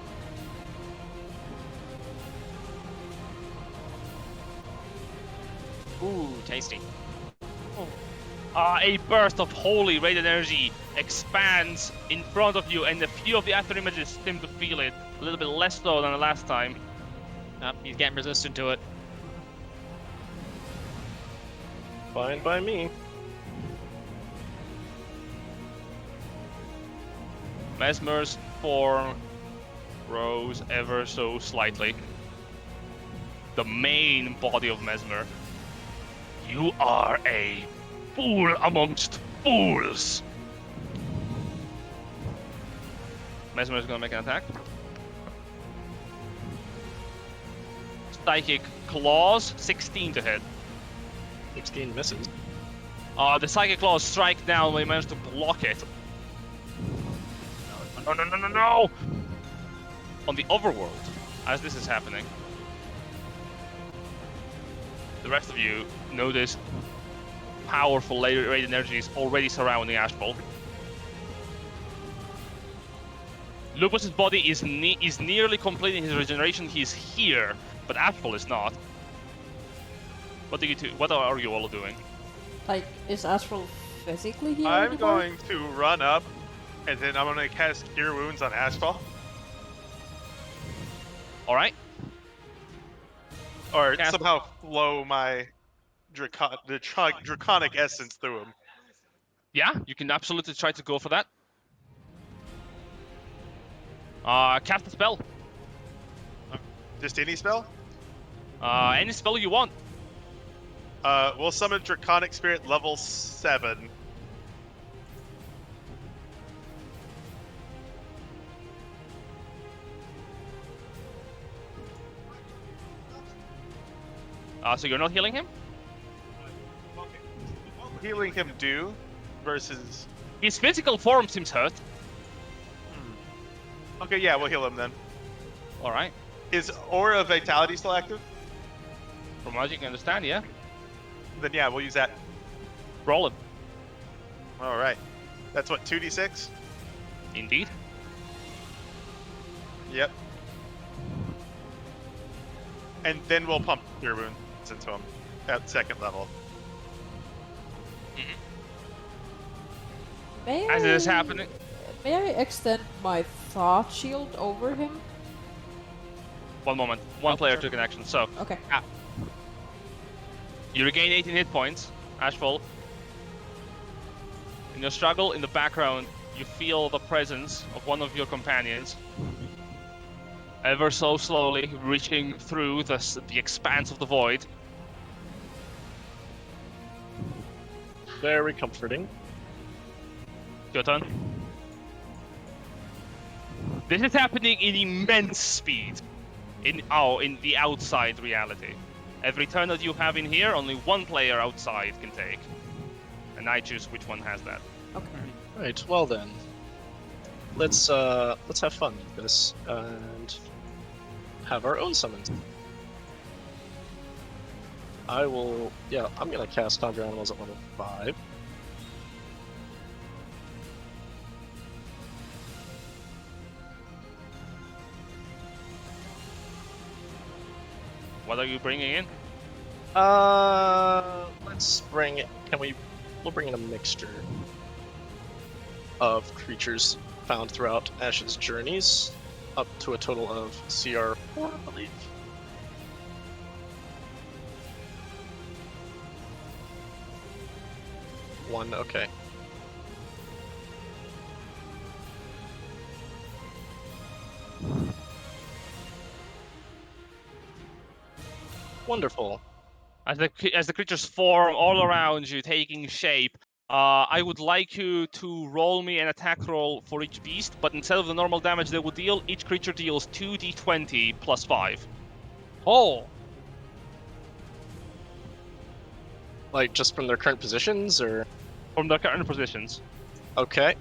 Ooh, tasty. A burst of holy radiant energy expands in front of you, and a few of the after images seem to feel it. A little bit less so than the last time. He's getting resistant to it. Fine by me. Mesmer's form rose ever so slightly. The main body of Mesmer. You are a fool amongst fools! Mesmer is gonna make an attack. Psychic Claws, 16 to hit. 16 misses. The Psychic Claws strike down when you manage to block it. No! On the overworld, as this is happening, the rest of you notice powerful radiant energies already surrounding Ashfall. Lupus's body is nearly completing his regeneration. He's here, but Ashfall is not. What do you do? What are you all doing? Like, is Astral physically here? I'm anymore? going to run up, and then I'm going to cast Cure Wounds on Asphalt. All right. Or Cast- somehow flow my draconic essence through him. Yeah, you can absolutely try to go for that. Cast a spell. Just any spell? Any spell you want. We'll summon Draconic Spirit level 7. So you're not healing him? Healing him do versus... His physical form seems hurt. Okay, yeah, we'll heal him then. All right. Is Aura of Vitality still active? From what you can understand, yeah. Then yeah, we'll use that. Roll it. Alright. That's what, 2d6? Indeed. Yep. And then we'll pump Cure Wounds into him at second level. May As it is I- happening, May I extend my thought shield over him? one moment. One Oh, player sure. took an action. So Okay. you regain 18 hit points. Ashfall. In your struggle, in the background, you feel the presence of one of your companions. Ever so slowly reaching through the expanse of the void. Very comforting. Your turn. This is happening in immense speed. In the outside reality. Every turn that you have in here, only one player outside can take. And I choose which one has that. Okay. Right. Well then, let's have fun with this and have our own summons. I'm gonna cast Conjure Animals at level 5. What are you bringing in? Let's bring it. We'll bring in a mixture of creatures found throughout Ash's journeys, up to a total of CR4, I believe. One, okay. Wonderful. As the creatures form all around you, taking shape, I would like you to roll me an attack roll for each beast, but instead of the normal damage they will deal, each creature deals 2d20 plus 5. Oh, Like, just from their current positions, or? From their current positions. Okay.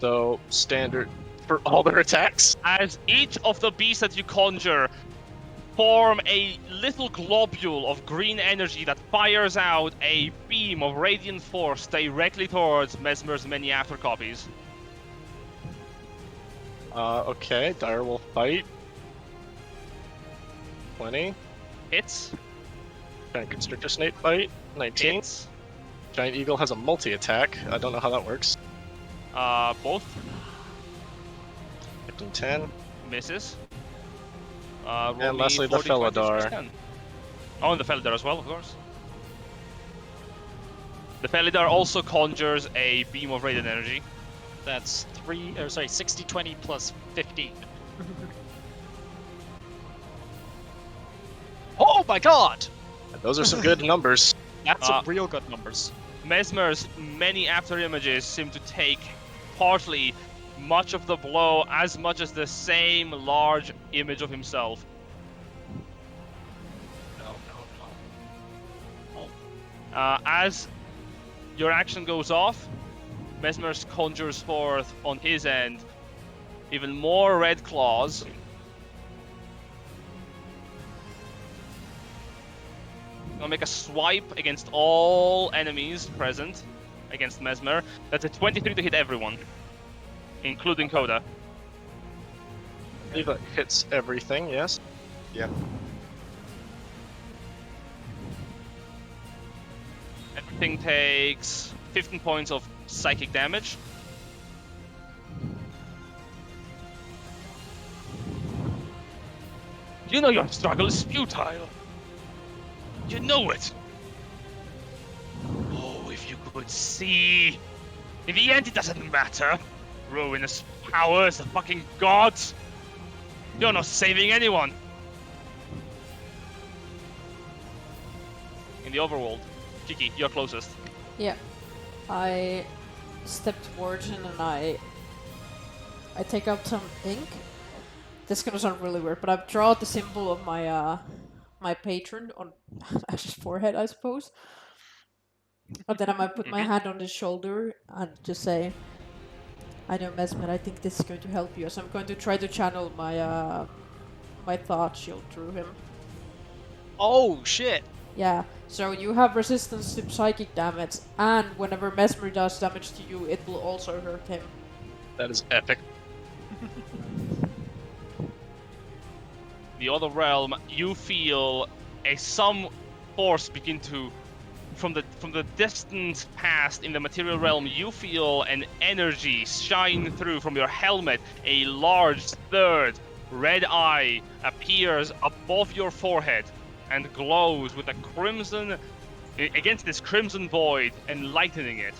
So, standard for all their attacks? As each of the beasts that you conjure form a little globule of green energy that fires out a beam of radiant force directly towards Mesmer's many after copies. Okay. Dire will fight. 20. Hits. Giant Constrictor Snake fight. 19. Hits. Giant Eagle has a multi-attack. I don't know how that works. Both 15, 10. misses. And Roll me lastly, the 40, 20, Felidar. 10. Oh, and the Felidar as well, of course. The Felidar also conjures a beam of radiant energy. that's 60, 20 plus 15. Oh my god! Those are some good numbers. That's Uh, some real good numbers. Mesmer's many after images seem to take partly much of the blow as much as the same large image of himself. As your action goes off, Mesmer conjures forth on his end even more red claws. Gonna make a swipe against all enemies present against Mesmer. That's a 23 to hit everyone, including Coda. I believe that hits everything, yes? Everything takes 15 points of psychic damage. You know your struggle is futile. You know it. Oh, if you could see. In the end, it doesn't matter. Ruinous powers, the fucking gods. You're not saving anyone. In the overworld, Kiki, you're closest. Yeah. I step towards him and I take out some ink. This is gonna sound really weird, but I've drawn the symbol of my my patron on Ash's forehead, I suppose. And then I might put my hand on his shoulder and just say, I know Mesmer, I think this is going to help you. So I'm going to try to channel my my thought shield through him. Oh shit! Yeah, so you have resistance to psychic damage, and whenever Mesmer does damage to you, it will also hurt him. That is epic. The other realm, you feel some force begin to from the distant past in the material realm, you feel an energy shine through from your helmet. A large third red eye appears above your forehead and glows with a crimson against this crimson void, enlightening it.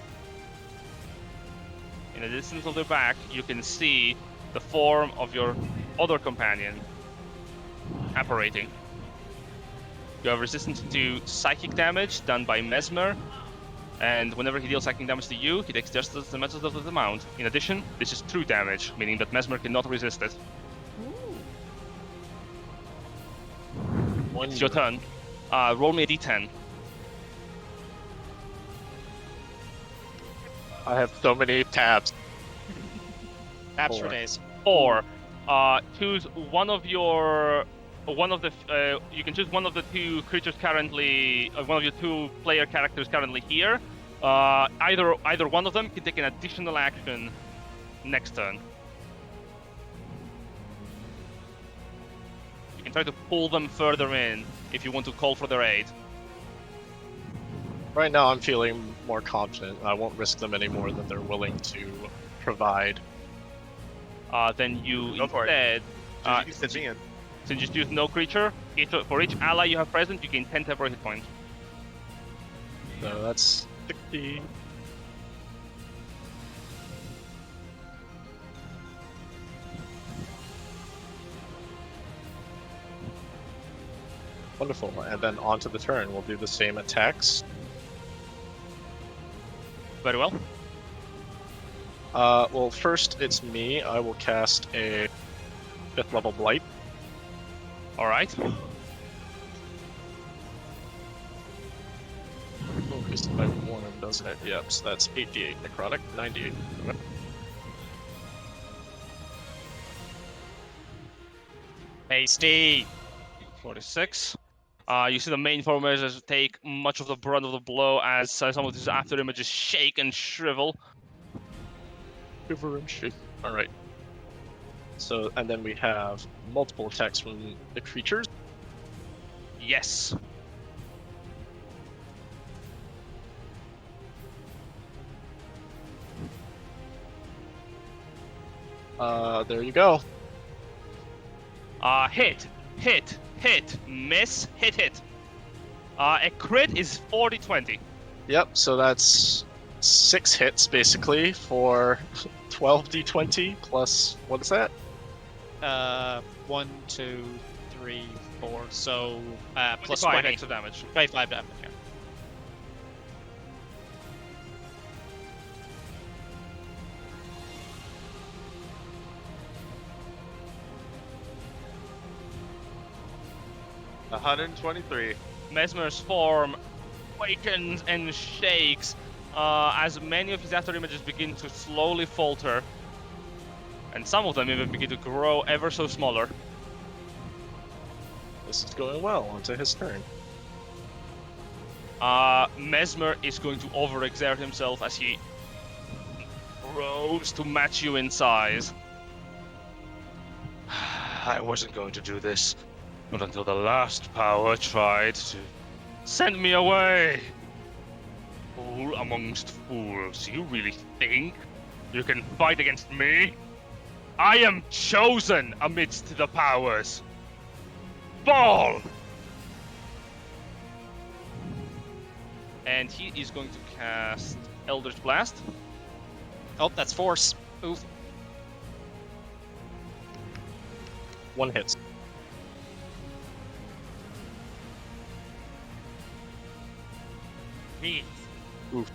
In the distance of the back, you can see the form of your other companion apparating. You have resistance to psychic damage done by Mesmer, and whenever he deals psychic damage to you, he takes just the metal of the amount. In addition, this is true damage, meaning that Mesmer cannot resist it. It's your turn. Roll me a d10. I have so many tabs. Tabs for 4. days. Or choose one of your you can choose one of the two creatures currently, one of your two player characters currently here. Either one of them can take an additional action next turn. You can try to pull them further in if you want to call for their aid. Right now, I'm feeling more confident. I won't risk them any more than they're willing to provide. Then you Go for instead, You send me in. since you choose no creature, for each ally you have present, you gain 10 temporary hit points. So that's 60. Wonderful. And then onto the turn, we'll do the same attacks. Very well. Well, first it's me. I will cast a 5th level Blight. All right. Focused by 1, doesn't it? Yep, so that's 8d8 necrotic, 98. Okay. Hasty. 46. You see the main formers take much of the brunt of the blow as some of these after images shake and shrivel. Shiver and shake. Alright. So, and then we have multiple attacks from the creatures. Yes. There you go. Hit, miss, hit. A crit is 40-20. Yep, so that's 6 hits basically for 12d20 plus, what is that? 1, 2, 3, 4. So plus 25 20. extra damage. 25 damage. Yeah. $123. Mesmer's form awakens and shakes as many of his after images begin to slowly falter, and some of them even begin to grow ever so smaller. This is going well, onto his turn. Mesmer is going to overexert himself as he grows to match you in size. I wasn't going to do this, not until the last power tried to send me away. Fool amongst fools, you really think you can fight against me? I am chosen amidst the powers. Fall! And he is going to cast Eldritch Blast. Oh, that's force. Oof. 1 hits. Me. Oof.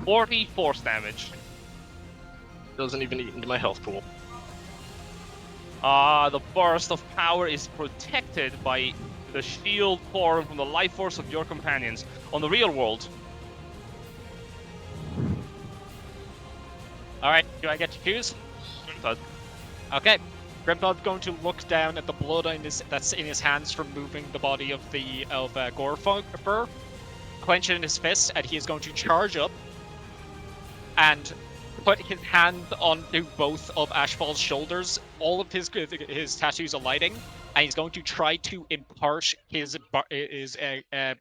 40 force damage. Doesn't even eat into my health pool. The burst of power is protected by the shield form from the life force of your companions. On the real world. All right. Do I get to choose? Okay. Grimthod's going to look down at the blood that's in his hands from moving the body of Gorfur, clench it in his fist, and he is going to charge up and put his hand onto both of Ashfall's shoulders, all of his tattoos alighting, and he's going to try to impart his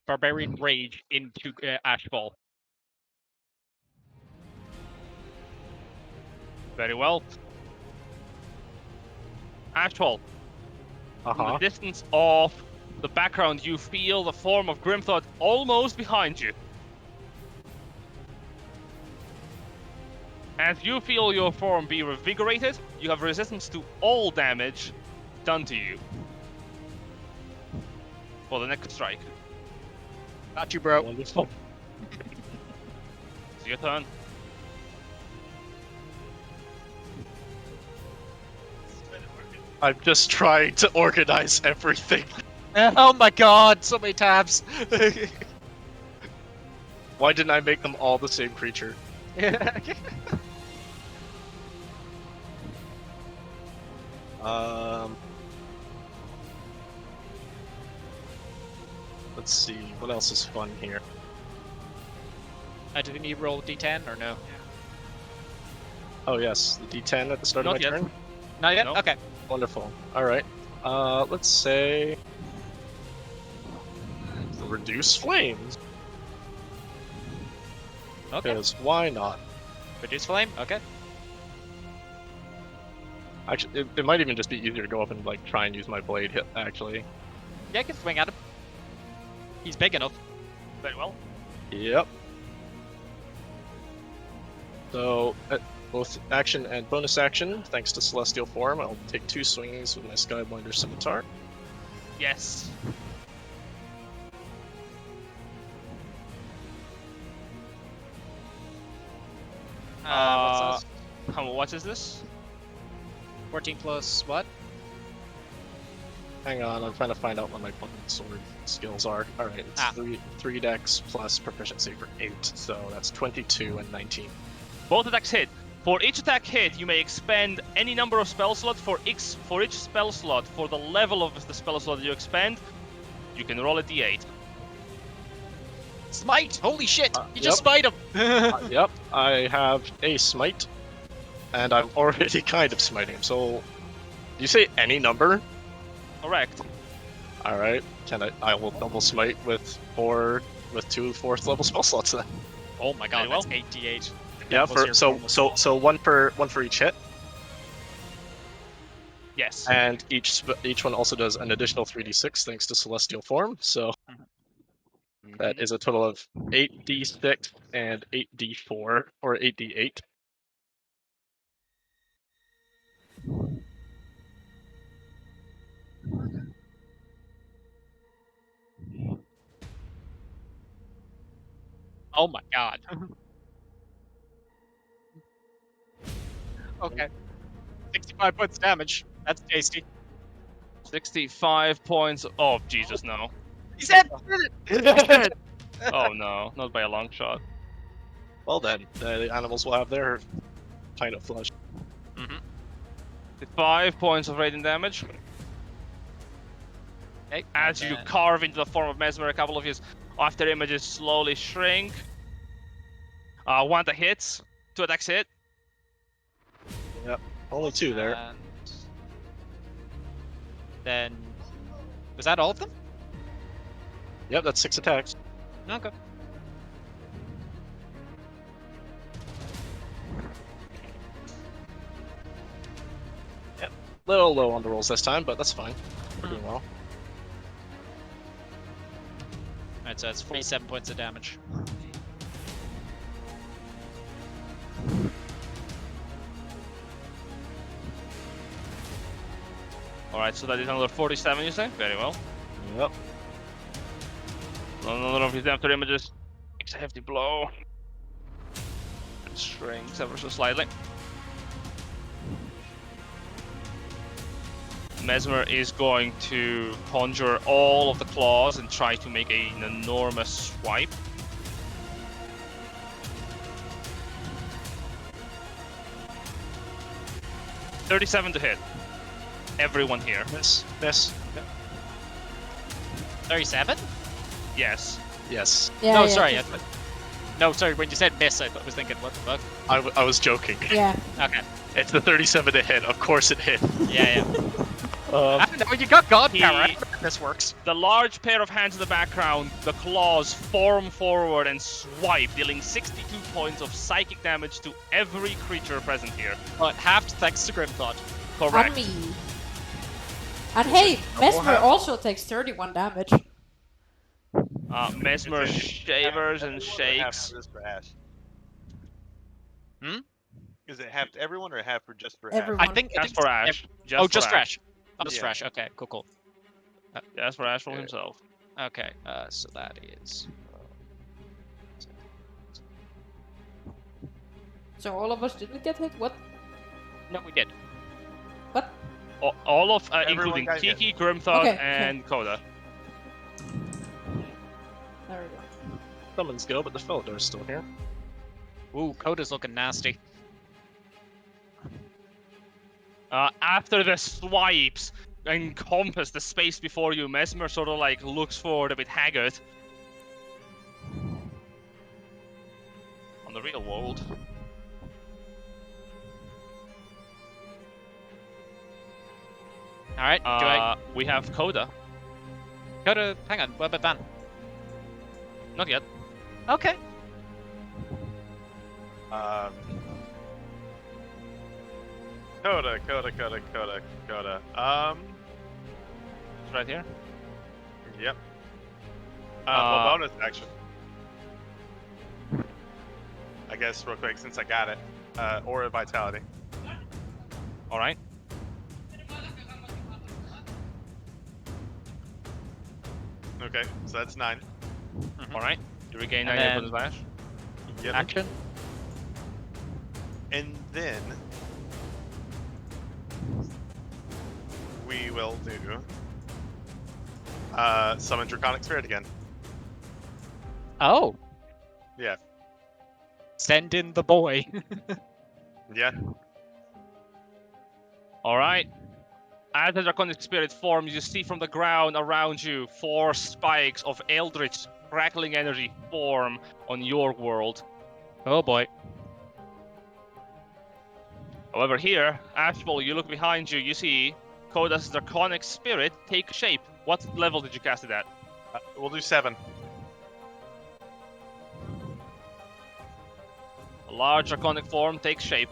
barbarian rage into Ashball. Very well. Ashwell, from the distance of the background, you feel the form of Grimthought almost behind you. As you feel your form be revigorated, you have resistance to all damage done to you for the next strike. Got you, bro. Wonderful. It's your turn. I'm just trying to organize everything. Oh my god, so many tabs. Why didn't I make them all the same creature? Let's see, what else is fun here? Do we need to roll D10 or no? Oh yes, the D10 at the start Not of my yet. turn. Not yet? No. Okay. Wonderful. Alright. Let's say... reduce flames. Okay. Because why not? Reduce flame? Okay. Actually, it might even just be easier to go up and like try and use my blade hit, actually. Yeah, I can swing at him. He's big enough. Very well. Yep. So, both action and bonus action, thanks to Celestial Form, I'll take 2 swings with my Skyblinder Scimitar. Yes. What's this? What is this? 14 plus what? Hang on, I'm trying to find out what my sword skills are. Alright, it's 3 dex plus proficiency for 8, so that's 22 and 19. Both attacks hit. For each attack hit, you may expend any number of spell slots. For each spell slot, for the level of the spell slot that you expend, you can roll a d8. Smite! Holy shit! You Yep. just smite him! Yep, I have a smite, and I'm already kind of smiting him, so... Do you say any number? Correct. Alright, I will double smite with 2 4th level spell slots then. Oh my god, Very well. that's 88. Yeah, Plus your so one for each hit, Yes. and each one also does an additional 3d6 thanks to Celestial Form, so that is a total of 8d6 and 8d4, or 8d8. Oh my god. Okay. 65 points of damage. That's tasty. 65 points. Oh, Jesus, no. He said it! Oh, no. Not by a long shot. Well then, the animals will have their pint of flesh. 5 points of radiant damage. Okay, As you carve into the form of Mesmer, a couple of his after images slowly shrink. 1 that hits. 2 attacks hit. Yep, only 2 there. And then... Was that all of them? Yep, that's 6 attacks. Okay. Little low on the rolls this time, but that's fine. We're doing well. Alright, so that's 47 points of damage. Alright, so that is another 47, you say? Very well. Yep. Another of his after images takes a hefty blow. And shrinks ever so slightly. Mesmer is going to conjure all of the claws and try to make an enormous swipe. $37 to hit. Everyone here. Miss. Miss. 37? Yes. Yes. Yeah, no, yeah, sorry. just- No, sorry, when you said miss, I was thinking, what the fuck? I was joking. Yeah. Okay. It's the 37 to hit. Of course it hit. Yeah, yeah. No, you got God He- power. This works. The large pair of hands in the background, the claws form forward and swipe, dealing 62 points of psychic damage to every creature present here. But half thanks to Grim Thought. Correct. And me. And hey, Mesmer half? also takes 31 damage. Mesmer Is it shavers and half to everyone or half shakes. just for Ash? Hmm? Is it half to everyone or half for just for Everyone. I think That's for Ash. Just for Ash. Oh, just Yeah. for Ash. Okay, cool. Yeah, that's for Ash from Good. himself. Okay, so that is. So all of us didn't get hit? What? No, we did. What? All of, Everyone including got hit. Kiki, Grimthog, Okay, and Koda. There we go. Summons go, but the Felidor's still here. Ooh, Coda's looking nasty. After the swipes encompass the space before you, Mesmer sort of like looks forward a bit haggard. On the real world. All right, do I We have Koda. Coda? Hang on, what about Van? Not yet. Okay. Coda. It's right here. Yep. Uh, well, bonus action. I guess real quick since I got it. Aura Vitality. All right. Okay, so that's 9. All right. You regain And 9 hit then- points of Ash. Yep. Action. And then we will do summon Draconic Spirit again. Oh, Yeah. send in the boy. Yeah. All right. As the draconic spirit forms, you see from the ground around you 4 spikes of eldritch crackling energy form on your world. Oh boy. However, here, Ashball, you look behind you, you see Koda's draconic spirit take shape. What level did you cast it at? We'll do 7. A large draconic form takes shape.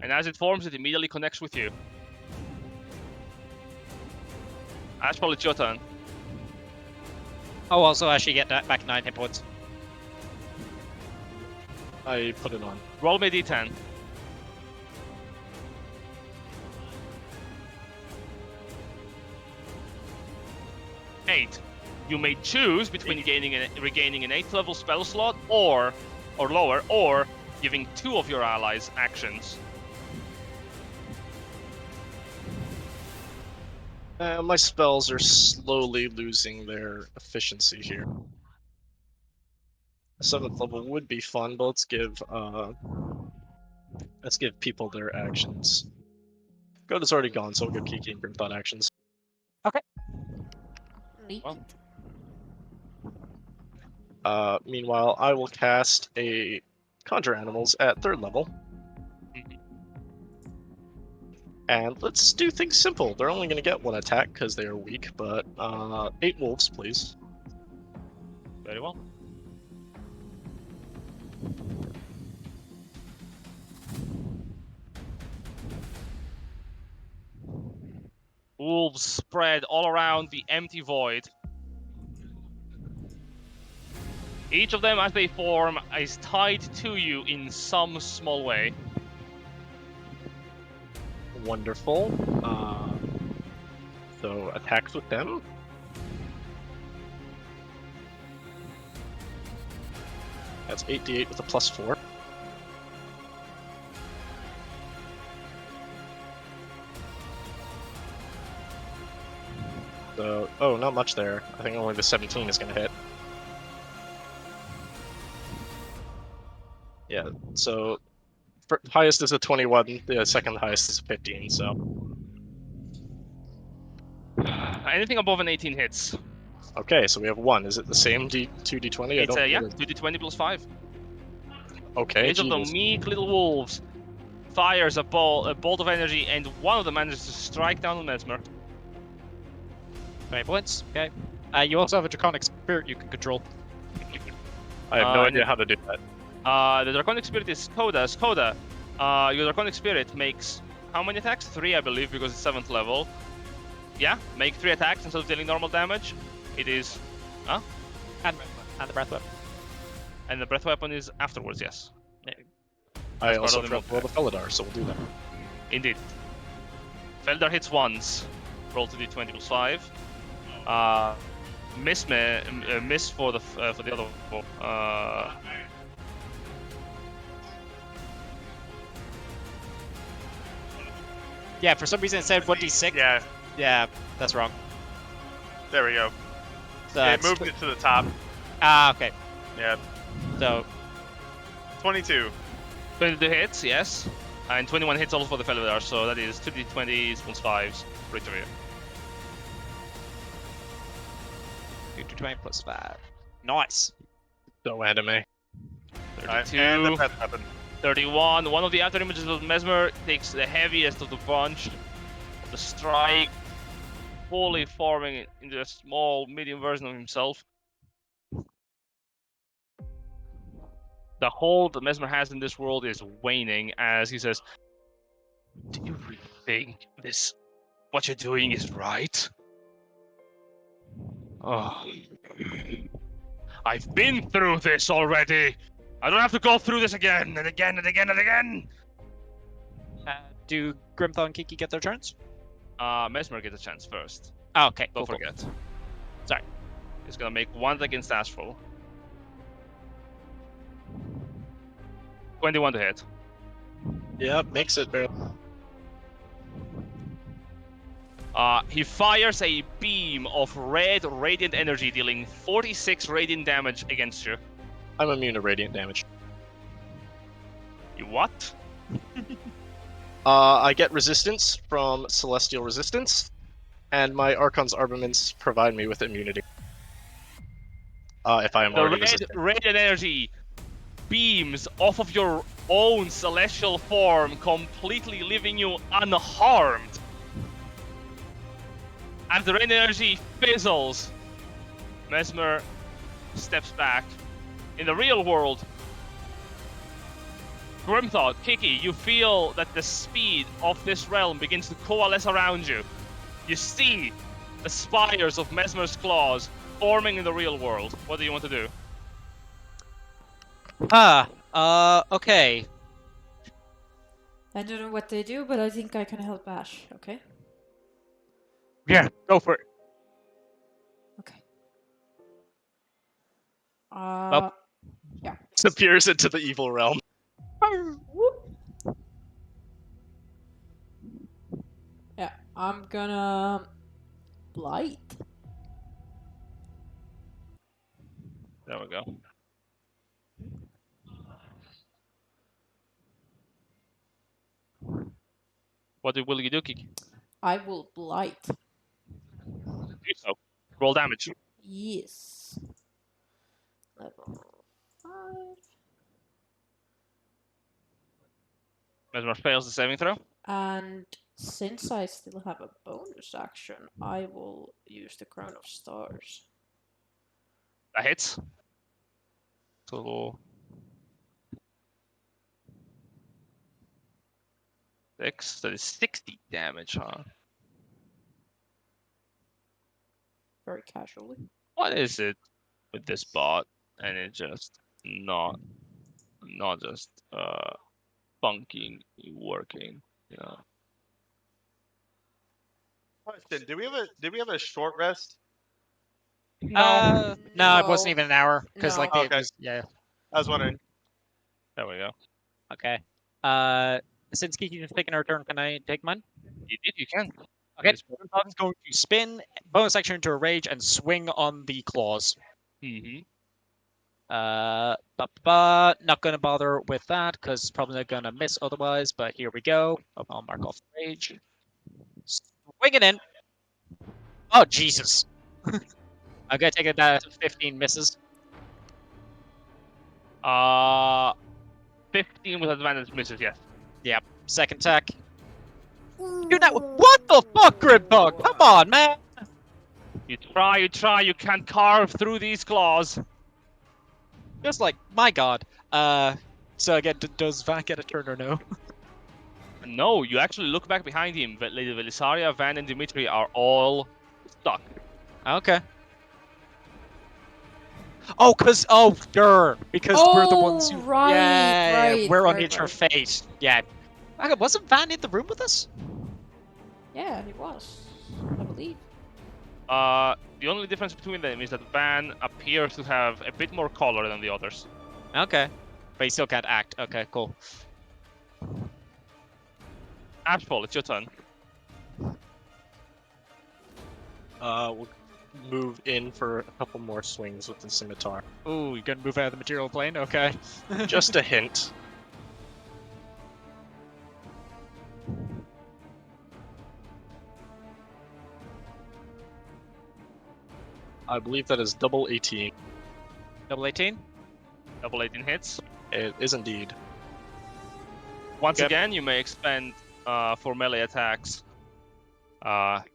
And as it forms, it immediately connects with you. Ashball, it's your turn. Oh, also actually get that back 9 hit points. I put it on. Roll me a d10. 8. You may choose between regaining an 8th level spell slot or lower, or giving 2 of your allies actions. My spells are slowly losing their efficiency here. 7th level would be fun, but let's give people their actions. Goda's already gone, so we'll give Kiki and Grimthought actions. Neat. Well. Meanwhile, I will cast a Conjure Animals at 3rd level. And let's do things simple. They're only going to get 1 attack because they are weak, but 8 wolves, please. Very well. Wolves spread all around the empty void. Each of them, as they form, is tied to you in some small way. Wonderful. So attacks with them. That's 8d8 with a +4. So, oh, not much there. I think only the 17 is going to hit. Yeah, so highest is a 21, the second highest is a 15, so. Anything above an 18 hits. Okay, so we have 1. Is it the same 2d20? It's I don't yeah, really- 2d20 plus 5. Okay, Each of them Jesus. meek little wolves fires a bolt of energy, and one of them manages to strike down on Mesmer. 20 points. Okay. You also have a draconic spirit you can control. I have no and idea how to do that. The Draconic Spirit is Coda's. Coda, your Draconic Spirit makes how many attacks? 3, I believe, because it's 7th level. Yeah, make 3 attacks instead of dealing normal damage. It is... Huh? And the breath weapon. And the Breath Weapon is afterwards, yes. I part also of the forgot to roll the Felidar, so we'll do that. Indeed. Feldar hits once. Roll to d20 plus 5. Miss for the other one. Yeah, for some reason it said 1d6. Yeah, Yeah, that's wrong. there we go. So It it's moved it to the top. Okay. Yeah, So 22. 22 hits, yes. And 21 hits also for the Feldar, so that is 2d20s plus 5s for each of you. 2d20 plus 5. Nice. So anime. 32. And the breath weapon. 31. One of the after images of Mesmer takes the heaviest of the bunch. The strike, fully forming into a small, medium version of himself. The hold that Mesmer has in this world is waning as he says, "Do you really think what you're doing is right? Oh, I've been through this already. I don't have to go through this again and again and again and again." Do Grimthaw and Kiki get their turns? Mesmer gets a chance first. Oh, okay, Don't cool. forget. Sorry. He's gonna make one against Astral. 21 to hit. Yep, makes it barely. He fires a beam of red radiant energy, dealing 46 radiant damage against you. I'm immune to radiant damage. You what? I get resistance from Celestial Resistance, and my Archon's Armaments provide me with immunity. If I am The already red resistant. radiant energy beams off of your own celestial form, completely leaving you unharmed. As the radiant energy fizzles, Mesmer steps back. In the real world, Grimthought, Kiki, you feel that the speed of this realm begins to coalesce around you. You see the spires of Mesmer's claws forming in the real world. What do you want to do? Okay. I don't know what they do, but I think I can help Ash, okay? Yeah, go for it. Okay. Disappears into the evil realm. Whoop. Yeah, I'm gonna blight. There we go. What will you do, Kiki? I will blight. Do so. Roll damage. Yes. Level 5. Mesmer fails the saving throw. And since I still have a bonus action, I will use the Crown of Stars. That hits. So 6. That is 60 damage, huh? Very casually. What is it with this bot? And it just not just funking working, you know. Question: Did we have a short rest? No, it wasn't No. even an hour because No. like Okay. yeah. I was wondering. There we go. Okay. Since Kiki's taking her turn, can I take mine? You did, you can. Okay. I'm going to spin, bonus action into a rage, and swing on the claws. Mm-hmm. Not gonna bother with that because it's probably not gonna miss otherwise. But here we go. I'll mark off the rage. Swing it in. Oh Jesus! I'm gonna take it down to 15 misses. 15 with advantage misses, yes. Yep. Second attack. Dude, that, what the fuck, Grimpug? Come on, man. You try, you can't carve through these claws. Just like, my god. So again, does Van get a turn or no? No, you actually look back behind him. Lady Velisaria, Van, and Dimitri are all stuck. Okay. Oh, sure, because we're the ones who. right, Yeah, right, we're on right, Nature right. Fate. Yeah. Okay, wasn't Van in the room with us? Yeah, he was, I believe. The only difference between them is that Van appears to have a bit more color than the others. Okay. But he still can't act. Okay, cool. Ashfall, it's your turn. We'll move in for a couple more swings with the scimitar. Ooh, you're gonna move out of the material plane? Okay. Just a hint. I believe that is double 18. Double 18? Double 18 hits. It is indeed. Once Okay. again, you may expend for melee attacks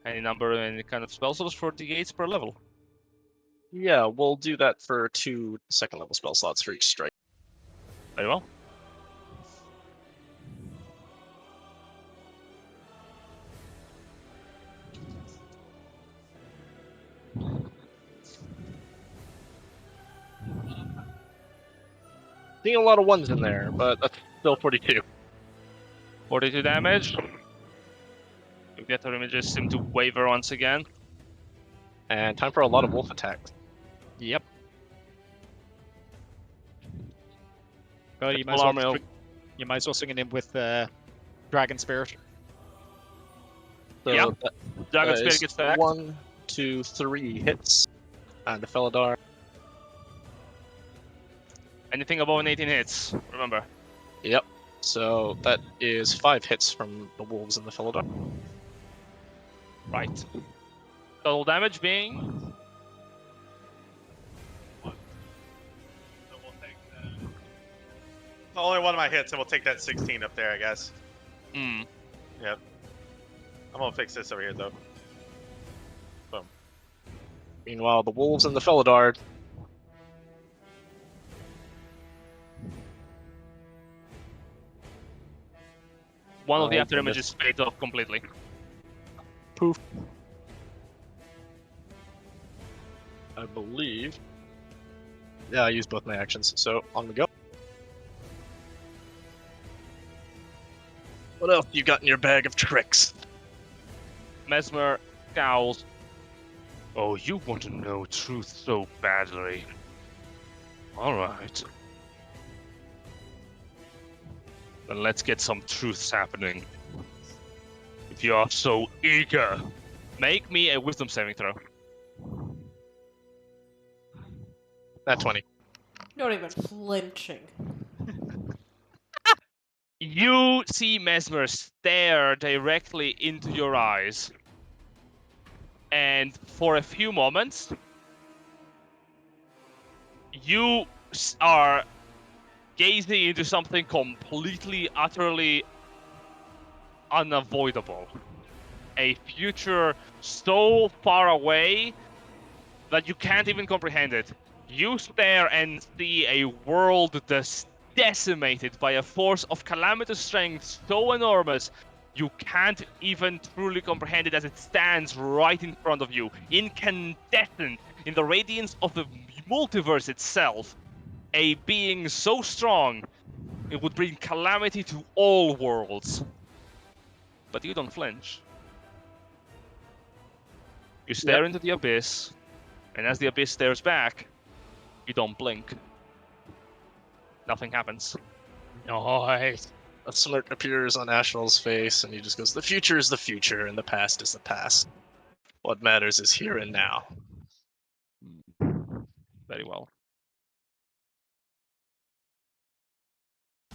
any number, any kind of spell slots for d8s per level. Yeah, we'll do that for 2 second level spell slots for each strike. Very well. Seeing a lot of ones in there, but that's still 42. 42 damage. Your Getter images seem to waver once again. And time for a lot of wolf attacks. Yep. Well, you Full armor. you might as well swing it in with Dragon Spirit. So Yeah. that Dragon is Spirit gets stacked. 1, 2, 3 hits. And the Felidar. Anything above an 18 hits, remember. Yep. So that is 5 hits from the wolves and the Felidar. Right. Total damage being... Only one of my hits, and we'll take that 16 up there, I guess. Hmm. Yep. I'm gonna fix this over here, though. Boom. Meanwhile, the wolves and the Felidar. One of the Oh, after goodness. images fades off completely. Poof. I believe. Yeah, I used both my actions, so on we go. What else you got in your bag of tricks? Mesmer scowls. Oh, you want to know truth so badly. Alright. Then let's get some truths happening. If you are so eager, make me a wisdom saving throw. That 20. Not even flinching. You see Mesmer stare directly into your eyes. And for a few moments, you are gazing into something completely, utterly unavoidable. A future so far away that you can't even comprehend it. You stare and see a world decimated by a force of calamitous strength so enormous you can't even truly comprehend it as it stands right in front of you, incandescent in the radiance of the multiverse itself. A being so strong it would bring calamity to all worlds. But you don't flinch. You stare into the abyss, and as the abyss stares back, you don't blink. Nothing happens. Nice. A smirk appears on Ashnell's face, and he just goes, "The future is the future, and the past is the past. What matters is here and now." Very well.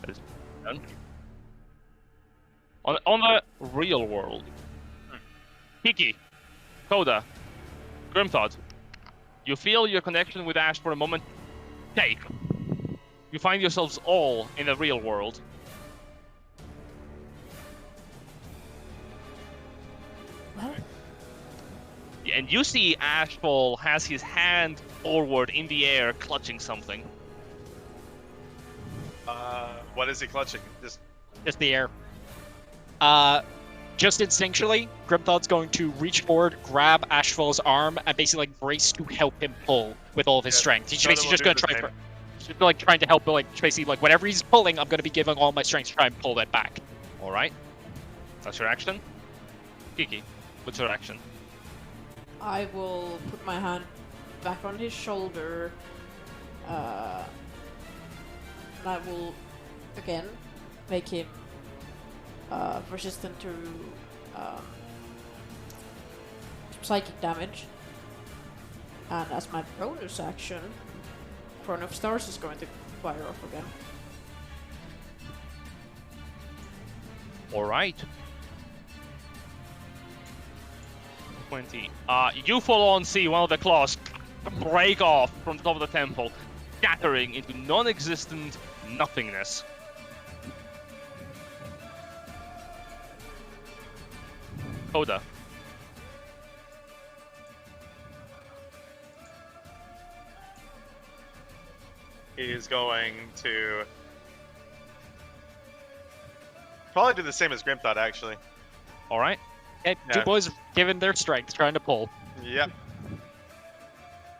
That is done. On the real world, Kiki, Koda, Grimthod, you feel your connection with Ash for a moment shake. You find yourselves all in the real world. and you see Ashfall has his hand forward in the air, clutching something. What is he clutching? Just the air. Just instinctually, Grimthod's going to reach forward, grab Ashfall's arm, and basically like brace to help him pull with all of his strength. He's basically just going to try, like trying to help, like basically like whatever he's pulling, I'm going to be giving all my strength to try and pull that back. All right, that's your action. Kiki, what's your action? I will put my hand back on his shoulder. And I will again make him resistant to psychic damage. And as my bonus action, Crown of Stars is going to fire off again. All right. 20. You full on see one of the claws break off from the top of the temple, scattering into non-existent nothingness. Coda. He's going to probably do the same as Grimthod, actually. All right. Okay, Yeah. two boys given their strength, trying to pull. Yep.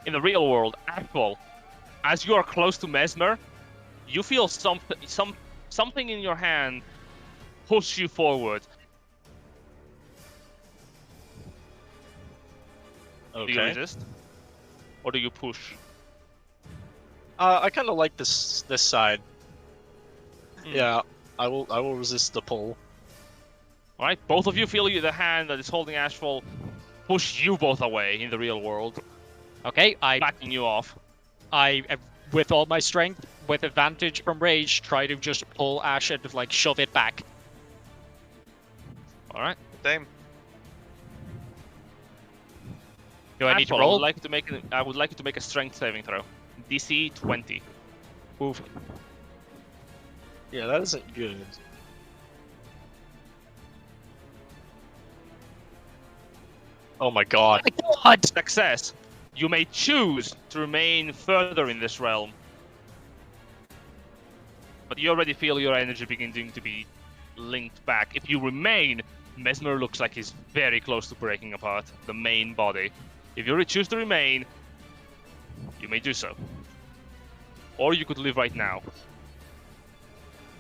In the real world, Ashfall, as you are close to Mesmer, you feel something in your hand push you forward. Okay. Do you resist? Or do you push? I kind of like this side. Hmm. Yeah, I will resist the pull. Alright, both of you feel the hand that is holding Ashfall push you both away in the real world, Okay, backing you off. I, with all my strength, with advantage from rage, try to just pull Ash and like shove it back. Alright. Same. Do I need to Ashfall, roll? I would like you to make a strength saving throw. DC 20. Move. Yeah, that isn't good. Oh my god. God! Success! You may choose to remain further in this realm. But you already feel your energy beginning to be linked back. If you remain, Mesmer looks like he's very close to breaking apart the main body. If you choose to remain, you may do so. Or you could leave right now.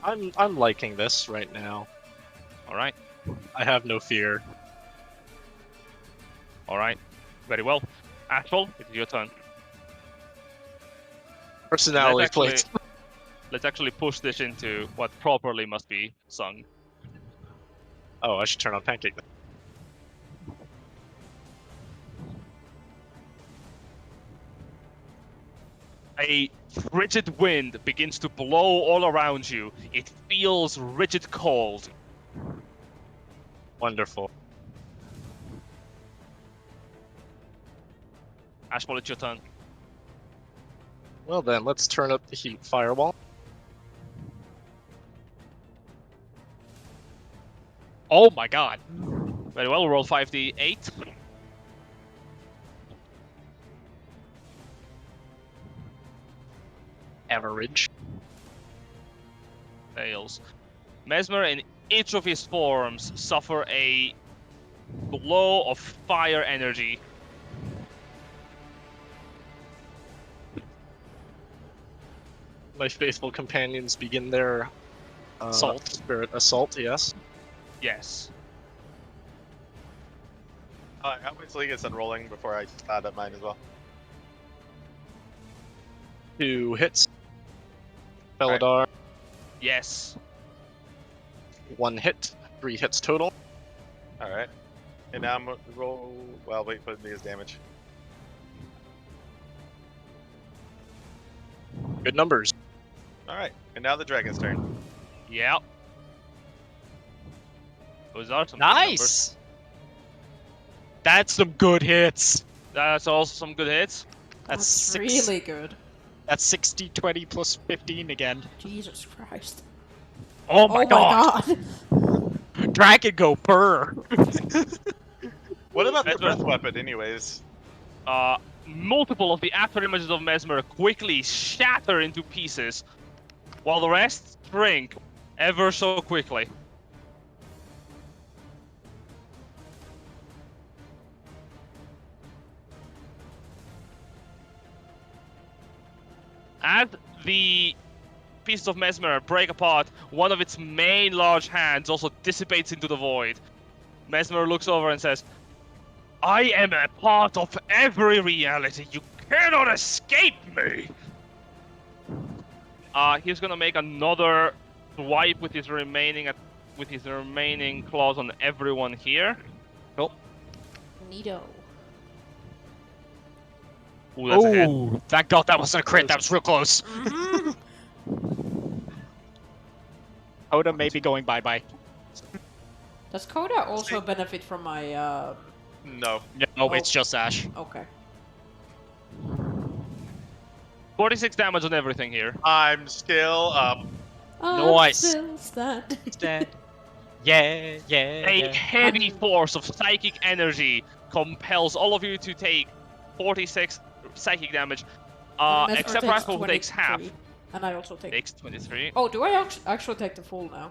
I'm liking this right now. Alright? I have no fear. Alright. Very well. Ashfall, it is your turn. Personality plates. Let's actually push this into what properly must be sung. Oh, I should turn on Pancake then. A frigid wind begins to blow all around you. It feels rigid cold. Wonderful. Ashfall, it's your turn. Well then, let's turn up the heat fireball. Oh my god. Very well, roll 5d8. Average. Fails. Mesmer and each of his forms suffer a blow of fire energy. My faithful companions begin their Assault. Spirit assault, yes. Yes. I'll wait till he gets done rolling before I add up mine as well. 2 hits. Felidar, Yes. 1 hit. 3 hits total. Alright. And now I'm gonna roll. Well, wait for his damage. Good numbers. Alright. And now the dragon's turn. Yeah. Those are some good numbers. Nice! That's some good hits. That's also some good hits. That's six, really good. That's 60, 20 plus 15 again. Jesus Christ. Oh my god! God. Dragon go burr! What about the Mesmer. breath weapon, anyways? Multiple of the after images of Mesmer quickly shatter into pieces, while the rest shrink ever so quickly. As the pieces of Mesmer break apart, one of its main large hands also dissipates into the void. Mesmer looks over and says, I am a part of every reality. You cannot escape me! He's gonna make another swipe with his remaining claws on everyone here. Neato. Ooh, that's a hit. Oh, thank God that wasn't a crit. That was real close. Mhm. Oda may be going bye-bye. Does Coda also benefit from my No. No, it's just Ash. Okay. 46 damage on everything here. I'm still up. Nice. Still standing. Yeah, yeah, A yeah. heavy force of psychic energy compels all of you to take 46 psychic damage. And Mesmer Except takes Rascal, who takes half. 23. And I also take. Takes 23. Oh, do I actually take the full now?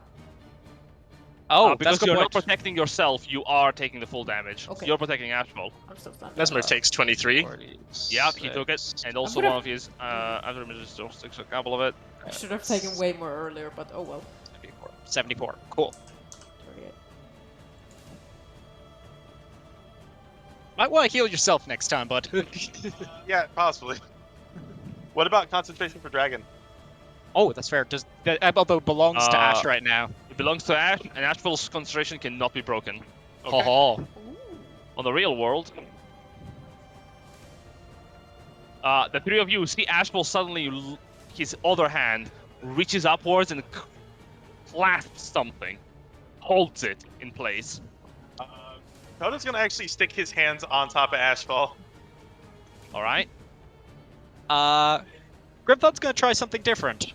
Oh, Because that's you're good not point. protecting yourself, you are taking the full damage. Okay. You're protecting Ashfall. I'm still standing. Mesmer takes 23. Yep, he took it. And also gonna- one of his after images just takes a couple of it. I should have taken way more earlier, but oh well. 74. Cool. 38. Might want to heal yourself next time, bud. Yeah, possibly. What about concentration for dragon? Oh, that's fair. Does that although it belongs to Ash right now? It belongs to Ash, and Ashfall's concentration cannot be broken. Ho ho. Ooh. On the real world, the three of you see Ashfall suddenly, his other hand reaches upwards and clasps something, holds it in place. Coda's gonna actually stick his hands on top of Ashfall. All right, Grimthud's gonna try something different.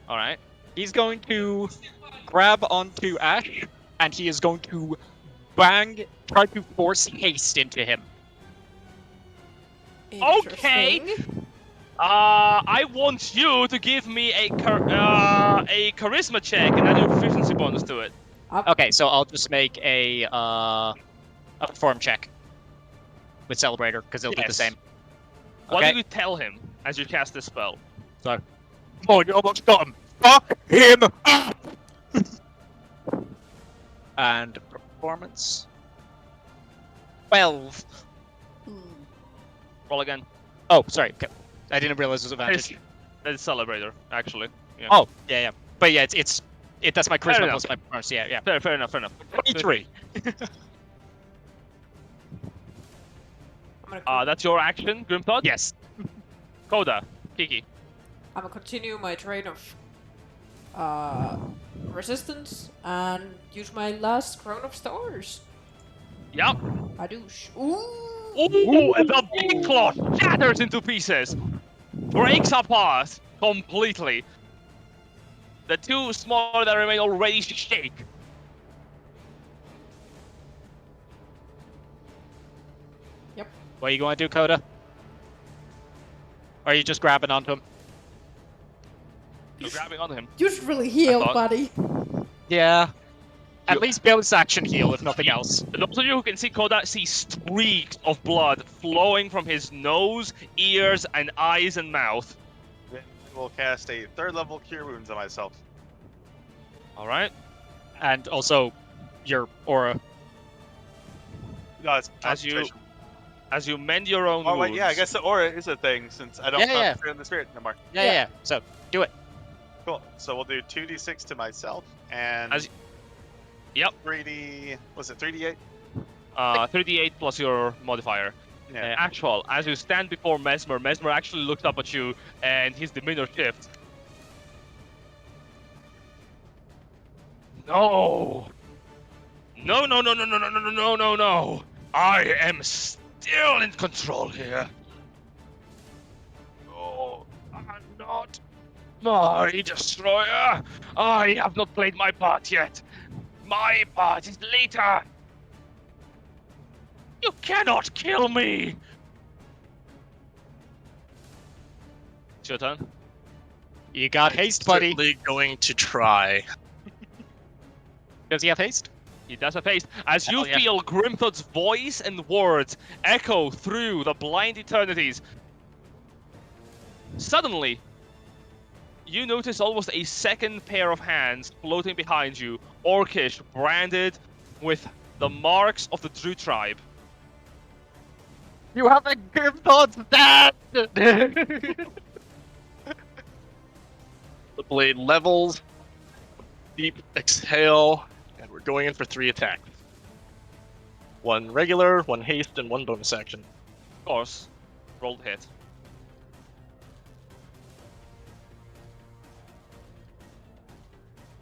all right. He's going to grab onto Ash, and he is going to try to force haste into him. Okay. Interesting. I want you to give me a charisma check and add your proficiency bonus to it. Okay, so I'll just make a perform check with Celebrator, because it'll do the Yes. same. What Okay. do you tell him as you cast this spell? Oh, you almost got him. Fuck him up! And performance. 12. Roll again. Oh, sorry. Okay. I didn't realize it was advantage. That's Celebrator, actually. Yeah. Oh, yeah. But yeah, that's my Fair charisma enough. plus my performance. Yeah. Fair enough. 23. I'm gonna, That's your action, Grimthod? Yes. Coda, Kiki. I'm gonna continue my train of resistance and use my last crown of stars. Yep. Adoosh. Ooh. Ooh, and the big claw shatters into pieces, breaks apart completely. The two smaller that remain already shake. What are you going to do, Coda? Or are you just grabbing onto him? You're grabbing onto him. You should really heal, thought- buddy. Yeah. At You- least bonus action heal, if nothing else. Those of you who can see Koda see streaks of blood flowing from his nose, ears, and eyes and mouth. Then I will cast a 3rd level Cure Wounds on myself. All right. And also, your aura. No, it's As you- concentration. As you mend your own Oh wait, wounds. yeah, I guess the aura is a thing since I don't Yeah, yeah. concentrate on the spirit no more. Yeah. So, do it. Cool. So we'll do 2d6 to myself and As- Yep. 3d. Was it 3d8? 38 plus your modifier. Yeah. Actual, as you stand before Mesmer, Mesmer actually looks up at you, and his demeanor shifts. No! No! I am still in control here. No, I'm not my destroyer. I have not played my part yet. My part is later. You cannot kill me! It's your turn. You got haste, buddy. Certainly going to try. Does he have haste? He does a face as you Hell yeah. feel Grimthod's voice and words echo through the blind eternities. Suddenly, you notice almost a second pair of hands floating behind you, orcish, branded with the marks of the Drew tribe. You have a Grim Thoughts that. The blade levels. Deep exhale. And we're going in for 3 attacks. 1 regular, 1 haste, and 1 bonus action. Of course, rolled hit.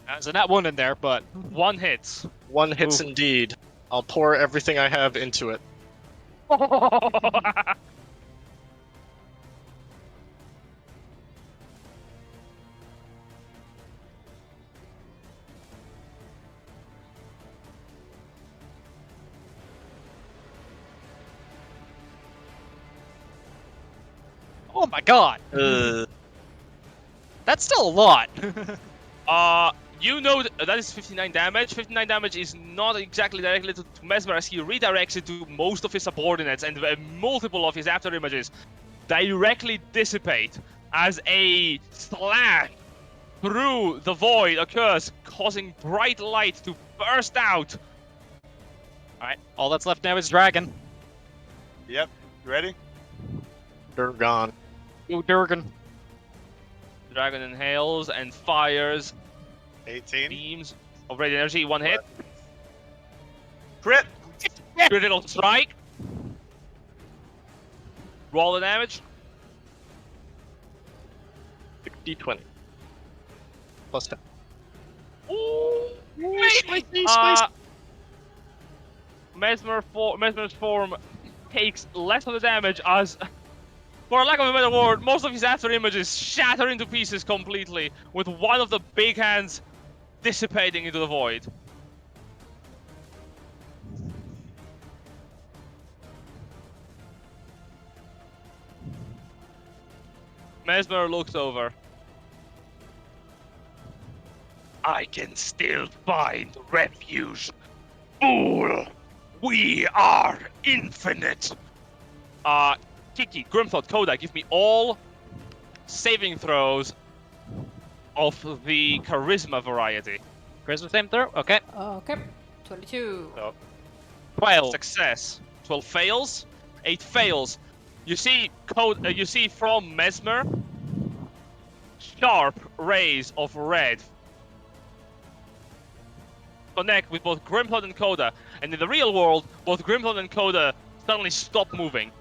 There's a nat 1 in there, but 1 hit. 1 hits Ooh. indeed. I'll pour everything I have into it. oh my god, that's still a lot. You know that is 59 damage. 59 damage is not exactly directly to Mesmer as he redirects it to most of his subordinates, and multiple of his after images directly dissipate as a slash through the void occurs, causing bright light to burst out. Alright, all that's left now is Dragon. Yep. You ready? They're gone. Go Durgan. Dragon inhales and fires 18. beams of red energy. 1 hit. Crit. Critical strike. Roll the damage. 60-20. Plus 10. Ooh, Mesmer's form takes less of the damage as, for lack of a better word, most of his after images shatter into pieces completely, with one of the big hands dissipating into the void. Mesmer looks over. I can still find refuge. Fool! We are infinite! Kiki, Grimthought, Koda, give me all saving throws of the charisma variety. Charisma same throw? Okay. Okay. 22. 12. Success. 12 fails. 8 fails. You see you see from Mesmer sharp rays of red connect with both Grimthought and Koda, and in the real world, both Grimthought and Koda suddenly stop moving.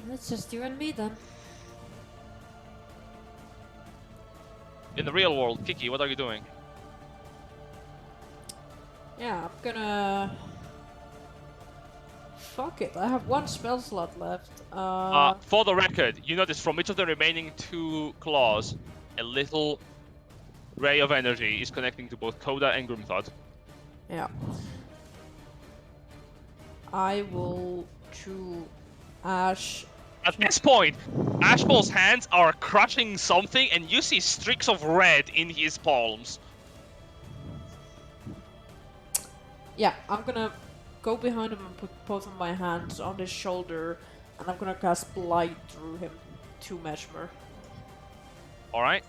That's just you and me then. In the real world, Kiki, what are you doing? Yeah, I'm gonna... Fuck it, I have 1 spell slot left. For the record, you notice from each of the remaining 2 claws, a little ray of energy is connecting to both Koda and Grimthought. Yeah. I will chew Ash. At this point, Ashball's hands are crushing something, and you see streaks of red in his palms. Yeah, I'm gonna go behind him and put both of my hands on his shoulder, and I'm gonna cast Blight through him to Mesmer. Alright.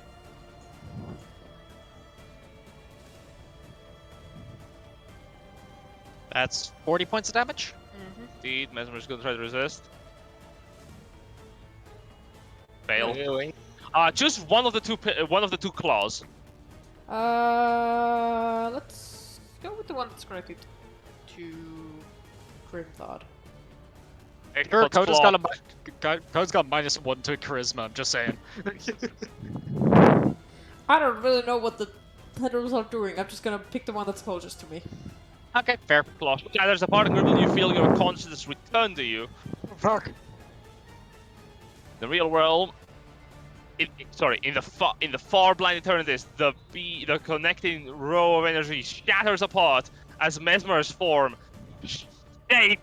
That's 40 points of damage. Indeed, Mesmer is going to try to resist. Fail. Failing. Just one of the two claws. Let's go with the one that's connected to Grimthought. Sure, Koda's Coda's got -1 to charisma, I'm just saying. I don't really know what the headers are doing. I'm just gonna pick the one that's closest to me. Okay, fair. claw. Yeah, there's a part of Gribble you feel your consciousness return to you. Fuck. The real world. In the far blind eternities, the connecting row of energy shatters apart as Mesmer's form shakes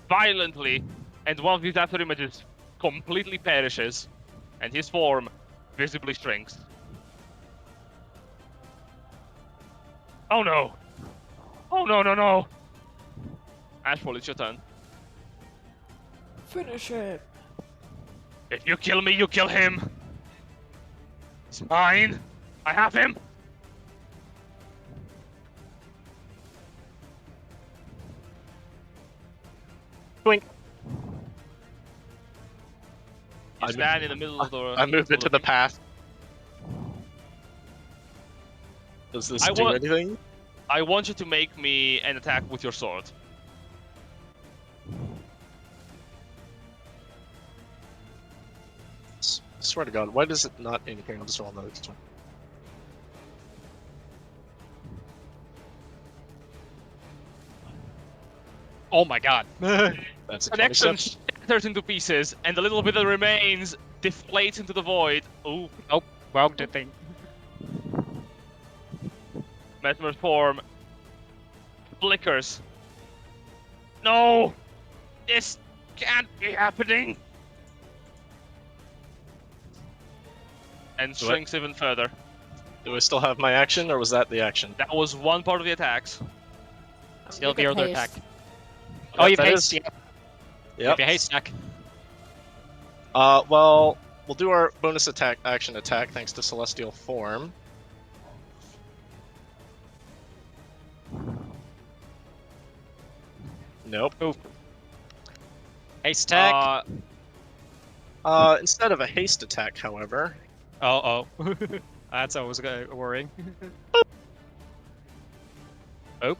violently, and one of these after images completely perishes, and his form visibly shrinks. Oh no! Oh no, no, no! Ashwell, it's your turn. Finish it. If you kill me, you kill him! It's mine! I have him! Twink. You stand in the middle of the... I moved into the path. Does this do anything? I want you to make me an attack with your sword. Swear to God, why does it not indicate on this one? Oh my god. That's a Connection 27. shatters into pieces, and the little bit that remains deflates into the void. Ooh. Wrong thing. Mesmer's form flickers. No! This can't be happening! And Do shrinks even further. Do I still have my action, or was that the action? That was one part of the attacks. Still You the get other haste. attack. Oh, you've that haste. is- Yeah. Yep. Have your haste stack. Well, we'll do our bonus action attack thanks to Celestial Form. Nope. Haste attack. Instead of a haste attack, however, Oh. That's always worrying. Oh.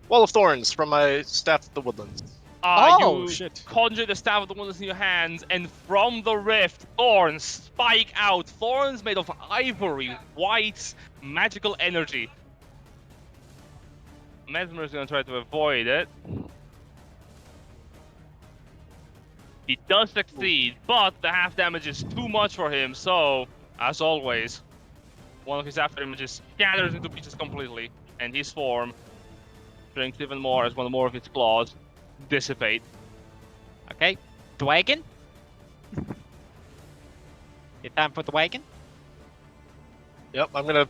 Wall of Thorns from my Staff of the Woodlands. Oh, You shit. conjure the staff of the ones in your hands, and from the rift, thorns spike out. Thorns made of ivory, white, magical energy. Mesmer is going to try to avoid it. He does succeed, but the half damage is too much for him, so, as always, one of his after images shatters into pieces completely, and his form shrinks even more as one more of its claws dissipate. Okay. The wagon. It's time for the wagon. Yep, I'm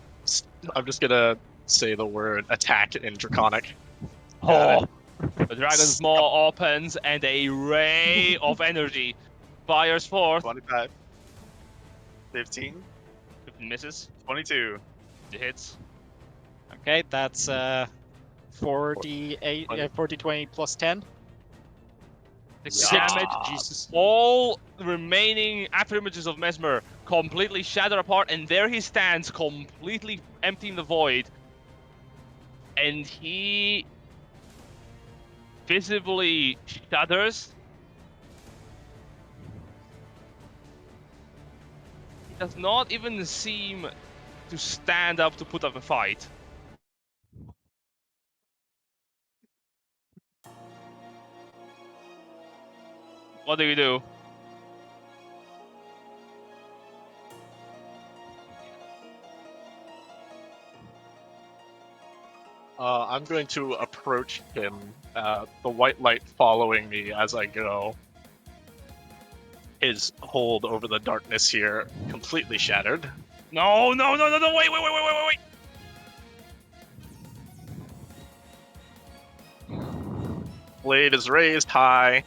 just gonna say the word attack in Draconic. Oh! The dragon's maw opens and a ray of energy fires forth. 25. 15. It misses. 22. It hits. Okay, that's 48, 40, 20 plus 10. The Yeah. damage. Jesus. All remaining after images of Mesmer completely shatter apart, and there he stands, completely emptying the void. And he visibly shudders. He does not even seem to stand up to put up a fight. What do you do? I'm going to approach him, the white light following me as I go. His hold over the darkness here completely shattered. No, wait, Blade is raised high.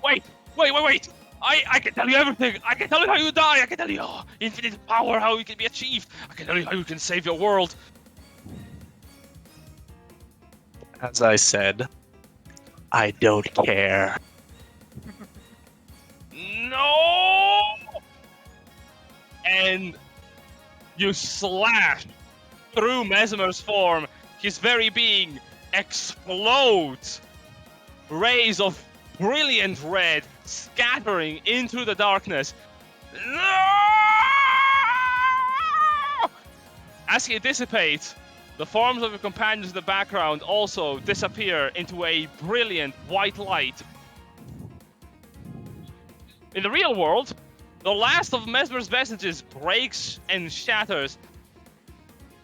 Wait! I can tell you everything! I can tell you how you die! I can tell you infinite power, how it can be achieved! I can tell you how you can save your world! As I said, I don't care. No! And you slash through Mesmer's form. His very being explodes. Rays of brilliant red scattering into the darkness. No! As he dissipates, the forms of your companions in the background also disappear into a brilliant white light. In the real world, the last of Mesmer's messages breaks and shatters,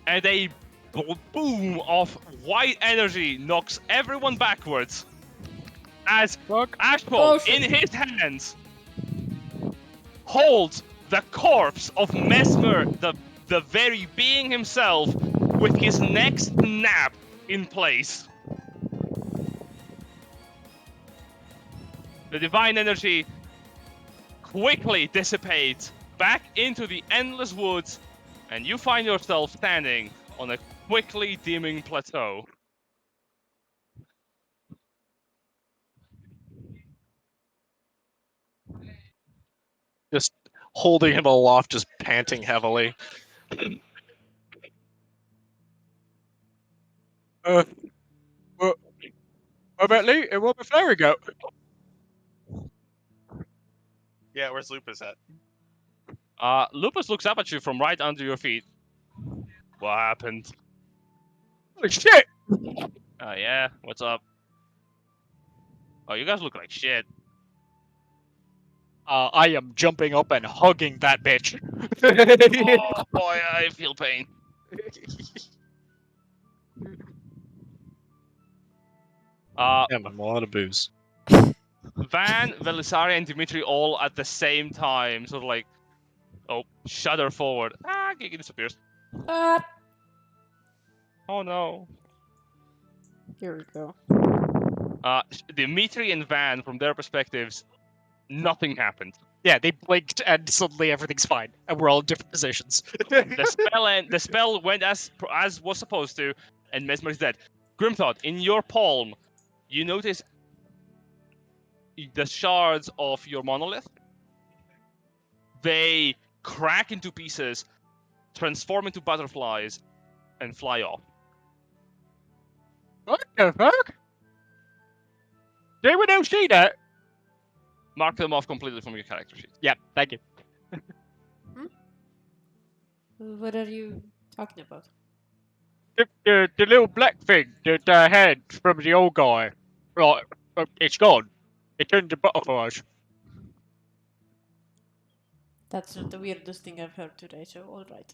and a boom of white energy knocks everyone backwards. As Ashfall, Oh, shit. in his hands, holds the corpse of Mesmer, the very being himself, with his neck snapped in place. The divine energy quickly dissipates back into the endless woods, and you find yourself standing on a quickly dimming plateau. Just holding him aloft, just panting heavily. Well, about Lee, and what about Fairy Goat? Yeah, where's Lupus at? Lupus looks up at you from right under your feet. What happened? Holy shit! Yeah, what's up? Oh, you guys look like shit. I am jumping up and hugging that bitch. Oh boy, I feel pain. Damn, I'm a lot of booze. Van, Velisaria, and Dimitri all at the same time, sort of like, shudder forward. Gigi disappears. Ah, Oh no. here we go. Dimitri and Van, from their perspectives, nothing happened. Yeah, they blinked and suddenly everything's fine, and we're all in different positions. The spell went as was supposed to, and Mesmer is dead. Grimthought, in your palm, you notice the shards of your monolith. They crack into pieces, transform into butterflies, and fly off. What the fuck? Did anyone else see that? Mark them off completely from your character sheet. Yeah, thank you. What are you talking about? The little black thing that I had from the old guy. Right, it's gone. It turned to butterflies. That's not the weirdest thing I've heard today, so alright.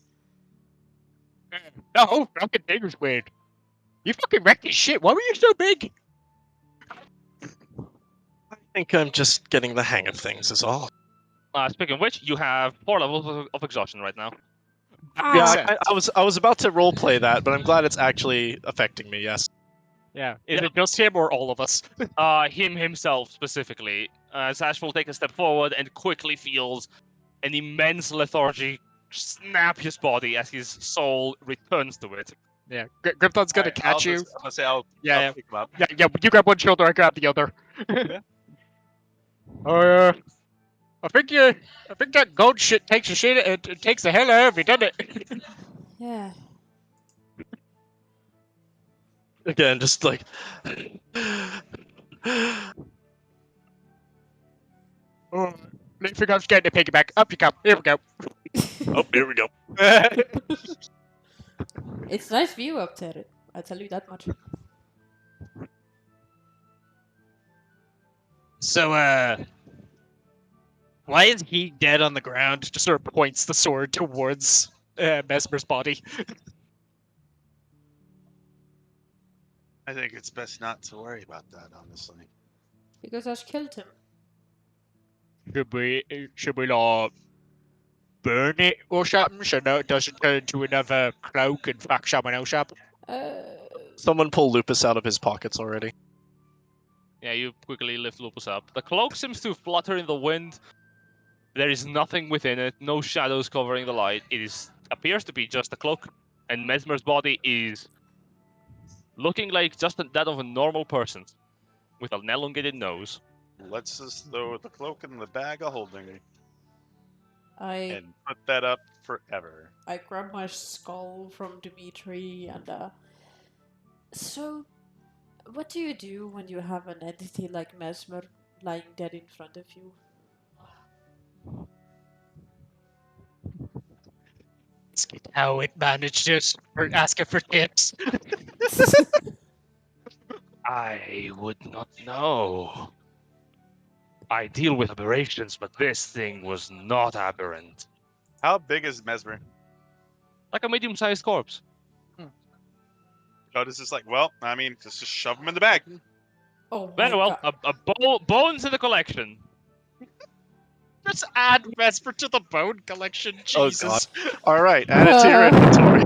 The whole fucking thing was weird. You fucking wrecked this shit. Why were you so big? I think I'm just getting the hang of things, is all. Speaking of which, you have 4 levels of exhaustion right now. Yeah, I was about to roleplay that, but I'm glad it's actually affecting me. Yes. Yeah. Is it just him or all of us? Him himself specifically. Sash will take a step forward and quickly feels an immense lethargy snap his body as his soul returns to it. Yeah. Grypton's gonna catch you. I'll Yeah, pick him up. yeah, you grab one shoulder, I grab the other. I think that gold shit takes a shit. It takes the hell out of me, doesn't it? Yeah. Again, just like. Oh, I think I'm scared to piggyback. Up you come. Here we go. Oh, here we go. It's nice view up there, I tell you that much. So, why is he dead on the ground? Just sort of points the sword towards Mesmer's body. I think it's best not to worry about that, honestly. Because Ash killed him. Should we like burn it or something so no it doesn't turn into another cloak and fuck someone else up? Someone pull Lupus out of his pockets already. Yeah, you quickly lift Lupus up. The cloak seems to flutter in the wind. There is nothing within it, no shadows covering the light. It appears to be just a cloak, and Mesmer's body is looking like just that of a normal person, with an elongated nose. Let's just throw the cloak in the bag of holding I and put that up forever. grab my skull from Dimitri and so what do you do when you have an entity like Mesmer lying dead in front of you? How it managed this for asking for tips. I would not know. I deal with aberrations, but this thing was not aberrant. How big is Mesmer? Like a medium-sized corpse. Otis is like, well, I mean, just shove him in the bag. Oh my Very well, god. bones in the collection. Just add Vesper to the bone collection. Oh, Jesus. All right, add it to your inventory.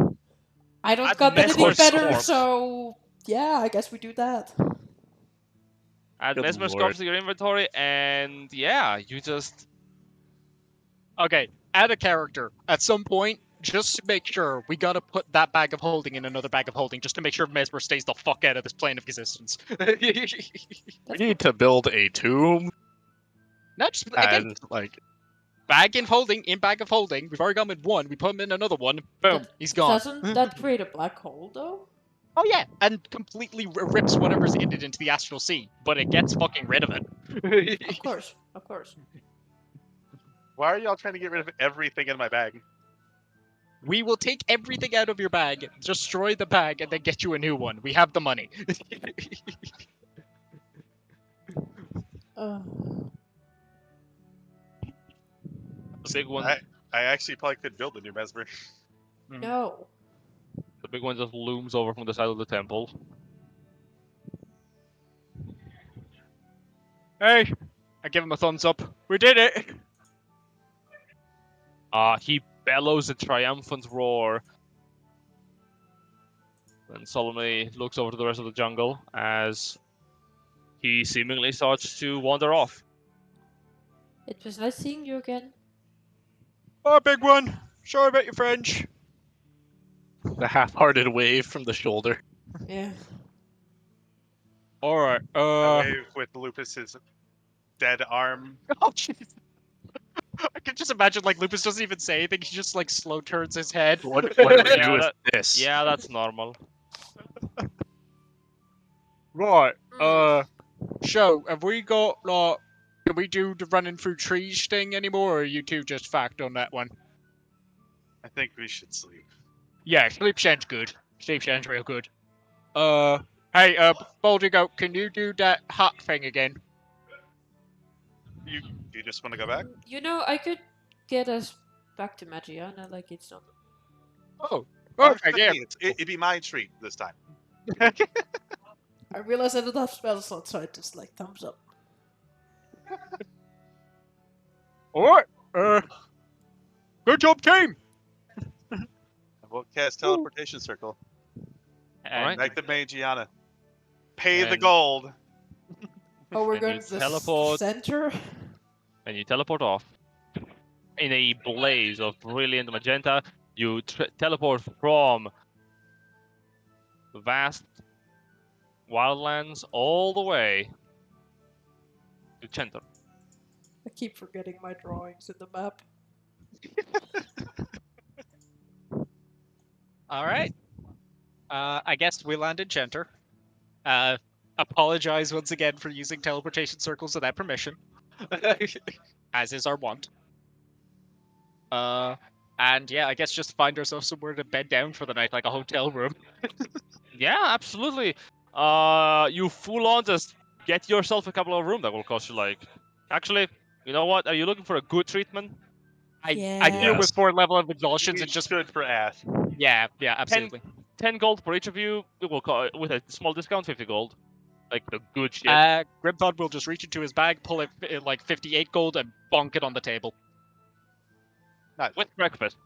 I don't Add got anything Mesmer's better, corpse. so yeah, I guess we do that. Add Good Mesmer's lord. corpse to your inventory, and yeah, you just... Okay, add a character. At some point, just to make sure, we gotta put that bag of holding in another bag of holding, just to make sure Mesmer stays the fuck out of this plane of existence. We need to build a tomb Not just again, and like bag in holding, in bag of holding. We've already got him in one. We put him in another one. Boom, he's gone. Doesn't that create a black hole though? Oh yeah, and completely rips whatever's in it into the astral sea, but it gets fucking rid of it. Of course, of course. Why are y'all trying to get rid of everything in my bag? We will take everything out of your bag, destroy the bag, and then get you a new one. We have the money. Uh, The big one, I actually probably could build a new Mesmer. no. the big one just looms over from the side of the temple. Hey, I give him a thumbs up. We did it. He bellows a triumphant roar and solemnly looks over to the rest of the jungle as he seemingly starts to wander off. It was nice seeing you again. Oh, big one. Sorry about your French. the half-hearted wave from the shoulder. Yeah. All right. I wave with Lupus's dead arm. Oh, jeez. I can just imagine like Lupus doesn't even say anything. He just like slow turns his head. What do we Yeah, do with that- this? Yeah, that's normal. Right. Mm. So have we got like? Can we do the running through trees thing anymore, or are you two just fact on that one? I think we should sleep. Yeah, sleep sounds good. Sleep sounds real good. Hey, Baldy Goat, can you do that hut thing again? You just want to go back? You know, I could get us back to Magiana, like it's not. Oh, Well, okay, yeah. It'd be my treat this time. I realized I don't have spell slots, so I just like thumbs up. All right. Good job, team. We'll cast teleportation circle. Alright. Back to Magiana. Pay the And- gold. Oh, we're And going you to the teleport. center? And you teleport off. In a blaze of brilliant magenta, you teleport from the vast wildlands all the way to Center. I keep forgetting my drawings in the map. All right. I guess we landed Genter. Apologize once again for using teleportation circles without permission, as is our wont. And yeah, I guess just find ourselves somewhere to bed down for the night, like a hotel room. Yeah, absolutely. You full on just get yourself a couple of rooms that will cost you like. Actually, you know what? Are you looking for a good treatment? I Yeah. deal with 4 level of exhaustions We and just stood for ass. yeah, absolutely. 10 gold for each of you. It will with a small discount, 50 gold. Like the good shit. Grimthod will just reach into his bag, pull it like 58 gold, and bonk it on the table. With breakfast.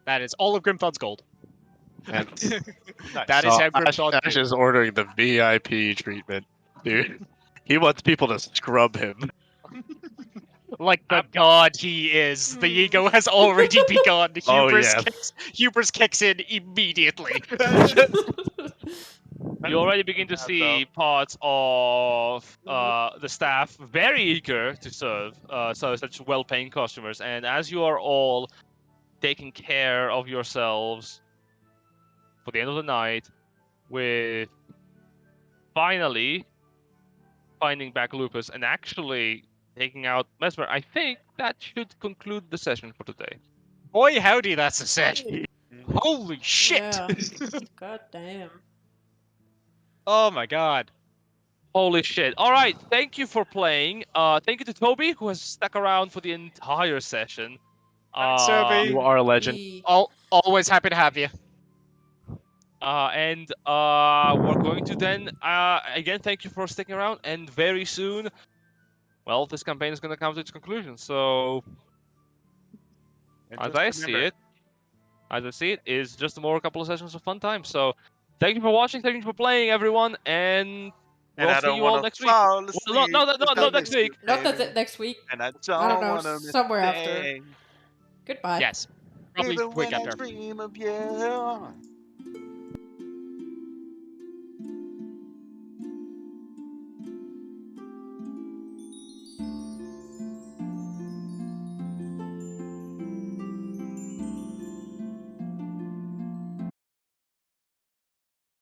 That is all of Grimthod's gold. And That is how Ash Grimthod is ordering the VIP treatment, dude. He wants people to scrub him. like the god he is. The ego has already begun. Oh, Hubris kicks in immediately. You already begin to see parts of the staff very eager to serve such well-paying customers, and as you are all taking care of yourselves for the end of the night, with finally finding back Lupus and actually taking out Mesmer, I think that should conclude the session for today. Boy, howdy, that's a session. Holy shit! Yeah. God damn. Oh my god. Holy shit. All right, thank you for playing. Thank you to Toby, who has stuck around for the entire session. Thanks, Toby. You are a legend. Always happy to have you. And we're going to then, again, thank you for sticking around. And very soon, well, this campaign is going to come to its conclusion. So, And as just remember, I see it, is just more a couple of sessions of fun time. So, thank you for watching, thank you for playing, everyone, and and we'll I see don't you all want to next week. fall Well, asleep. not next week. Not that next week. And I I don't don't know, want to miss somewhere a after. thing. Goodbye. Yes. Probably Even week when I after. dream of you.